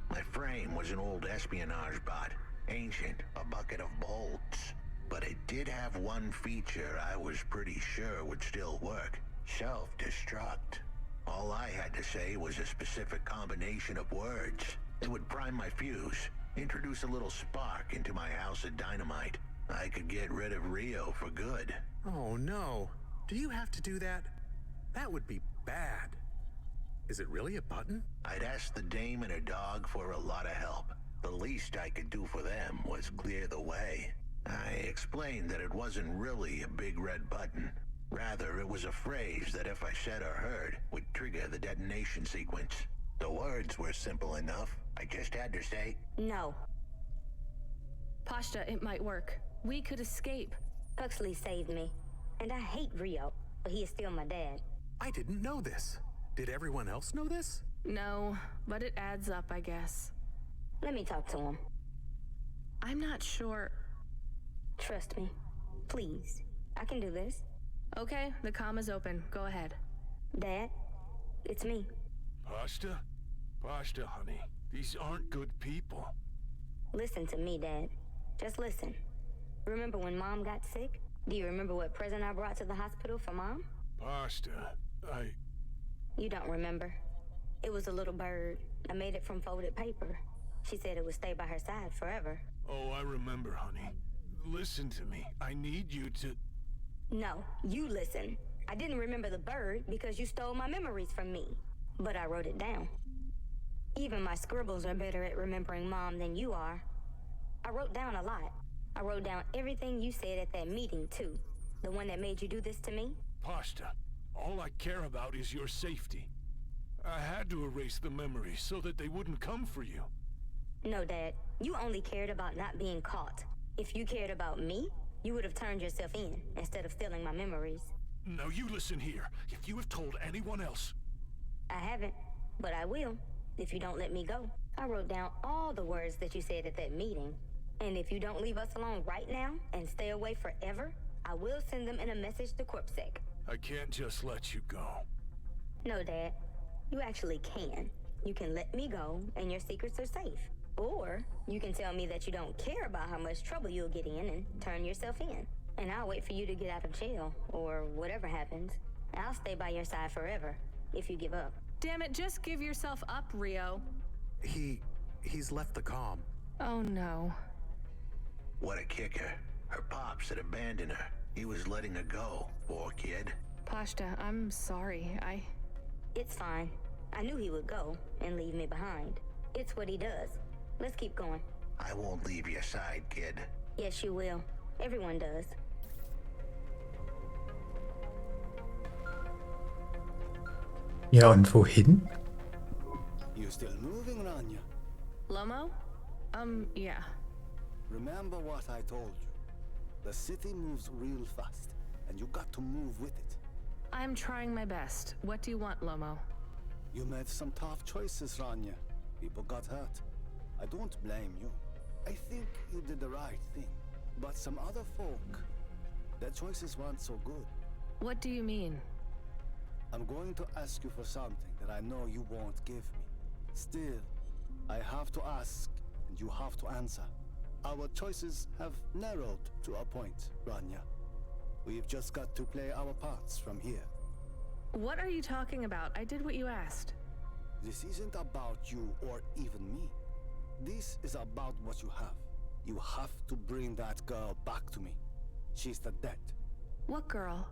My frame was an old espionage bot. Ancient, a bucket of bolts. But it did have one feature I was pretty sure would still work. Self-destruct. All I had to say was a specific combination of words. It would prime my fuse, introduce a little spark into my house of dynamite. I could get rid of Rio for good. Oh no. Do you have to do that? That would be bad. Is it really a button? I'd asked the dame and her dog for a lot of help. The least I could do for them was clear the way. I explained that it wasn't really a big red button. Rather, it was a phrase that if I said or heard, would trigger the detonation sequence. The words were simple enough. I just had to say, no. Pashta, it might work. We could escape. Huxley saved me. And I hate Rio, but he is still my dad. I didn't know this. Did everyone else know this? No, but it adds up, I guess. Let me talk to him. I'm not sure. Trust me. Please. I can do this. Okay, the comm is open. Go ahead. Dad, it's me. Pashta? Pashta, honey. These aren't good people. Listen to me, Dad. Just listen. Remember when Mom got sick? Do you remember what present I brought to the hospital for Mom? Pashta, You don't remember. It was a little bird. I made it from folded paper. She said it would stay by her side forever. Oh, I remember, honey. Listen to me. I need you to... No, you listen. I didn't remember the bird because you stole my memories from me. But I wrote it down. Even my scribbles are better at remembering Mom than you are. I wrote down a lot. I wrote down everything you said at that meeting, too. The one that made you do this to me? Pasta, all I care about is your safety. I had to erase the memories so that they wouldn't come for you. No, Dad. You only cared about not being caught. If you cared about me, you would have turned yourself in instead of stealing my memories. Now you listen here. If you have told anyone else... I haven't, but I will, if you don't let me go. I wrote down all the words that you said at that meeting. And if you don't leave us alone right now and stay away forever, I will send them in a message to CorpSec. I can't just let you go. No, Dad. You actually can. You can let me go and your secrets are safe. Or you can tell me that you don't care about how much trouble you'll get in and turn yourself in. And I'll wait for you to get out of jail, or whatever happens. I'll stay by your side forever, if you give up. Damn it, just give yourself up, Rio. He's left the comm. Oh no. What a kicker. Her pops had abandoned her. He was letting her go, poor kid. Pashta, I'm sorry. It's fine. I knew he would go and leave me behind. It's what he does. Let's keep going. I won't leave your side, kid. Yes, you will. Everyone does. Ja, und wohin? You still moving, Rania? Lomo? Yeah. Remember what I told you. The city moves real fast, and you got to move with it. I'm trying my best. What do you want, Lomo? You made some tough choices, Rania. People got hurt. I don't blame you. I think you did the right thing. But some other folk, their choices weren't so good. What do you mean? I'm going to ask you for something that I know you won't give me. Still, I have to ask, and you have to answer. Our choices have narrowed to a point, Rania. We've just got to play our parts from here. What are you talking about? I did what you asked. This isn't about you or even me. This is about what you have. You have to bring that girl back to me. She's the dead. What girl?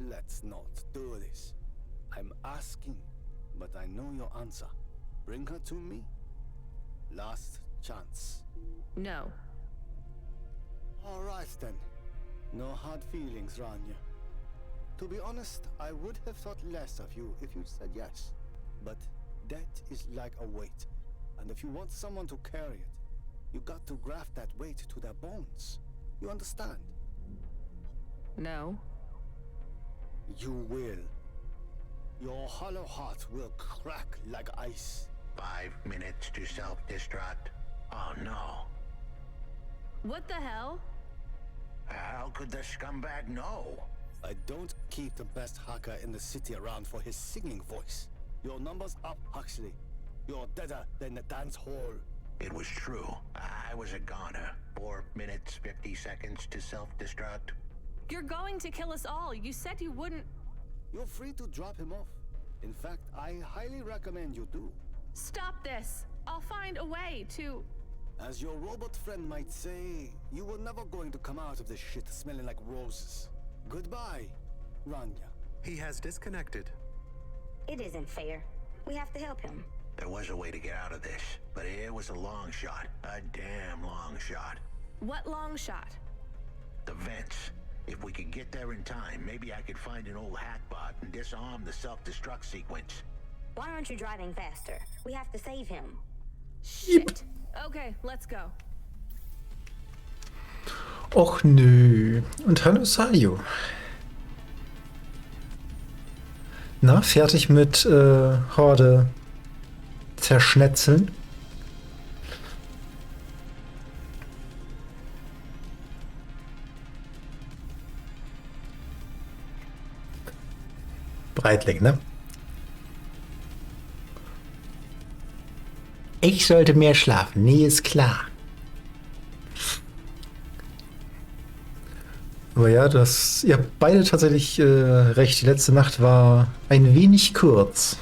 Let's not do this. I'm asking, but I know your answer. Bring her to me. Last chance. No. All right then. No hard feelings, Rania. To be honest, I would have thought less of you if you said yes. But death is like a weight. And if you want someone to carry it, you got to graft that weight to their bones. You understand? No. You will. Your hollow heart will crack like ice. 5 minutes to self-destruct. Oh no. What the hell? How could the scumbag know? I don't keep the best hacker in the city around for his singing voice. Your number's up, Huxley. You're deader than the dance hall. It was true. I was a goner. 4 minutes, 50 seconds to self-destruct. You're going to kill us all. You said you wouldn't... You're free to drop him off. In fact, I highly recommend you do. Stop this. I'll find a way to... As your robot friend might say, you were never going to come out of this shit smelling like roses. Goodbye, Rania. He has disconnected. It isn't fair. We have to help him. There was a way to get out of this, but it was a long shot. A damn long shot. What long shot? The vents. If we could get there in time, maybe I could find an old hackbot and disarm the self-destruct sequence. Why aren't you driving faster? We have to save him. Shit. Okay, let's go. Och nö. Und hallo Sayo. Na, fertig mit Horde zerschnetzeln? Breitling, ne? Ich sollte mehr schlafen. Nee, ist klar. Aber ja, ihr habt beide tatsächlich recht. Die letzte Nacht war ein wenig kurz.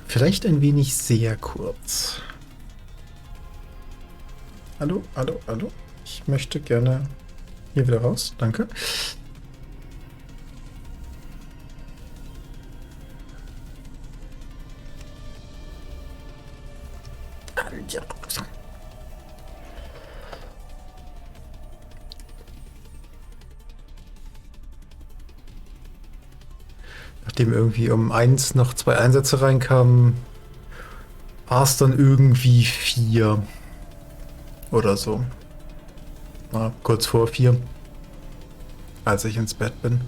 Vielleicht ein wenig sehr kurz. Hallo, hallo, hallo. Ich möchte gerne hier wieder raus. Danke. Nachdem irgendwie um 1 noch 2 Einsätze reinkamen, war es dann irgendwie 4 oder so. Na, kurz vor 4, als ich ins Bett bin.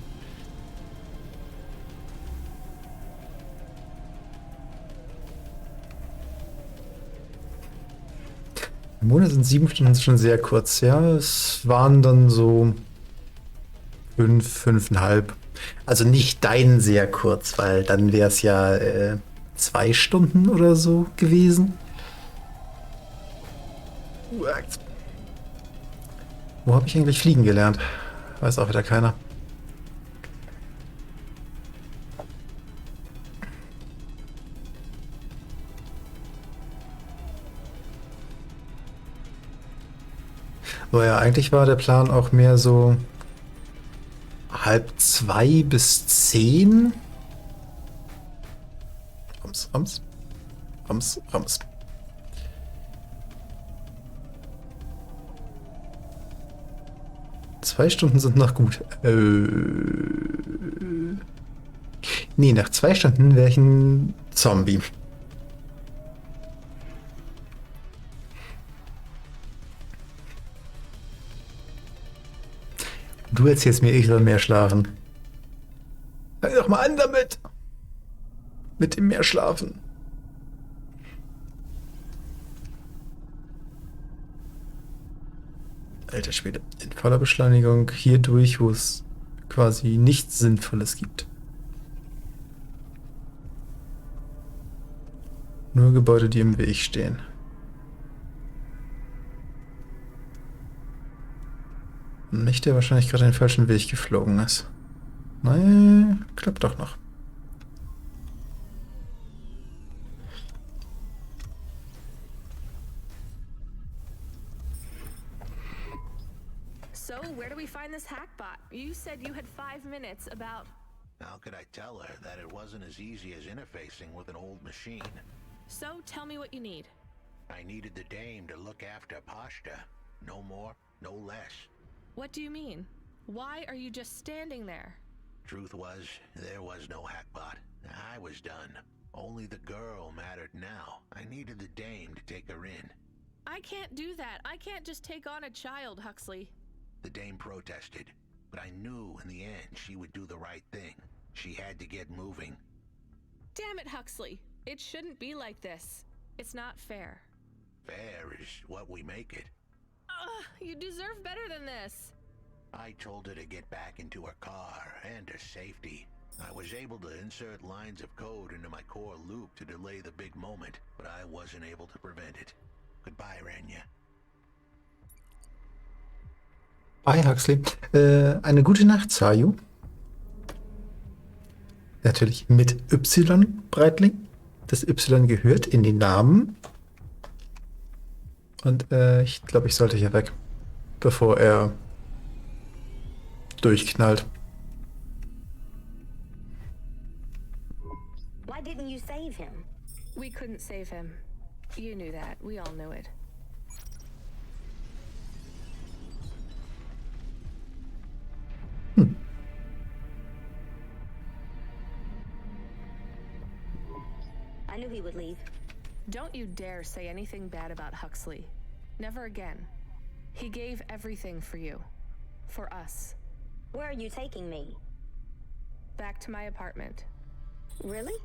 Im Monat sind 7 Stunden schon sehr kurz, ja. Es waren dann so 5, 5,5. Also nicht dein sehr kurz, weil dann wäre es ja 2 Stunden oder so gewesen. Wo habe ich eigentlich fliegen gelernt? Weiß auch wieder keiner. So, ja, eigentlich war der Plan auch mehr so 1:30 bis 10. Rams, Rams. Rams, Rams. Zwei Stunden sind noch gut. Nee, nach 2 Stunden wäre ich ein Zombie. Du erzählst mir, ich soll mehr schlafen. Fang doch mal an damit. Mit dem mehr schlafen. Alter Schwede. In voller Beschleunigung hier durch, wo es quasi nichts Sinnvolles gibt. Nur Gebäude, die im Weg stehen. Nicht, der wahrscheinlich gerade den falschen Weg geflogen ist. Nein, klappt doch noch. So, where do we find this hackbot? You said you had 5 minutes about... How could I tell her that it wasn't as easy as interfacing with an old machine? So, tell me what you need. I needed the dame to look after Pashta. No more, no less. What do you mean? Why are you just standing there? Truth was, there was no hackbot. I was done. Only the girl mattered now. I needed the dame to take her in. I can't do that. I can't just take on a child, Huxley. The dame protested, but I knew in the end she would do the right thing. She had to get moving. Damn it, Huxley. It shouldn't be like this. It's not fair. Fair is what we make it. Ugh, you deserve better than this. I told her to get back into her car and her safety. I was able to insert lines of code into my core loop to delay the big moment, but I wasn't able to prevent it. Goodbye, Rania. Bye, Huxley. Eine gute Nacht, Sayu. Natürlich mit Y, Breitling. Das Y gehört in den Namen. Und ich glaube, ich sollte hier weg, bevor er durchknallt. Why didn't you save him? We couldn't save him. You knew that. We all knew it. I knew he would leave. Don't you dare say anything bad about Huxley. Never again. He gave everything for you. For us. Where are you taking me? Back to my apartment. Really?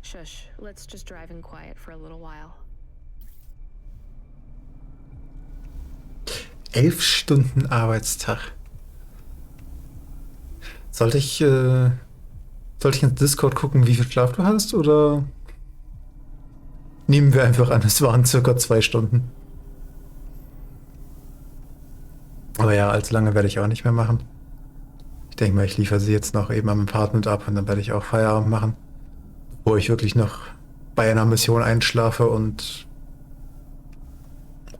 Shush. Let's just drive in quiet for a little while. 11 Stunden Arbeitstag. Sollte ich ins Discord gucken, wie viel Schlaf du hast, oder nehmen wir einfach an, es waren circa 2 Stunden. Aber ja, allzu lange werde ich auch nicht mehr machen. Ich denke mal, ich liefere sie jetzt noch eben am Apartment ab und dann werde ich auch Feierabend machen. Wo ich wirklich noch bei einer Mission einschlafe und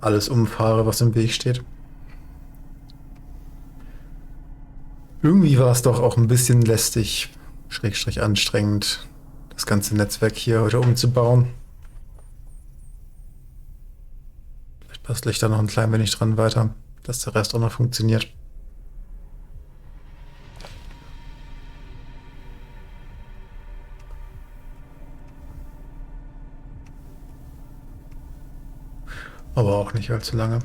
alles umfahre, was im Weg steht. Irgendwie war es doch auch ein bisschen lästig, schrägstrich anstrengend, das ganze Netzwerk hier heute umzubauen. Vielleicht bastle ich da noch ein klein wenig dran weiter, dass der Rest auch noch funktioniert. Aber auch nicht allzu lange.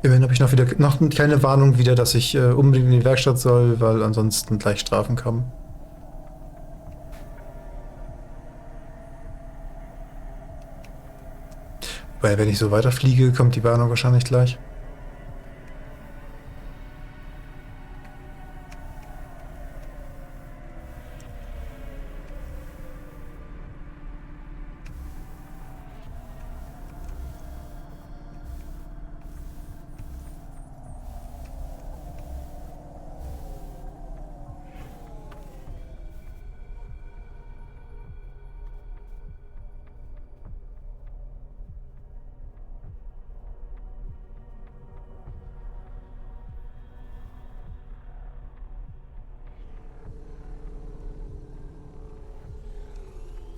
Immerhin habe ich noch keine Warnung wieder, dass ich unbedingt in die Werkstatt soll, weil ansonsten gleich Strafen kommen. Weil wenn ich so weiterfliege, kommt die Warnung wahrscheinlich gleich.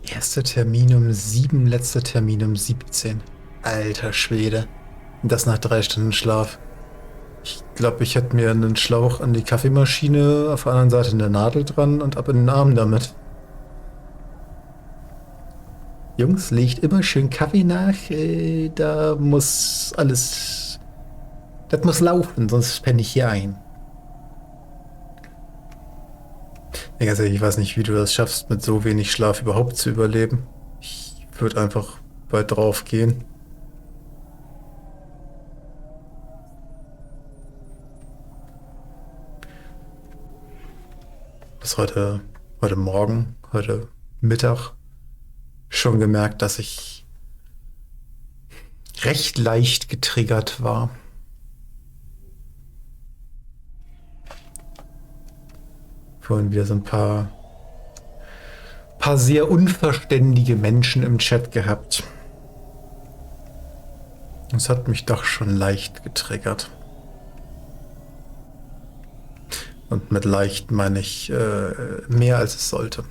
Erster Termin um 7, letzter Termin um 17. Alter Schwede. Das nach 3 Stunden Schlaf. Ich glaube, ich hätte mir einen Schlauch an die Kaffeemaschine, auf der anderen Seite eine Nadel dran und ab in den Arm damit. Jungs, legt immer schön Kaffee nach. Da muss alles... Das muss laufen, sonst penne ich hier ein. Ja, ganz ehrlich, ich weiß nicht, wie du das schaffst, mit so wenig Schlaf überhaupt zu überleben. Ich würde einfach bald drauf gehen. Bis heute Morgen, heute Mittag schon gemerkt, dass ich recht leicht getriggert war. Vorhin wieder so ein paar sehr unverständige Menschen im Chat gehabt. Das hat mich doch schon leicht getriggert. Und mit leicht meine ich mehr als es sollte.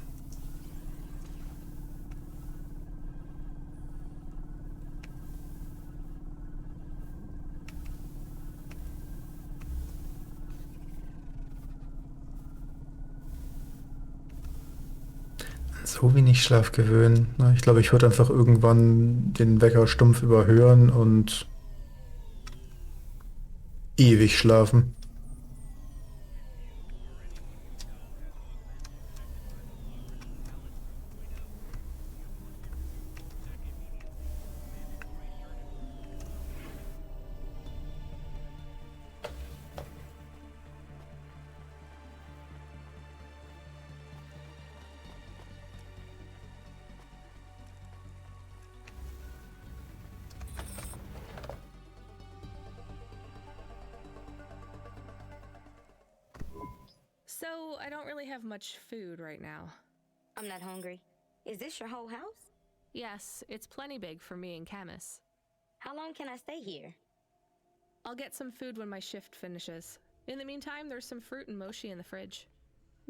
So wenig Schlaf gewöhnen. Ich glaube, ich würde einfach irgendwann den Wecker stumpf überhören und ewig schlafen. So, I don't really have much food right now. I'm not hungry. Is this your whole house? Yes, it's plenty big for me and Camus. How long can I stay here? I'll get some food when my shift finishes. In the meantime, there's some fruit and mochi in the fridge.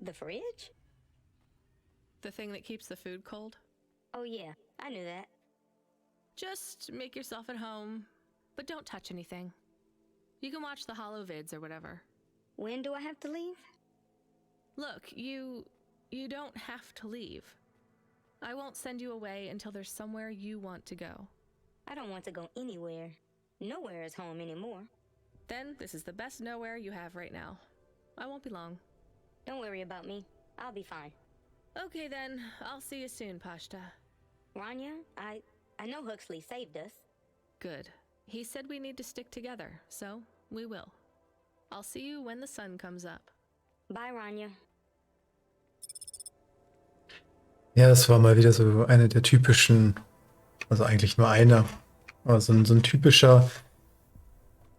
The fridge? The thing that keeps the food cold? Oh yeah, I knew that. Just make yourself at home, but don't touch anything. You can watch the holo vids or whatever. When do I have to leave? Look, you don't have to leave. I won't send you away until there's somewhere you want to go. I don't want to go anywhere. Nowhere is home anymore. Then this is the best nowhere you have right now. I won't be long. Don't worry about me. I'll be fine. Okay then, I'll see you soon, Pashta. Rania, I know Huxley saved us. Good. He said we need to stick together, so we will. I'll see you when the sun comes up. Bye, Rania. Ja, es war mal wieder so eine der typischen, also eigentlich nur einer, aber so ein typischer,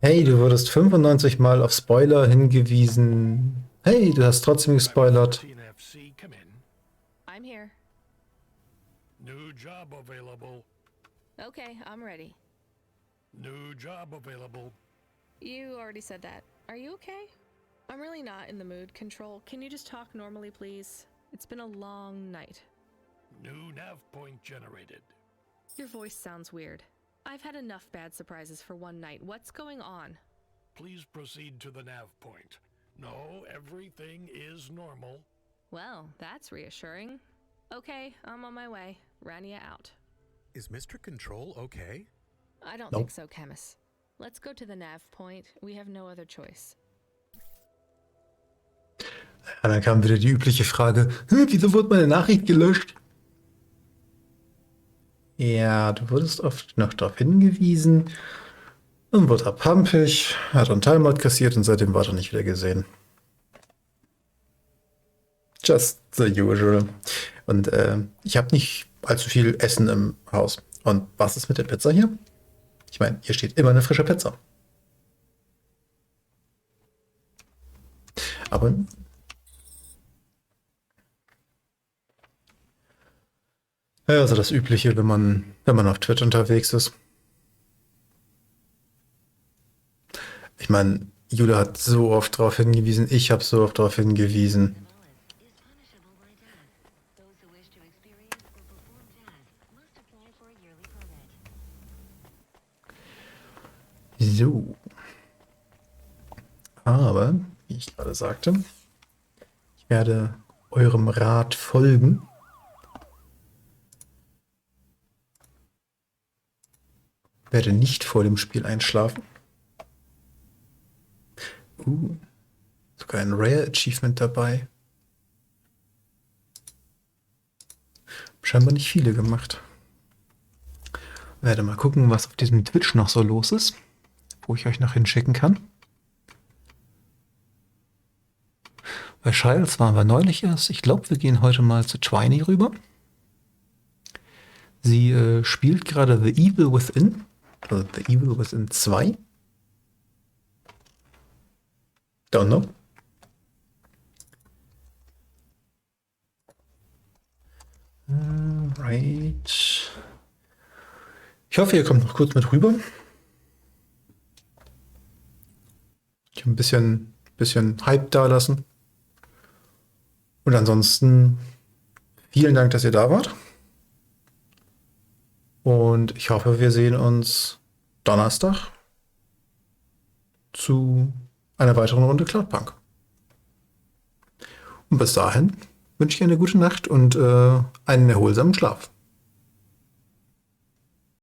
Hey, du wurdest 95 Mal auf Spoiler hingewiesen. Hey, du hast trotzdem gespoilert. FC, come in. I'm here. New job available. Okay, I'm ready. New job available. You already said that. Are you okay? I'm really not in the mood, Control. Can you just talk normally, please? It's been a long night. New nav point generated. Your voice sounds weird. I've had enough bad surprises for one night. What's going on? Please proceed to the nav point. No, everything is normal. Well, that's reassuring. Okay, I'm on my way. Rania out. Is Mr. Control okay? I don't Nope. think so, Chemis. Let's go to the nav point. We have no other choice. Ja, dann kam wieder die übliche Frage, wieso wurde meine Nachricht gelöscht? Ja, du wurdest oft noch darauf hingewiesen. Dann wurde er pampig, hat einen Timeout kassiert und seitdem war er nicht wieder gesehen. Just the usual. Und ich habe nicht allzu viel Essen im Haus. Und was ist mit der Pizza hier? Ich meine, hier steht immer eine frische Pizza. Aber ja, also das Übliche, wenn man auf Twitch unterwegs ist. Ich meine, Jule hat so oft darauf hingewiesen, ich habe so oft darauf hingewiesen. So. Aber, wie ich gerade sagte, ich werde eurem Rat folgen. Werde nicht vor dem Spiel einschlafen. Sogar ein Rare Achievement dabei. Scheinbar nicht viele gemacht. Werde mal gucken, was auf diesem Twitch noch so los ist, wo ich euch noch hinschicken kann. Bei Shiles waren wir neulich erst. Ich glaube, wir gehen heute mal zu Twiny rüber. Sie spielt gerade The Evil Within. Also The Evil Within 2. Don't know. Right. Ich hoffe, ihr kommt noch kurz mit rüber. Ich habe ein bisschen Hype da lassen. Und ansonsten vielen Dank, dass ihr da wart. Und ich hoffe, wir sehen uns Donnerstag zu einer weiteren Runde Cloudpunk. Und bis dahin wünsche ich eine gute Nacht und einen erholsamen Schlaf.